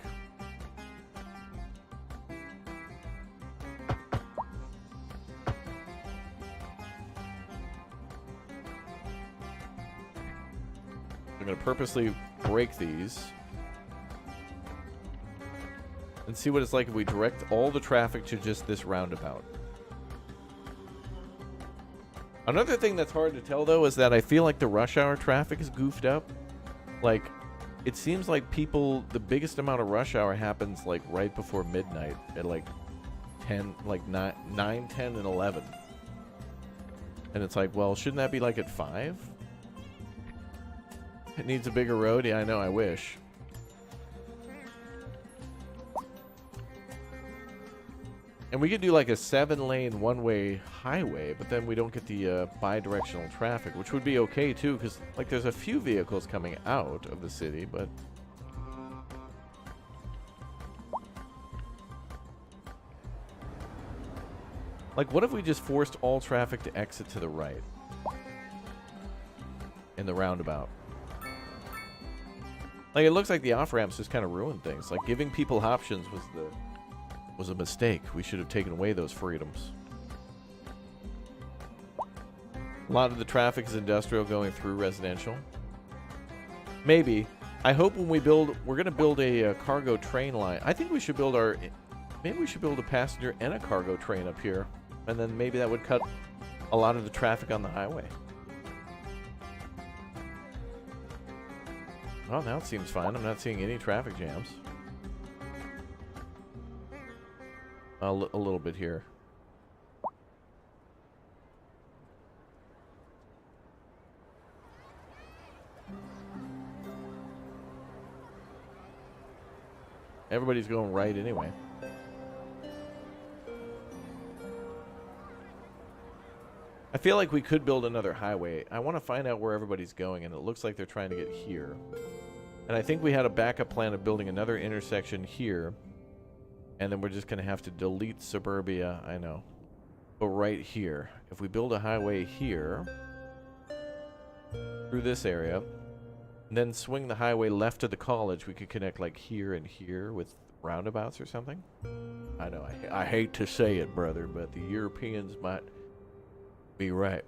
Speaker 1: We're going to purposely break these. And see what it's like if we direct all the traffic to just this roundabout. Another thing that's hard to tell, though, is that I feel like the rush hour traffic is goofed up. Like, it seems like the biggest amount of rush hour happens, like, right before midnight at, like, 10, like 9, 10, and 11. And it's like, well, shouldn't that be like at 5? It needs a bigger road? Yeah, I know, I wish. And we could do like a 7-lane one-way highway, but then we don't get the bi-directional traffic, which would be okay too, because like there's a few vehicles coming out of the city, but... Like, what if we just forced all traffic to exit to the right? In the roundabout. Like, it looks like the off-ramps just kind of ruined things. Like, giving people options was a mistake. We should have taken away those freedoms. A lot of the traffic is industrial going through residential. Maybe. I hope when we build... We're going to build a cargo train line. I think we should build our... Maybe we should build a passenger and a cargo train up here. And then maybe that would cut a lot of the traffic on the highway. Well, now it seems fine. I'm not seeing any traffic jams. A little bit here. Everybody's going right anyway. I feel like we could build another highway. I want to find out where everybody's going, and it looks like they're trying to get here. And I think we had a backup plan of building another intersection here. And then we're just going to have to delete suburbia, I know. But right here, if we build a highway here, through this area, and then swing the highway left to the college, we could connect like here and here with roundabouts or something. I know, I hate to say it, brother, but the Europeans might be right.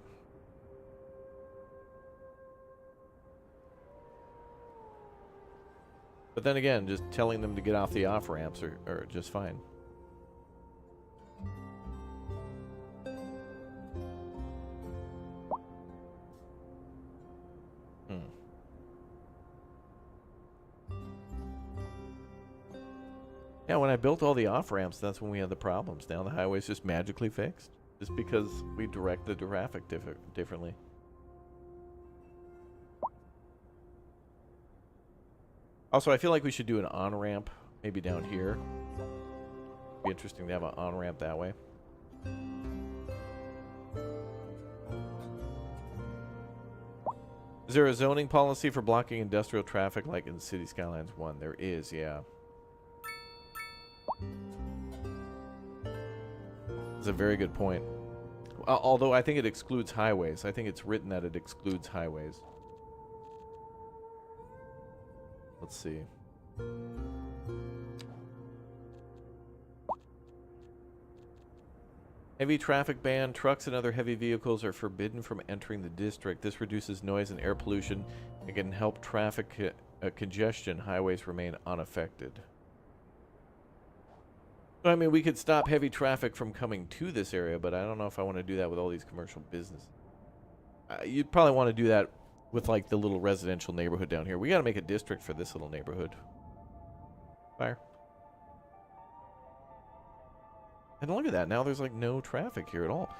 Speaker 1: But then again, just telling them to get off the off-ramps are just fine. Yeah, when I built all the off-ramps, that's when we had the problems. Now the highway's just magically fixed. Just because we direct the traffic differently. Also, I feel like we should do an on-ramp, maybe down here. Be interesting to have an on-ramp that way. Is there a zoning policy for blocking industrial traffic like in City Skylines 1? There is, yeah. That's a very good point. Although I think it excludes highways. I think it's written that it excludes highways. Let's see. Heavy traffic ban. Trucks and other heavy vehicles are forbidden from entering the district. This reduces noise and air pollution and can help traffic congestion. Highways remain unaffected. I mean, we could stop heavy traffic from coming to this area, but I don't know if I want to do that with all these commercial businesses. You'd probably want to do that with, like, the little residential neighborhood down here. We got to make a district for this little neighborhood. Fire. And look at that. Now there's, like, no traffic here at all.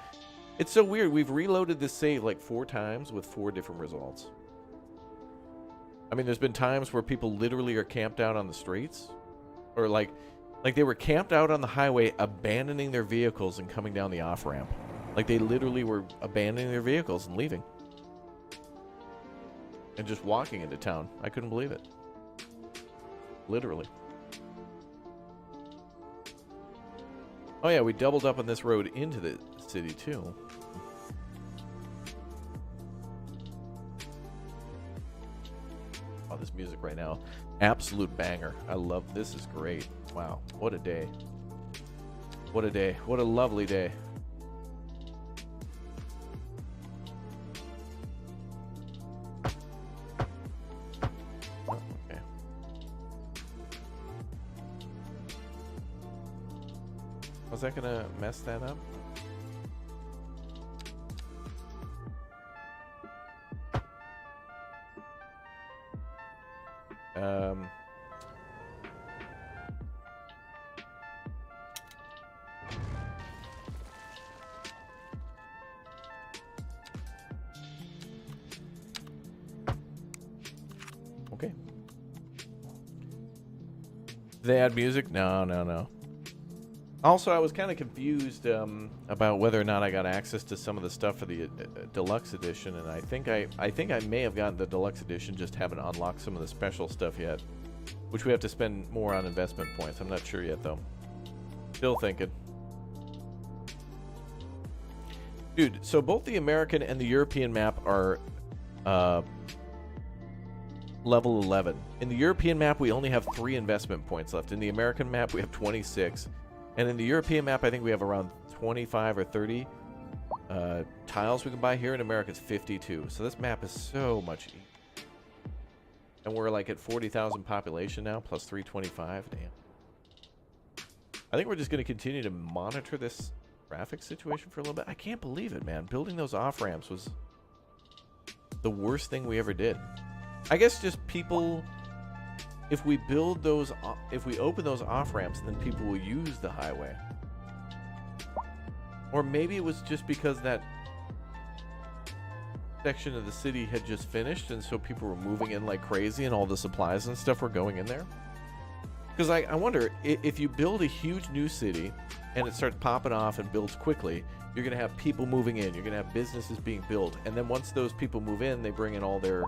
Speaker 1: It's so weird. We've reloaded this save, like, 4 times with 4 different results. I mean, there's been times where people literally are camped out on the streets. Or, like they were camped out on the highway, abandoning their vehicles and coming down the off-ramp. Like, they literally were abandoning their vehicles and leaving. And just walking into town. I couldn't believe it. Literally. Oh yeah, we doubled up on this road into the city too. Oh, this music right now. Absolute banger. I love this. Is great. Wow. What a day. What a day. What a lovely day. Oh, okay. Was that gonna mess that up? Okay. They add music? No, no, no. Also, I was kind of confused about whether or not I got access to some of the stuff for the deluxe edition, and I think I may have gotten the deluxe edition, just haven't unlocked some of the special stuff yet, which we have to spend more on investment points. I'm not sure yet, though. Still thinking. Dude, so both the American and the European map are level 11. In the European map, we only have 3 investment points left. In the American map, we have 26. And in the European map, I think we have around 25 or 30 tiles we can buy. Here in America, it's 52. So this map is so much easier. And we're like at 40,000 population now, plus 325. Damn. I think we're just going to continue to monitor this traffic situation for a little bit. I can't believe it, man. Building those off-ramps was the worst thing we ever did. I guess just people... If we build those, if we open those off-ramps, then people will use the highway. Or maybe it was just because that section of the city had just finished, and so people were moving in like crazy, and all the supplies and stuff were going in there. Because I wonder, if you build a huge new city, and it starts popping off and builds quickly, you're going to have people moving in, you're going to have businesses being built, and then once those people move in, they bring in all their...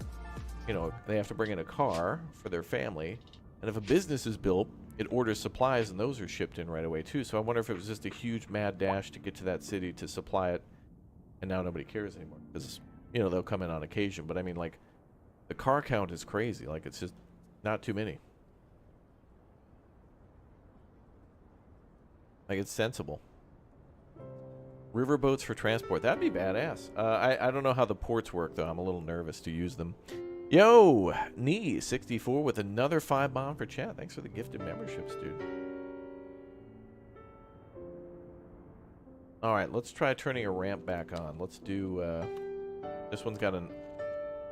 Speaker 1: You know, they have to bring in a car for their family. And if a business is built, it orders supplies, and those are shipped in right away, too. So I wonder if it was just a huge mad dash to get to that city to supply it, and now nobody cares anymore. Because, you know, they'll come in on occasion. But, I mean, like, the car count is crazy. Like, it's just not too many. Like, it's sensible. Riverboats for transport. That'd be badass. I don't know how the ports work, though. I'm a little nervous to use them. Yo, Knee64 with another 5 bomb for chat. Thanks for the gifted memberships, dude. All right, let's try turning a ramp back on. Let's do, this one's got a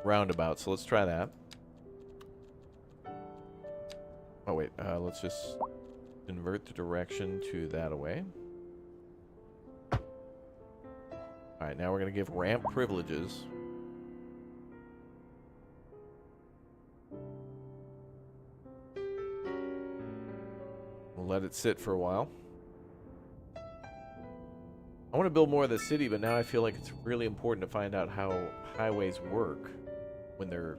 Speaker 1: roundabout, so let's try that. Oh, wait, let's just invert the direction to that away. All right, now we're going to give ramp privileges. Let it sit for a while. I want to build more of the city, but now I feel like it's really important to find out how highways work when they're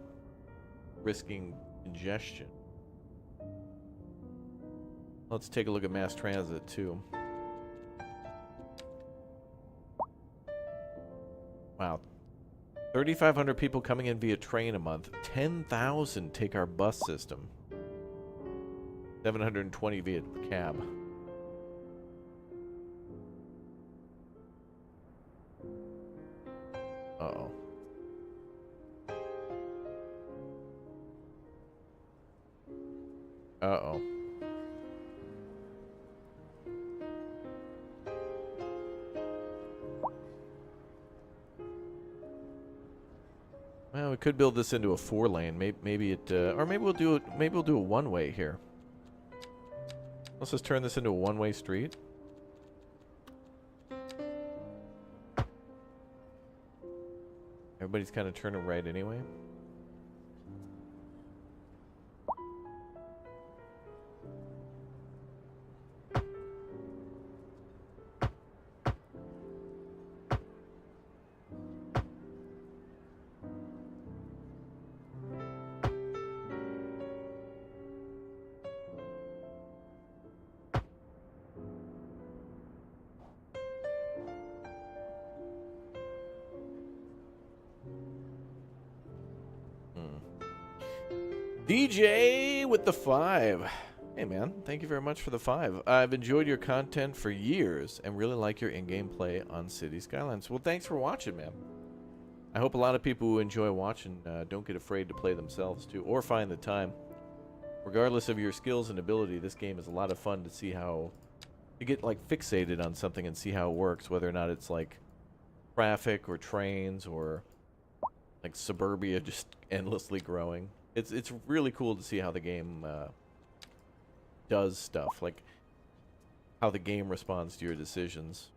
Speaker 1: risking congestion. Let's take a look at mass transit too. Wow. 3,500 people coming in via train a month. 10,000 take our bus system. 720 via cab. Uh-oh. Uh-oh. Well, we could build this into a 4-lane. Maybe it, or maybe we'll do it. Maybe we'll do a one-way here. Let's just turn this into a one-way street. Everybody's kind of turning right anyway. DJ with the 5. Hey man, thank you very much for the 5. I've enjoyed your content for years and really like your in-game play on City Skylines. Well, thanks for watching, man. I hope a lot of people who enjoy watching don't get afraid to play themselves too, or find the time. Regardless of your skills and ability, this game is a lot of fun to see how to get like fixated on something and see how it works, whether or not it's like traffic or trains or like suburbia just endlessly growing. It's really cool to see how the game does stuff, like how the game responds to your decisions.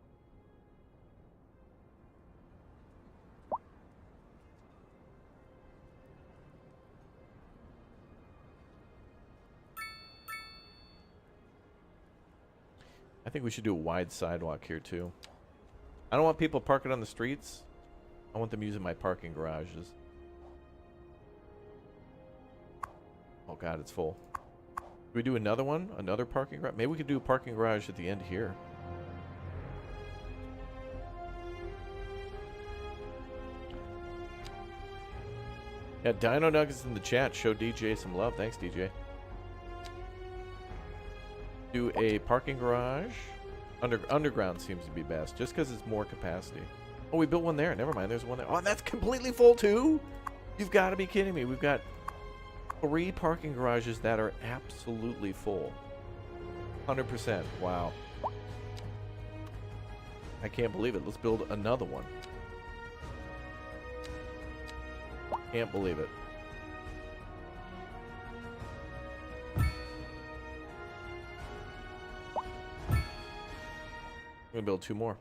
Speaker 1: think we should do a wide sidewalk here too. I don't want people parking on the streets. I want them using my parking garages. Oh god, it's full. Do we do another one? Another parking garage? Maybe we could do a parking garage at the end here. Yeah, Dino Nuggets in the chat. Show DJ some love. Thanks, DJ. Do a parking garage. Underground seems to be best, just because it's more capacity. Oh, we built one there. Never mind, there's one there. Oh, and that's completely full too? You've got to be kidding me. We've got 3 parking garages that are absolutely full. 100%. Wow. I can't believe it. Let's build another one. Can't believe it. I'm gonna build 2 more.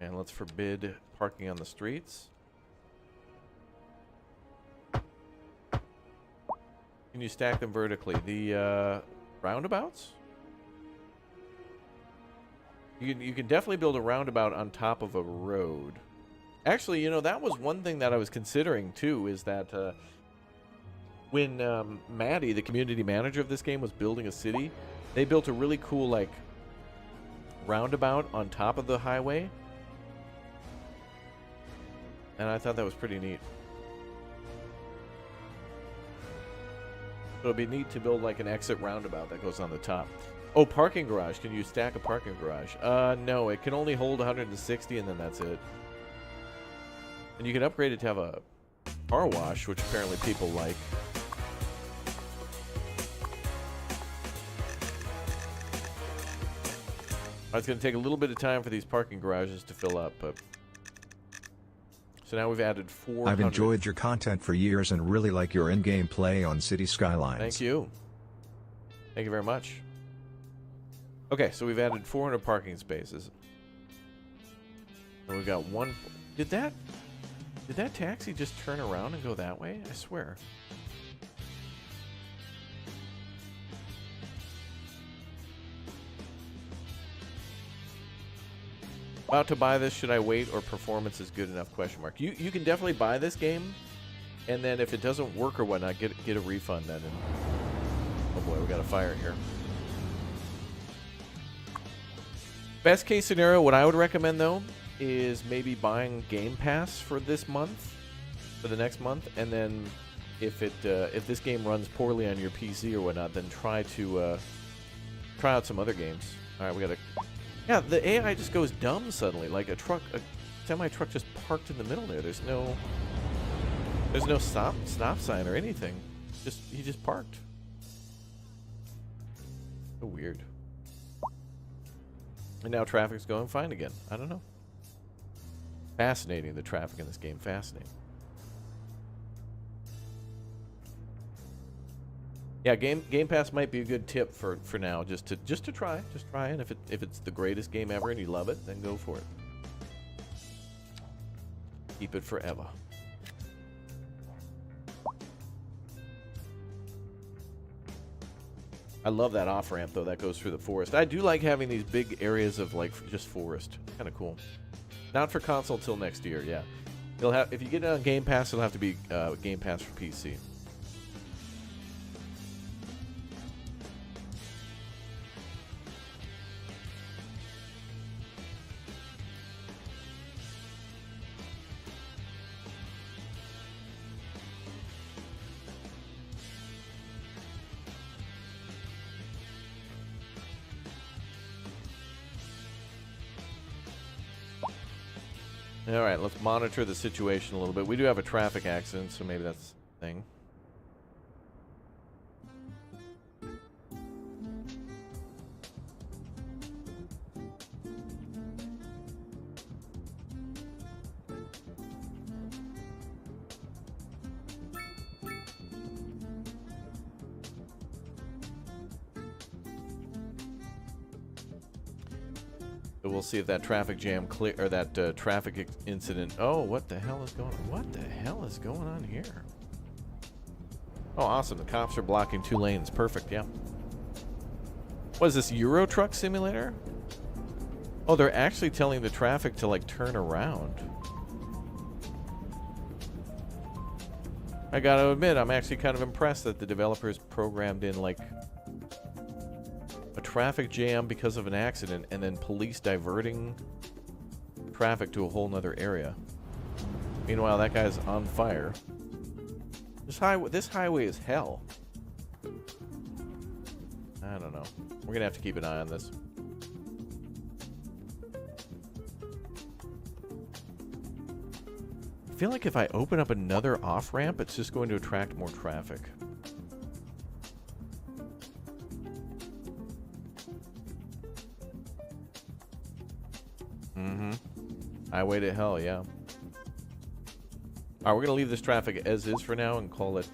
Speaker 1: And let's forbid parking on the streets. Can you stack them vertically? The roundabouts? You can definitely build a roundabout on top of a road. Actually, you know, that was one thing that I was considering too, is that when Maddie, the community manager of this game, was building a city, they built a really cool, like, roundabout on top of the highway. And I thought that was pretty neat. So it'd be neat to build, like, an exit roundabout that goes on the top. Oh, parking garage. Can you stack a parking garage? No, it can only hold 160 and then that's it. And you can upgrade it to have a car wash, which apparently people like. It's going to take a little bit of time for these parking garages to fill up, but... So now we've added 400.
Speaker 3: I've enjoyed your content for years and really like your in-game play on City Skylines.
Speaker 1: Thank you. Thank you very much. Okay, so we've added 400 parking spaces. And we've got one... Did that taxi just turn around and go that way? I swear. About to buy this. Should I wait or performance is good enough? Question mark. You can definitely buy this game, and then if it doesn't work or whatnot, get a refund then. And, oh boy, we got a fire here. Best case scenario, what I would recommend though, is maybe buying Game Pass for this month, for the next month, and then if this game runs poorly on your PC or whatnot, then try out some other games. All right, we got a. Yeah, the AI just goes dumb suddenly. Like a semi-truck just parked in the middle there. There's no stop sign or anything. He just parked. So weird. And now traffic's going fine again. I don't know. Fascinating, the traffic in this game. Fascinating. Yeah, Game Pass might be a good tip for now, just to try, and if it's the greatest game ever and you love it, then go for it. Keep it forever. I love that off ramp though that goes through the forest. I do like having these big areas of like just forest. Kind of cool. Not for console till next year. Yeah, it'll have, if you get it on Game Pass, it'll have to be Game Pass for PC. All right, let's monitor the situation a little bit. We do have a traffic accident, so maybe that's the thing. We'll see if that traffic jam clear, or that traffic incident. Oh, what the hell is going on? What the hell is going on here? Oh, awesome. The cops are blocking 2 lanes. Perfect, yeah. What is this, Euro Truck Simulator? Oh, they're actually telling the traffic to, like, turn around. I gotta admit, I'm actually kind of impressed that the developers programmed in, like, a traffic jam because of an accident and then police diverting traffic to a whole nother area. Meanwhile, that guy's on fire. This highway is hell. I don't know. We're gonna have to keep an eye on this. I feel like if I open up another off-ramp, it's just going to attract more traffic. Mm-hmm. Highway to hell, yeah. Alright, we're going to leave this traffic as is for now and call it,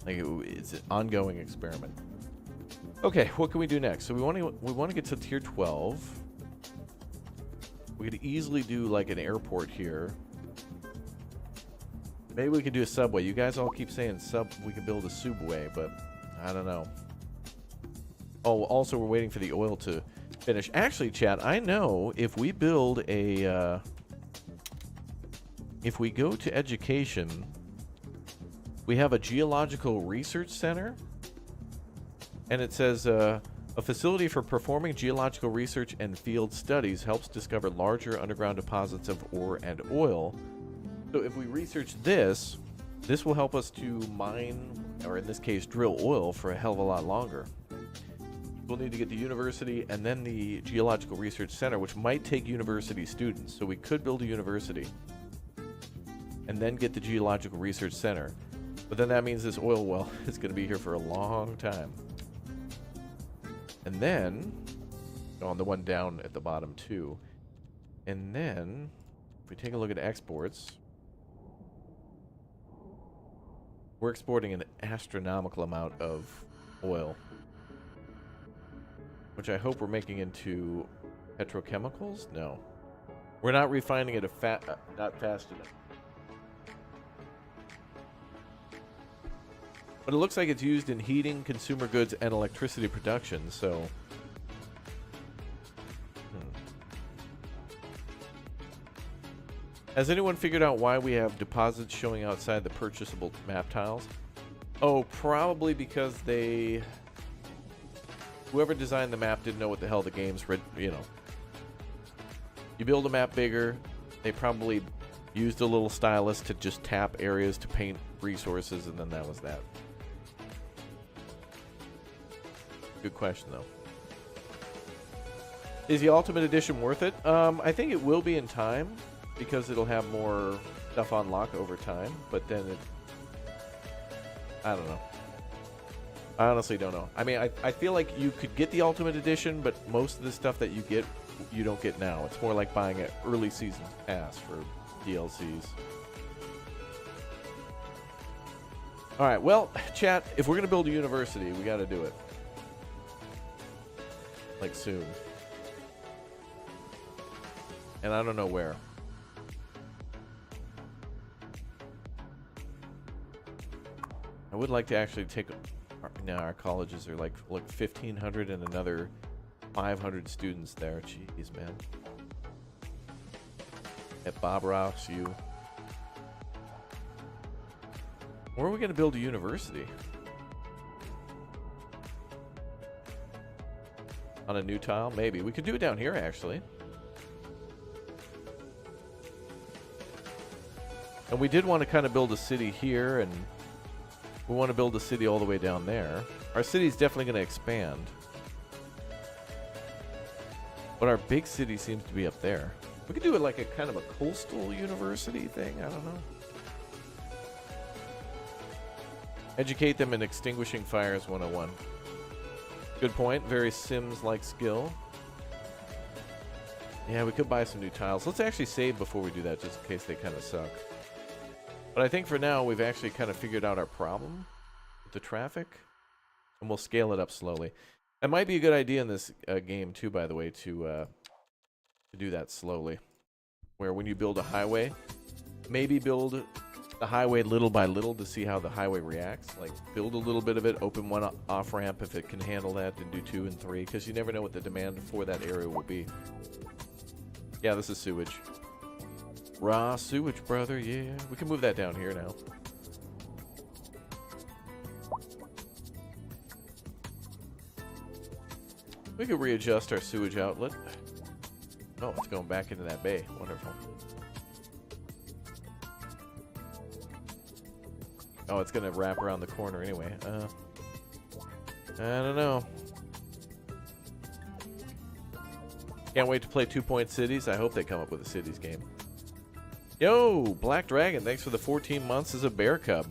Speaker 1: like it's an ongoing experiment. Okay, what can we do next? So we want to get to tier 12. We could easily do like an airport here. Maybe we could do a subway. You guys all keep saying we could build a subway, but I don't know. Oh, also we're waiting for the oil to finish. Actually, chat, I know if we build a if we go to education, we have a geological research center, and it says a facility for performing geological research and field studies helps discover larger underground deposits of ore and oil. So if we research this, this will help us to mine, or in this case, drill oil for a hell of a lot longer. We'll need to get the university and then the Geological Research Center, which might take university students. So we could build a university and then get the Geological Research Center. But then that means this oil well is going to be here for a long time. And then, on the one down at the bottom too. And then, if we take a look at exports, we're exporting an astronomical amount of oil, which I hope we're making into petrochemicals. No, we're not refining it not fast enough. But it looks like it's used in heating, consumer goods, and electricity production. So, has anyone figured out why we have deposits showing outside the purchasable map tiles? Oh, probably because whoever designed the map didn't know what the hell the game's, you build a map bigger, they probably used a little stylus to just tap areas to paint resources, and then that was that. Good question, though. Is the Ultimate Edition worth it? I think it will be in time, because it'll have more stuff on lock over time, but then I don't know. I honestly don't know. I mean, I feel like you could get the Ultimate Edition, but most of the stuff that you get, you don't get now. It's more like buying an early season pass for DLCs. Alright, well, chat, if we're going to build a university, we got to do it. Like, soon. And I don't know where. I would like to actually take... Now our colleges are like 1,500 and another 500 students there. Jeez, man. At Bob Ross, you. Where are we going to build a university? On a new tile? Maybe. We could do it down here, actually. And we did want to kind of build a city here, and we want to build a city all the way down there. Our city's definitely going to expand. But our big city seems to be up there. We could do it like a kind of a coastal university thing. I don't know. Educate them in extinguishing fires 101. Good point. Very Sims-like skill. Yeah, we could buy some new tiles. Let's actually save before we do that, just in case they kind of suck. But I think for now, we've actually kind of figured out our problem with the traffic, and we'll scale it up slowly. It might be a good idea in this game, too, by the way, to do that slowly. Where when you build a highway, maybe build the highway little by little to see how the highway reacts. Like, build a little bit of it, open one off-ramp if it can handle that, and do 2 and 3, because you never know what the demand for that area will be. Yeah, this is sewage. Raw sewage, brother, yeah. We can move that down here now. We could readjust our sewage outlet. Oh, it's going back into that bay. Wonderful. Oh, it's going to wrap around the corner anyway. I don't know. Can't wait to play 2 Point Cities. I hope they come up with a cities game. Yo, Black Dragon, thanks for the 14 months as a bear cub.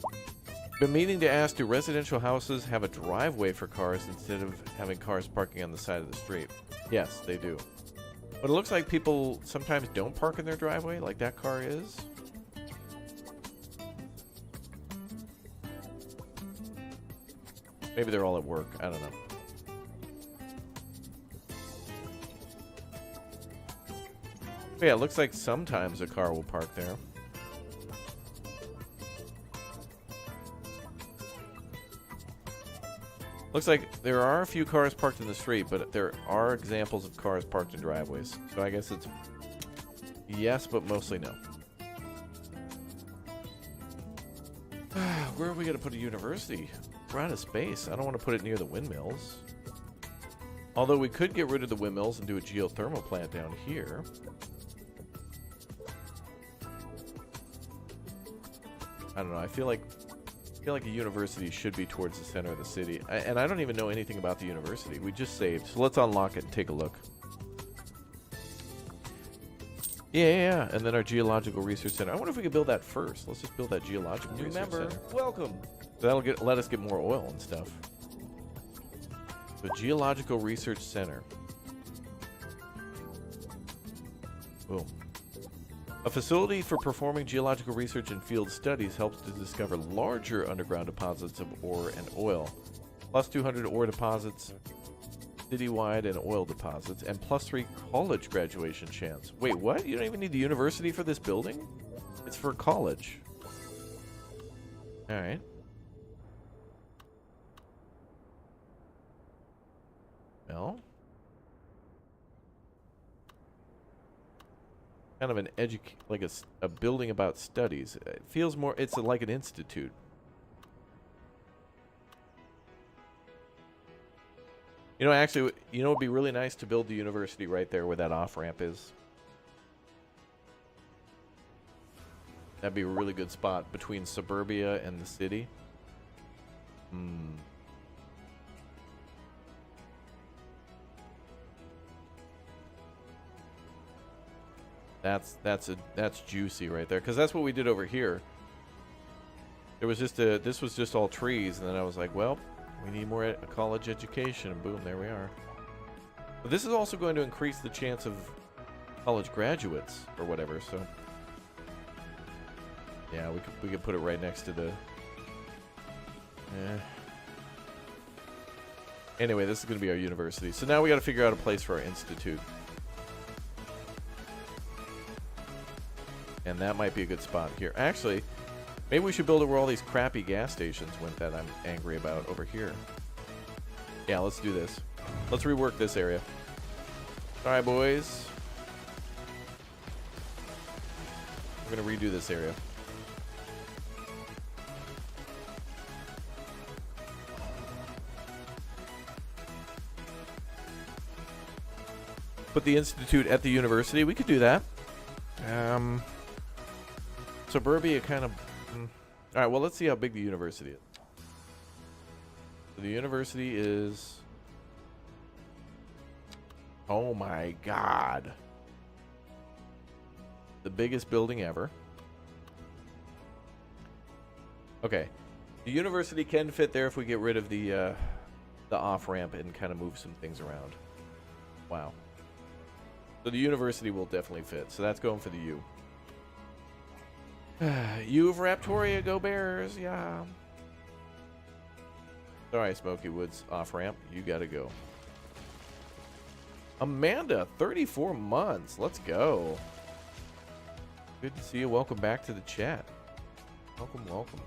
Speaker 1: Been meaning to ask, do residential houses have a driveway for cars instead of having cars parking on the side of the street? Yes, they do. But it looks like people sometimes don't park in their driveway, like that car is. Maybe they're all at work. I don't know. But yeah, it looks like sometimes a car will park there. Looks like there are a few cars parked in the street, but there are examples of cars parked in driveways. So I guess it's yes, but mostly no. Where are we going to put a university? We're out of space. I don't want to put it near the windmills. Although we could get rid of the windmills and do a geothermal plant down here. I don't know. I feel like a university should be towards the center of the city. And I don't even know anything about the university. We just saved. So let's unlock it and take a look. Yeah. And then our geological research center. I wonder if we could build that first. Let's just build that geological research center. Welcome. So that'll let us get more oil and stuff. The Geological Research Center. Boom. A facility for performing geological research and field studies helps to discover larger underground deposits of ore and oil. Plus 200 ore deposits, citywide and oil deposits, and plus 3 college graduation chance. Wait, what? You don't even need the university for this building? It's for college. Alright. Well. Kind of an like a building about studies. It feels more, it's like an institute. You know, actually, you know, it'd be really nice to build the university right there where that off-ramp is. That'd be a really good spot between suburbia and the city. That's juicy right there, because that's what we did over here. There was just this was just all trees, and then I was like, well, we need more college education, and boom, there we are. But this is also going to increase the chance of college graduates or whatever. So yeah, we could put it right next to the. Anyway, this is going to be our university. So now we got to figure out a place for our institute. And that might be a good spot here. Actually, maybe we should build it where all these crappy gas stations went that I'm angry about over here. Yeah, let's do this. Let's rework this area. All right, boys. We're going to redo this area. Put the institute at the university. We could do that. Suburbia kind of... All right, well, let's see how big the university is. So the university is... Oh, my God. The biggest building ever. Okay. The university can fit there if we get rid of the off-ramp and kind of move some things around. Wow. So the university will definitely fit. So that's going for the U. U of Raptoria, go Bears, yeah. Sorry, Smoky Woods off-ramp. You gotta go. Amanda, 34 months. Let's go. Good to see you. Welcome back to the chat. Welcome, welcome.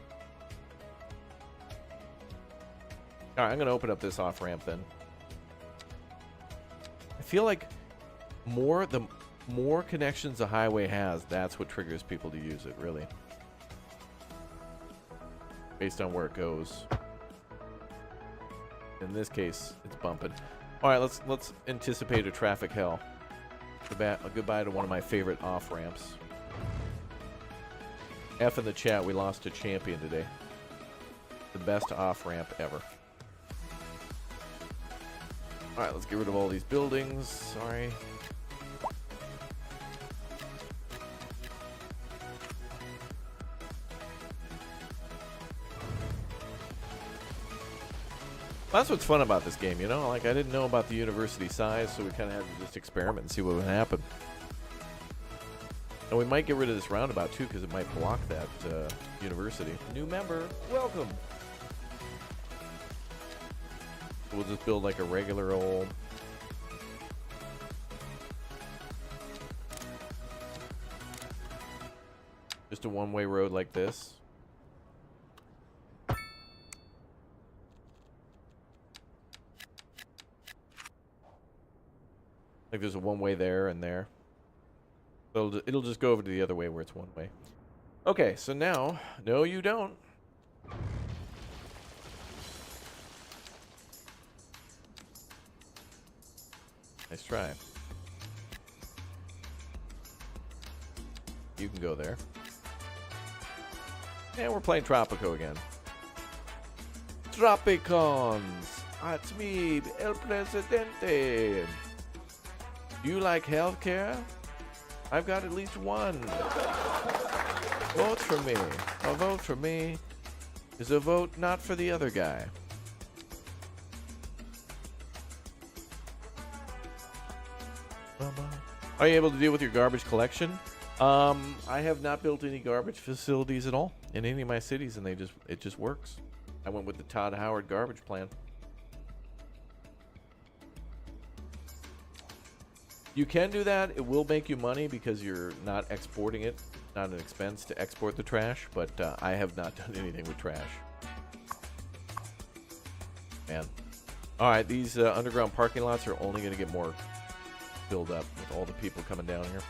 Speaker 1: All right, I'm going to open up this off-ramp then. I feel like the more connections a highway has, that's what triggers people to use it, really. Based on where it goes. In this case, it's bumping. All right, let's anticipate a traffic hell. Goodbye to one of my favorite off-ramps. F in the chat, we lost a champion today. The best off-ramp ever. Alright, let's get rid of all these buildings. Sorry. That's what's fun about this game, you know? Like, I didn't know about the university size, so we kind of had to just experiment and see what would happen. And we might get rid of this roundabout, too, because it might block that university. New member, welcome! So we'll just build, like, a regular old... just a one-way road like this. Like there's a one-way there and there. So it'll just go over to the other way where it's one way. Okay, so now... No, you don't. Nice try. You can go there. And we're playing Tropico again. Tropicons! It's me, El Presidente! Do you like healthcare? I've got at least one. Vote for me. A vote for me is a vote not for the other guy. Are you able to deal with your garbage collection? I have not built any garbage facilities at all in any of my cities, and it just works. I went with the Todd Howard garbage plan. You can do that. It will make you money because you're not exporting it. Not an expense to export the trash, but I have not done anything with trash. Man. All right, these underground parking lots are only going to get more filled up with all the people coming down here.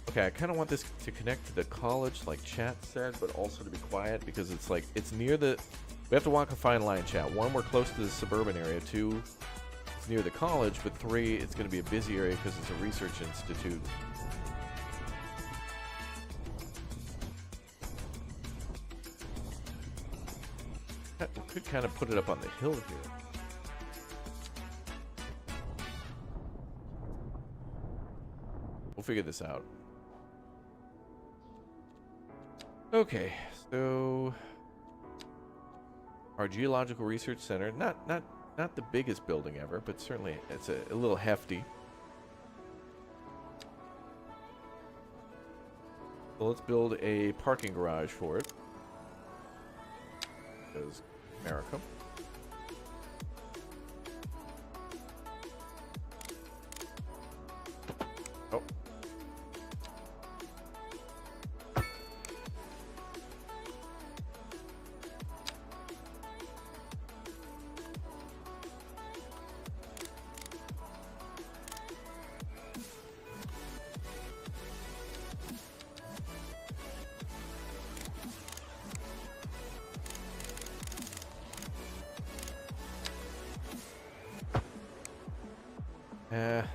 Speaker 1: Okay, I kind of want this to connect to the college, like chat said, but also to be quiet because it's like, it's near the... We have to walk a fine line, chat. 1, we're close to the suburban area. 2, it's near the college. But 3, it's going to be a busy area because it's a research institute. We could kind of put it up on the hill here. We'll figure this out. Okay, so... Our Geological Research Center, not the biggest building ever, but certainly it's a little hefty. So let's build a parking garage for it. Because America. Oh.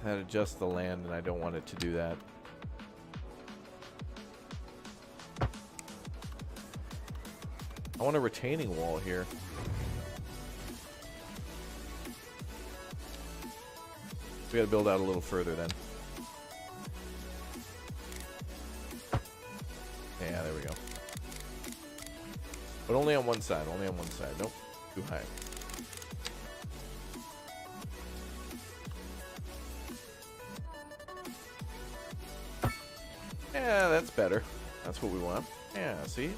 Speaker 1: That adjusts the land, and I don't want it to do that. I want a retaining wall here. We gotta build out a little further then. Yeah, there we go. But only on one side, only on one side. Nope, too high. Yeah, that's better. That's what we want. Yeah, see?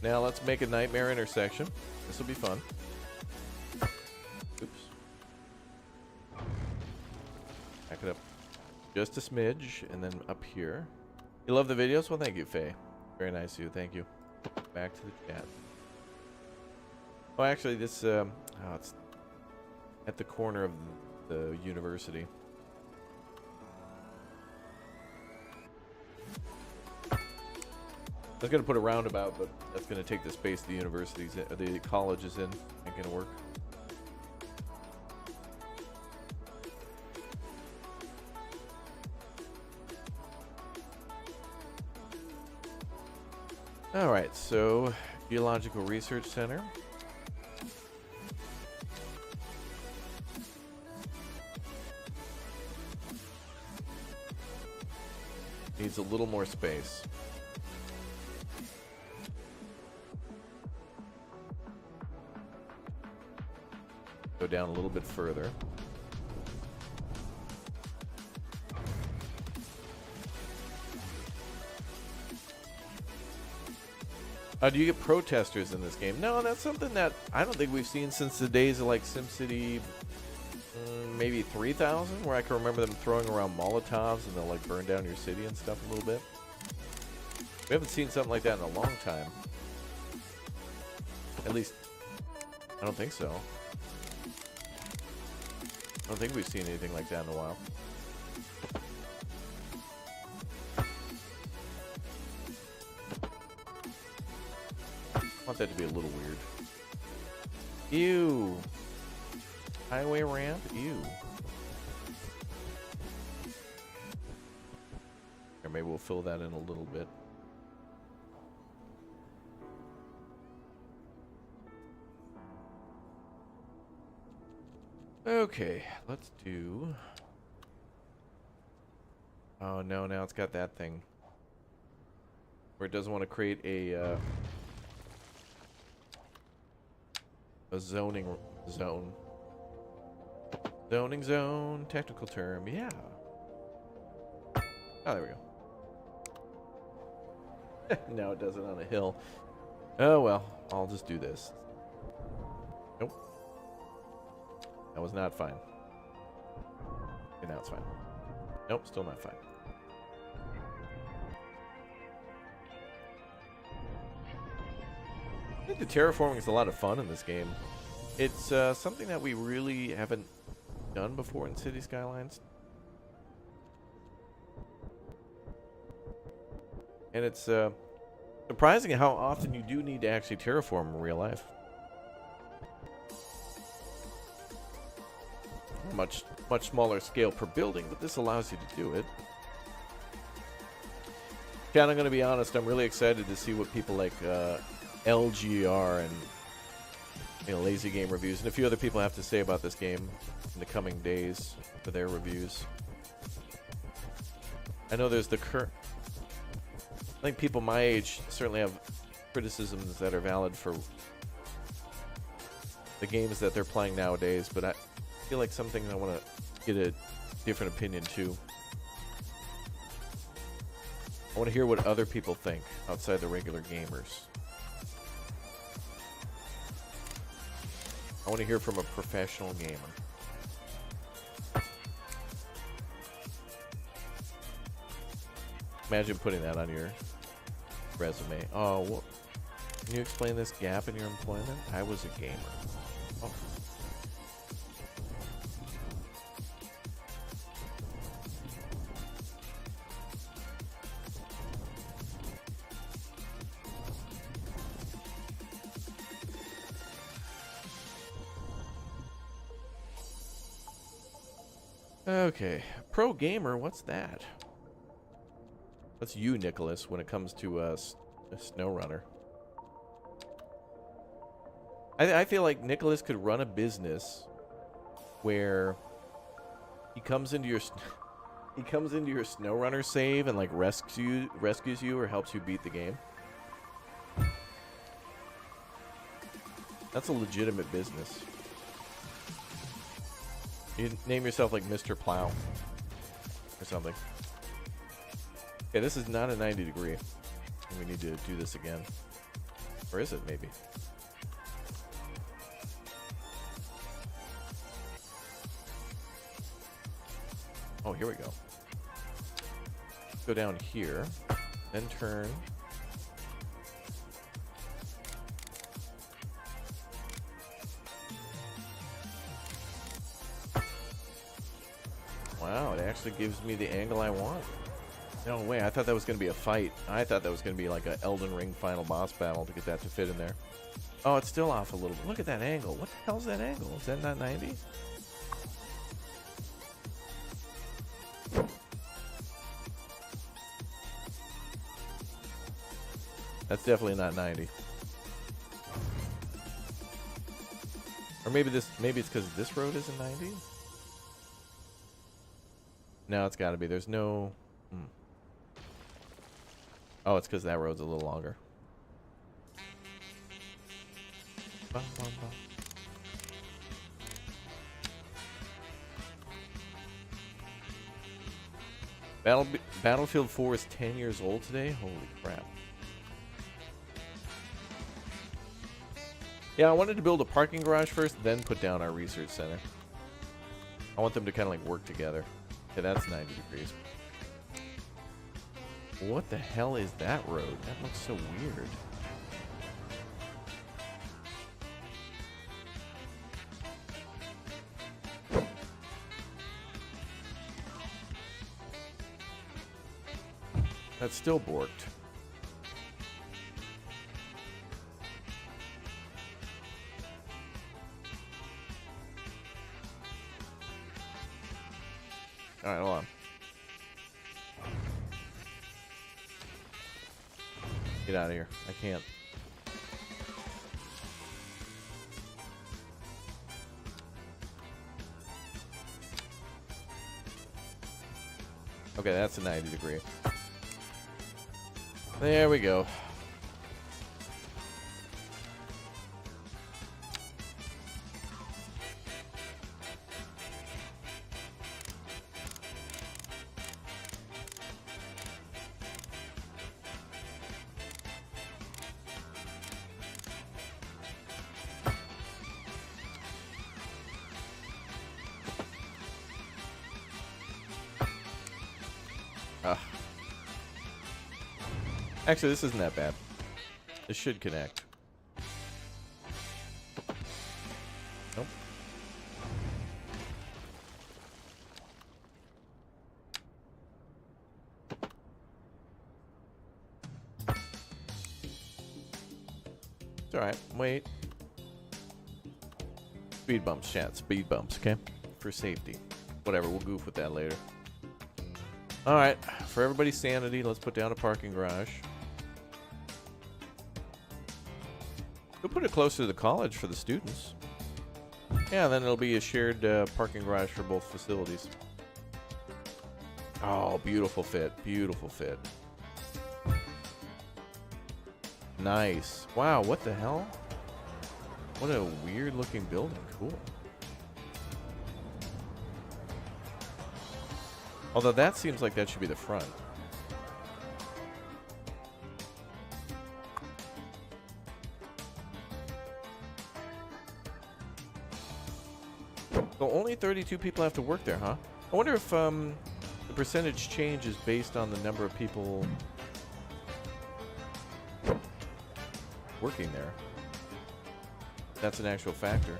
Speaker 1: Now let's make a nightmare intersection. This will be fun. Oops. Back it up just a smidge, and then up here. You love the videos? Well, thank you, Faye. Very nice of you. Thank you. Back to the chat. Oh, actually, this it's at the corner of the university. I was gonna put a roundabout, but that's gonna take the space the university's in, the college is in. Ain't gonna work. All right, so Geological Research Center. Needs a little more space. Go down a little bit further. Do you get protesters in this game? No, that's something that I don't think we've seen since the days of like SimCity, maybe 3000, where I can remember them throwing around Molotovs and they'll like burn down your city and stuff a little bit. We haven't seen something like that in a long time. At least, I don't think so. I don't think we've seen anything like that in a while. I want that to be a little weird. Ew. Highway ramp? Ew. Or maybe we'll fill that in a little bit. Okay, let's do... Oh no, now it's got that thing. Where it doesn't want to create a zoning zone. Zoning zone, technical term, yeah. Oh, there we go. Now it does it on a hill. Oh well, I'll just do this. Nope. That was not fine. Okay, now it's fine. Nope, still not fine. I think the terraforming is a lot of fun in this game. It's something that we really haven't done before in City Skylines. And it's surprising how often you do need to actually terraform in real life. Much smaller scale per building, but this allows you to do it. Ken, I'm going to be honest, I'm really excited to see what people like LGR and Lazy Game Reviews and a few other people have to say about this game in the coming days for their reviews. I know there's the current... I think people my age certainly have criticisms that are valid for the games that they're playing nowadays, but I feel like something I want to get a different opinion too. I want to hear what other people think outside the regular gamers. I want to hear from a professional gamer. Imagine putting that on your resume. Oh, what? Can you explain this gap in your employment? I was a gamer. Oh. Okay, pro gamer, what's that? That's you, Nicholas, when it comes to a SnowRunner. I feel like Nicholas could run a business where he comes into your SnowRunner save and like rescues you or helps you beat the game. That's a legitimate business. You name yourself like Mr. Plow or something. Okay, this is not a 90 degree. We need to do this again. Or is it maybe? Oh, here we go. Go down here, then turn. Wow, it actually gives me the angle I want. No way, I thought that was going to be a fight. I thought that was going to be like an Elden Ring final boss battle to get that to fit in there. Oh, it's still off a little bit. Look at that angle. What the hell's that angle? Is that not 90? That's definitely not 90. Or maybe it's because this road isn't 90? No, it's got to be. There's no... Oh, it's because that road's a little longer. Bum, bum, bum. Battlefield 4 is 10 years old today? Holy crap. Yeah, I wanted to build a parking garage first, then put down our research center. I want them to kind of like work together. Okay, that's 90 degrees. What the hell is that road? That looks so weird. That's still borked. Alright, hold on. Get out of here. I can't. Okay, that's a 90 degree. There we go. Actually, this isn't that bad. This should connect. Nope. It's alright. Wait. Speed bumps, chat. Speed bumps, okay? For safety. Whatever, we'll goof with that later. Alright, for everybody's sanity, let's put down a parking garage. We'll put it closer to the college for the students. Yeah, then it'll be a shared parking garage for both facilities. Oh, beautiful fit. Beautiful fit. Nice. Wow, what the hell? What a weird looking building. Cool. Although that seems like that should be the front. So only 32 people have to work there, huh? I wonder if the percentage change is based on the number of people working there. That's an actual factor.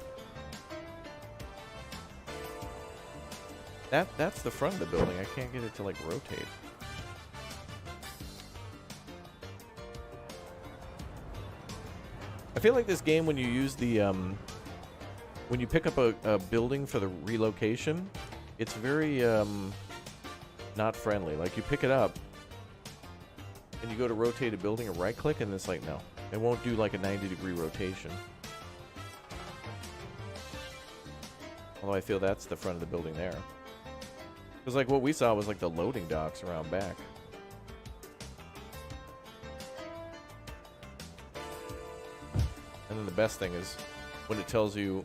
Speaker 1: That's the front of the building. I can't get it to like rotate. I feel like this game, when you use the when you pick up a building for the relocation, it's very not friendly. Like, you pick it up and you go to rotate a building and right click, and it's like, no, it won't do like a 90-degree rotation. Although I feel that's the front of the building there. Because like what we saw was like the loading docks around back. And then the best thing is when it tells you,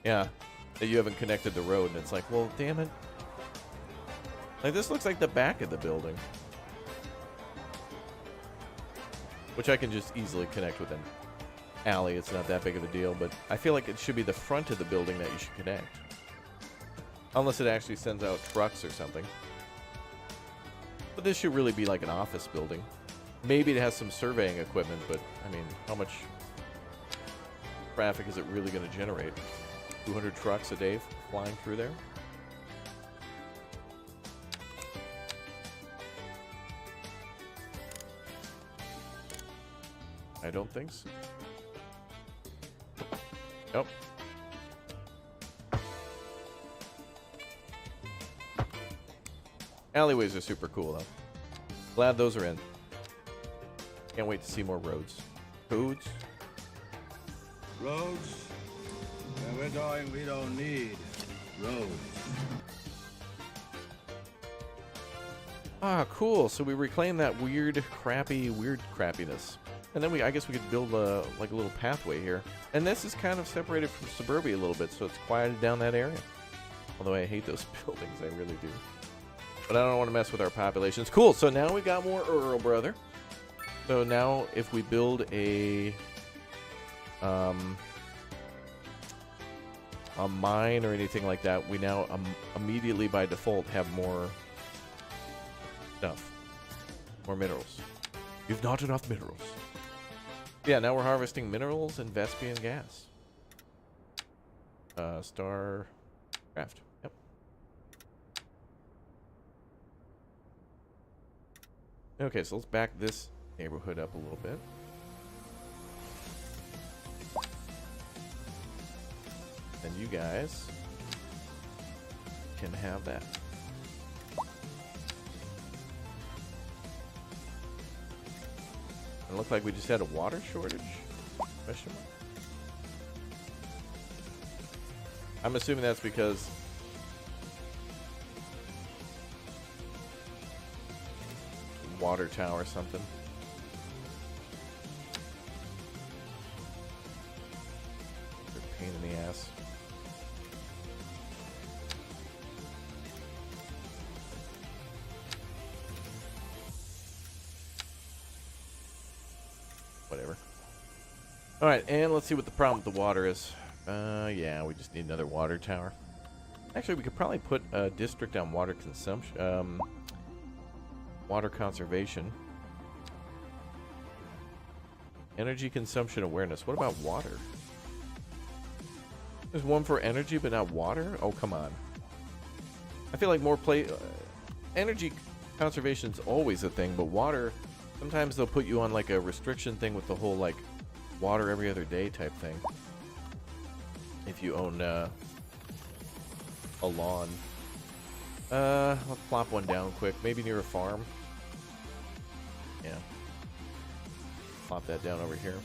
Speaker 1: yeah, that you haven't connected the road, and it's like, well, damn it. Like, this looks like the back of the building. which I can just easily connect with an alley. It's not that big of a deal, but I feel like it should be the front of the building that you should connect. Unless it actually sends out trucks or something. But this should really be like an office building. Maybe it has some surveying equipment, but, I mean, how much traffic is it really going to generate? 200 trucks a day flying through there? I don't think so. Nope. Alleyways are super cool, though. Glad those are in. Can't wait to see more roads. Roads?
Speaker 2: Roads? Where we're going, we don't need roads.
Speaker 1: Ah, cool. So we reclaim that weird crappiness. And then I guess we could build like a little pathway here. And this is kind of separated from suburbia a little bit, so it's quieted down that area. Although I hate those buildings, I really do. But I don't want to mess with our populations. Cool, so now we got more Earl, brother. So now if we build a mine or anything like that, we now immediately by default have more stuff. More minerals. You've not enough minerals. Yeah, now we're harvesting minerals and Vespian gas. Star craft. Yep. Okay, so let's back this neighborhood up a little bit. And you guys can have that. It looked like we just had a water shortage? Question mark? I'm assuming that's because water tower or something. They're a pain in the ass. Whatever. Alright, and let's see what the problem with the water is. Yeah, we just need another water tower. Actually, we could probably put a district on water consumption. Water conservation. Energy consumption awareness. What about water? There's one for energy, but not water? Oh, come on. I feel like more energy conservation's always a thing, but water... Sometimes they'll put you on like a restriction thing with the whole like water every other day type thing. If you own a lawn. Let's plop one down quick. Maybe near a farm. Yeah. Plop that down over here.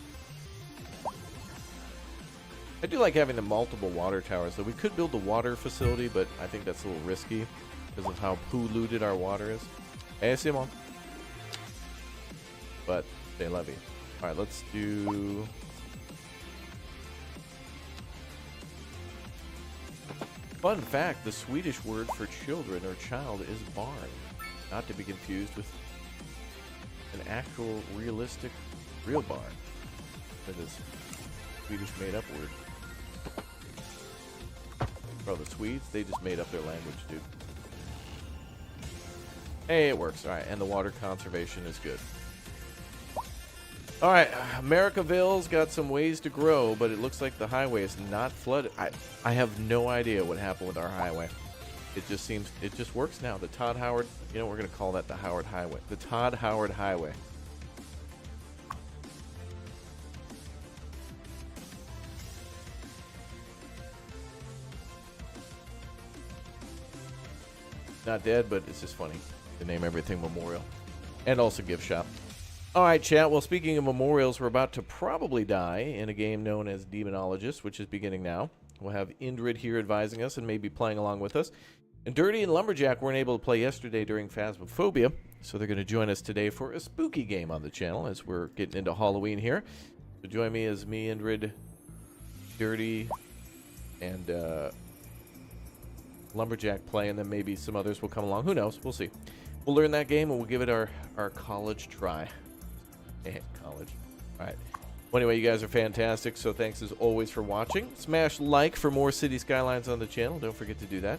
Speaker 1: I do like having the multiple water towers, though. We could build a water facility, but I think that's a little risky because of how polluted our water is. Hey, Simon. But they love you. Alright, let's do... Fun fact, the Swedish word for children or child is barn. Not to be confused with an actual, realistic, real barn. That is Swedish made-up word. Bro, the Swedes, they just made up their language, dude. Hey, it works. Alright, and the water conservation is good. Alright, Americaville's got some ways to grow, but it looks like the highway is not flooded. I have no idea what happened with our highway. It just seems, it just works now. The Todd Howard, you know, we're going to call that the Howard Highway. The Todd Howard Highway. Not dead, but it's just funny to name everything Memorial. And also gift shop. Alright, chat. Well, speaking of memorials, we're about to probably die in a game known as Demonologist, which is beginning now. We'll have Indrid here advising us and maybe playing along with us. And Dirty and Lumberjack weren't able to play yesterday during Phasmophobia, so they're going to join us today for a spooky game on the channel as we're getting into Halloween here. So join me as me, Indrid, Dirty, and Lumberjack play, and then maybe some others will come along. Who knows? We'll see. We'll learn that game, and we'll give it our college try. College. All right. Well, anyway, you guys are fantastic, so thanks as always for watching. Smash like for more City Skylines on the channel. Don't forget to do that.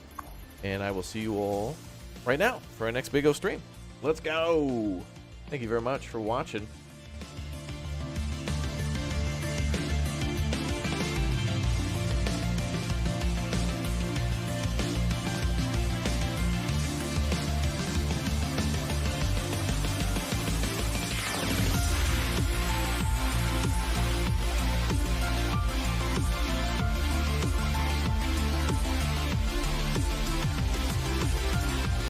Speaker 1: And I will see you all right now for our next Big O stream. Let's go. Thank you very much for watching.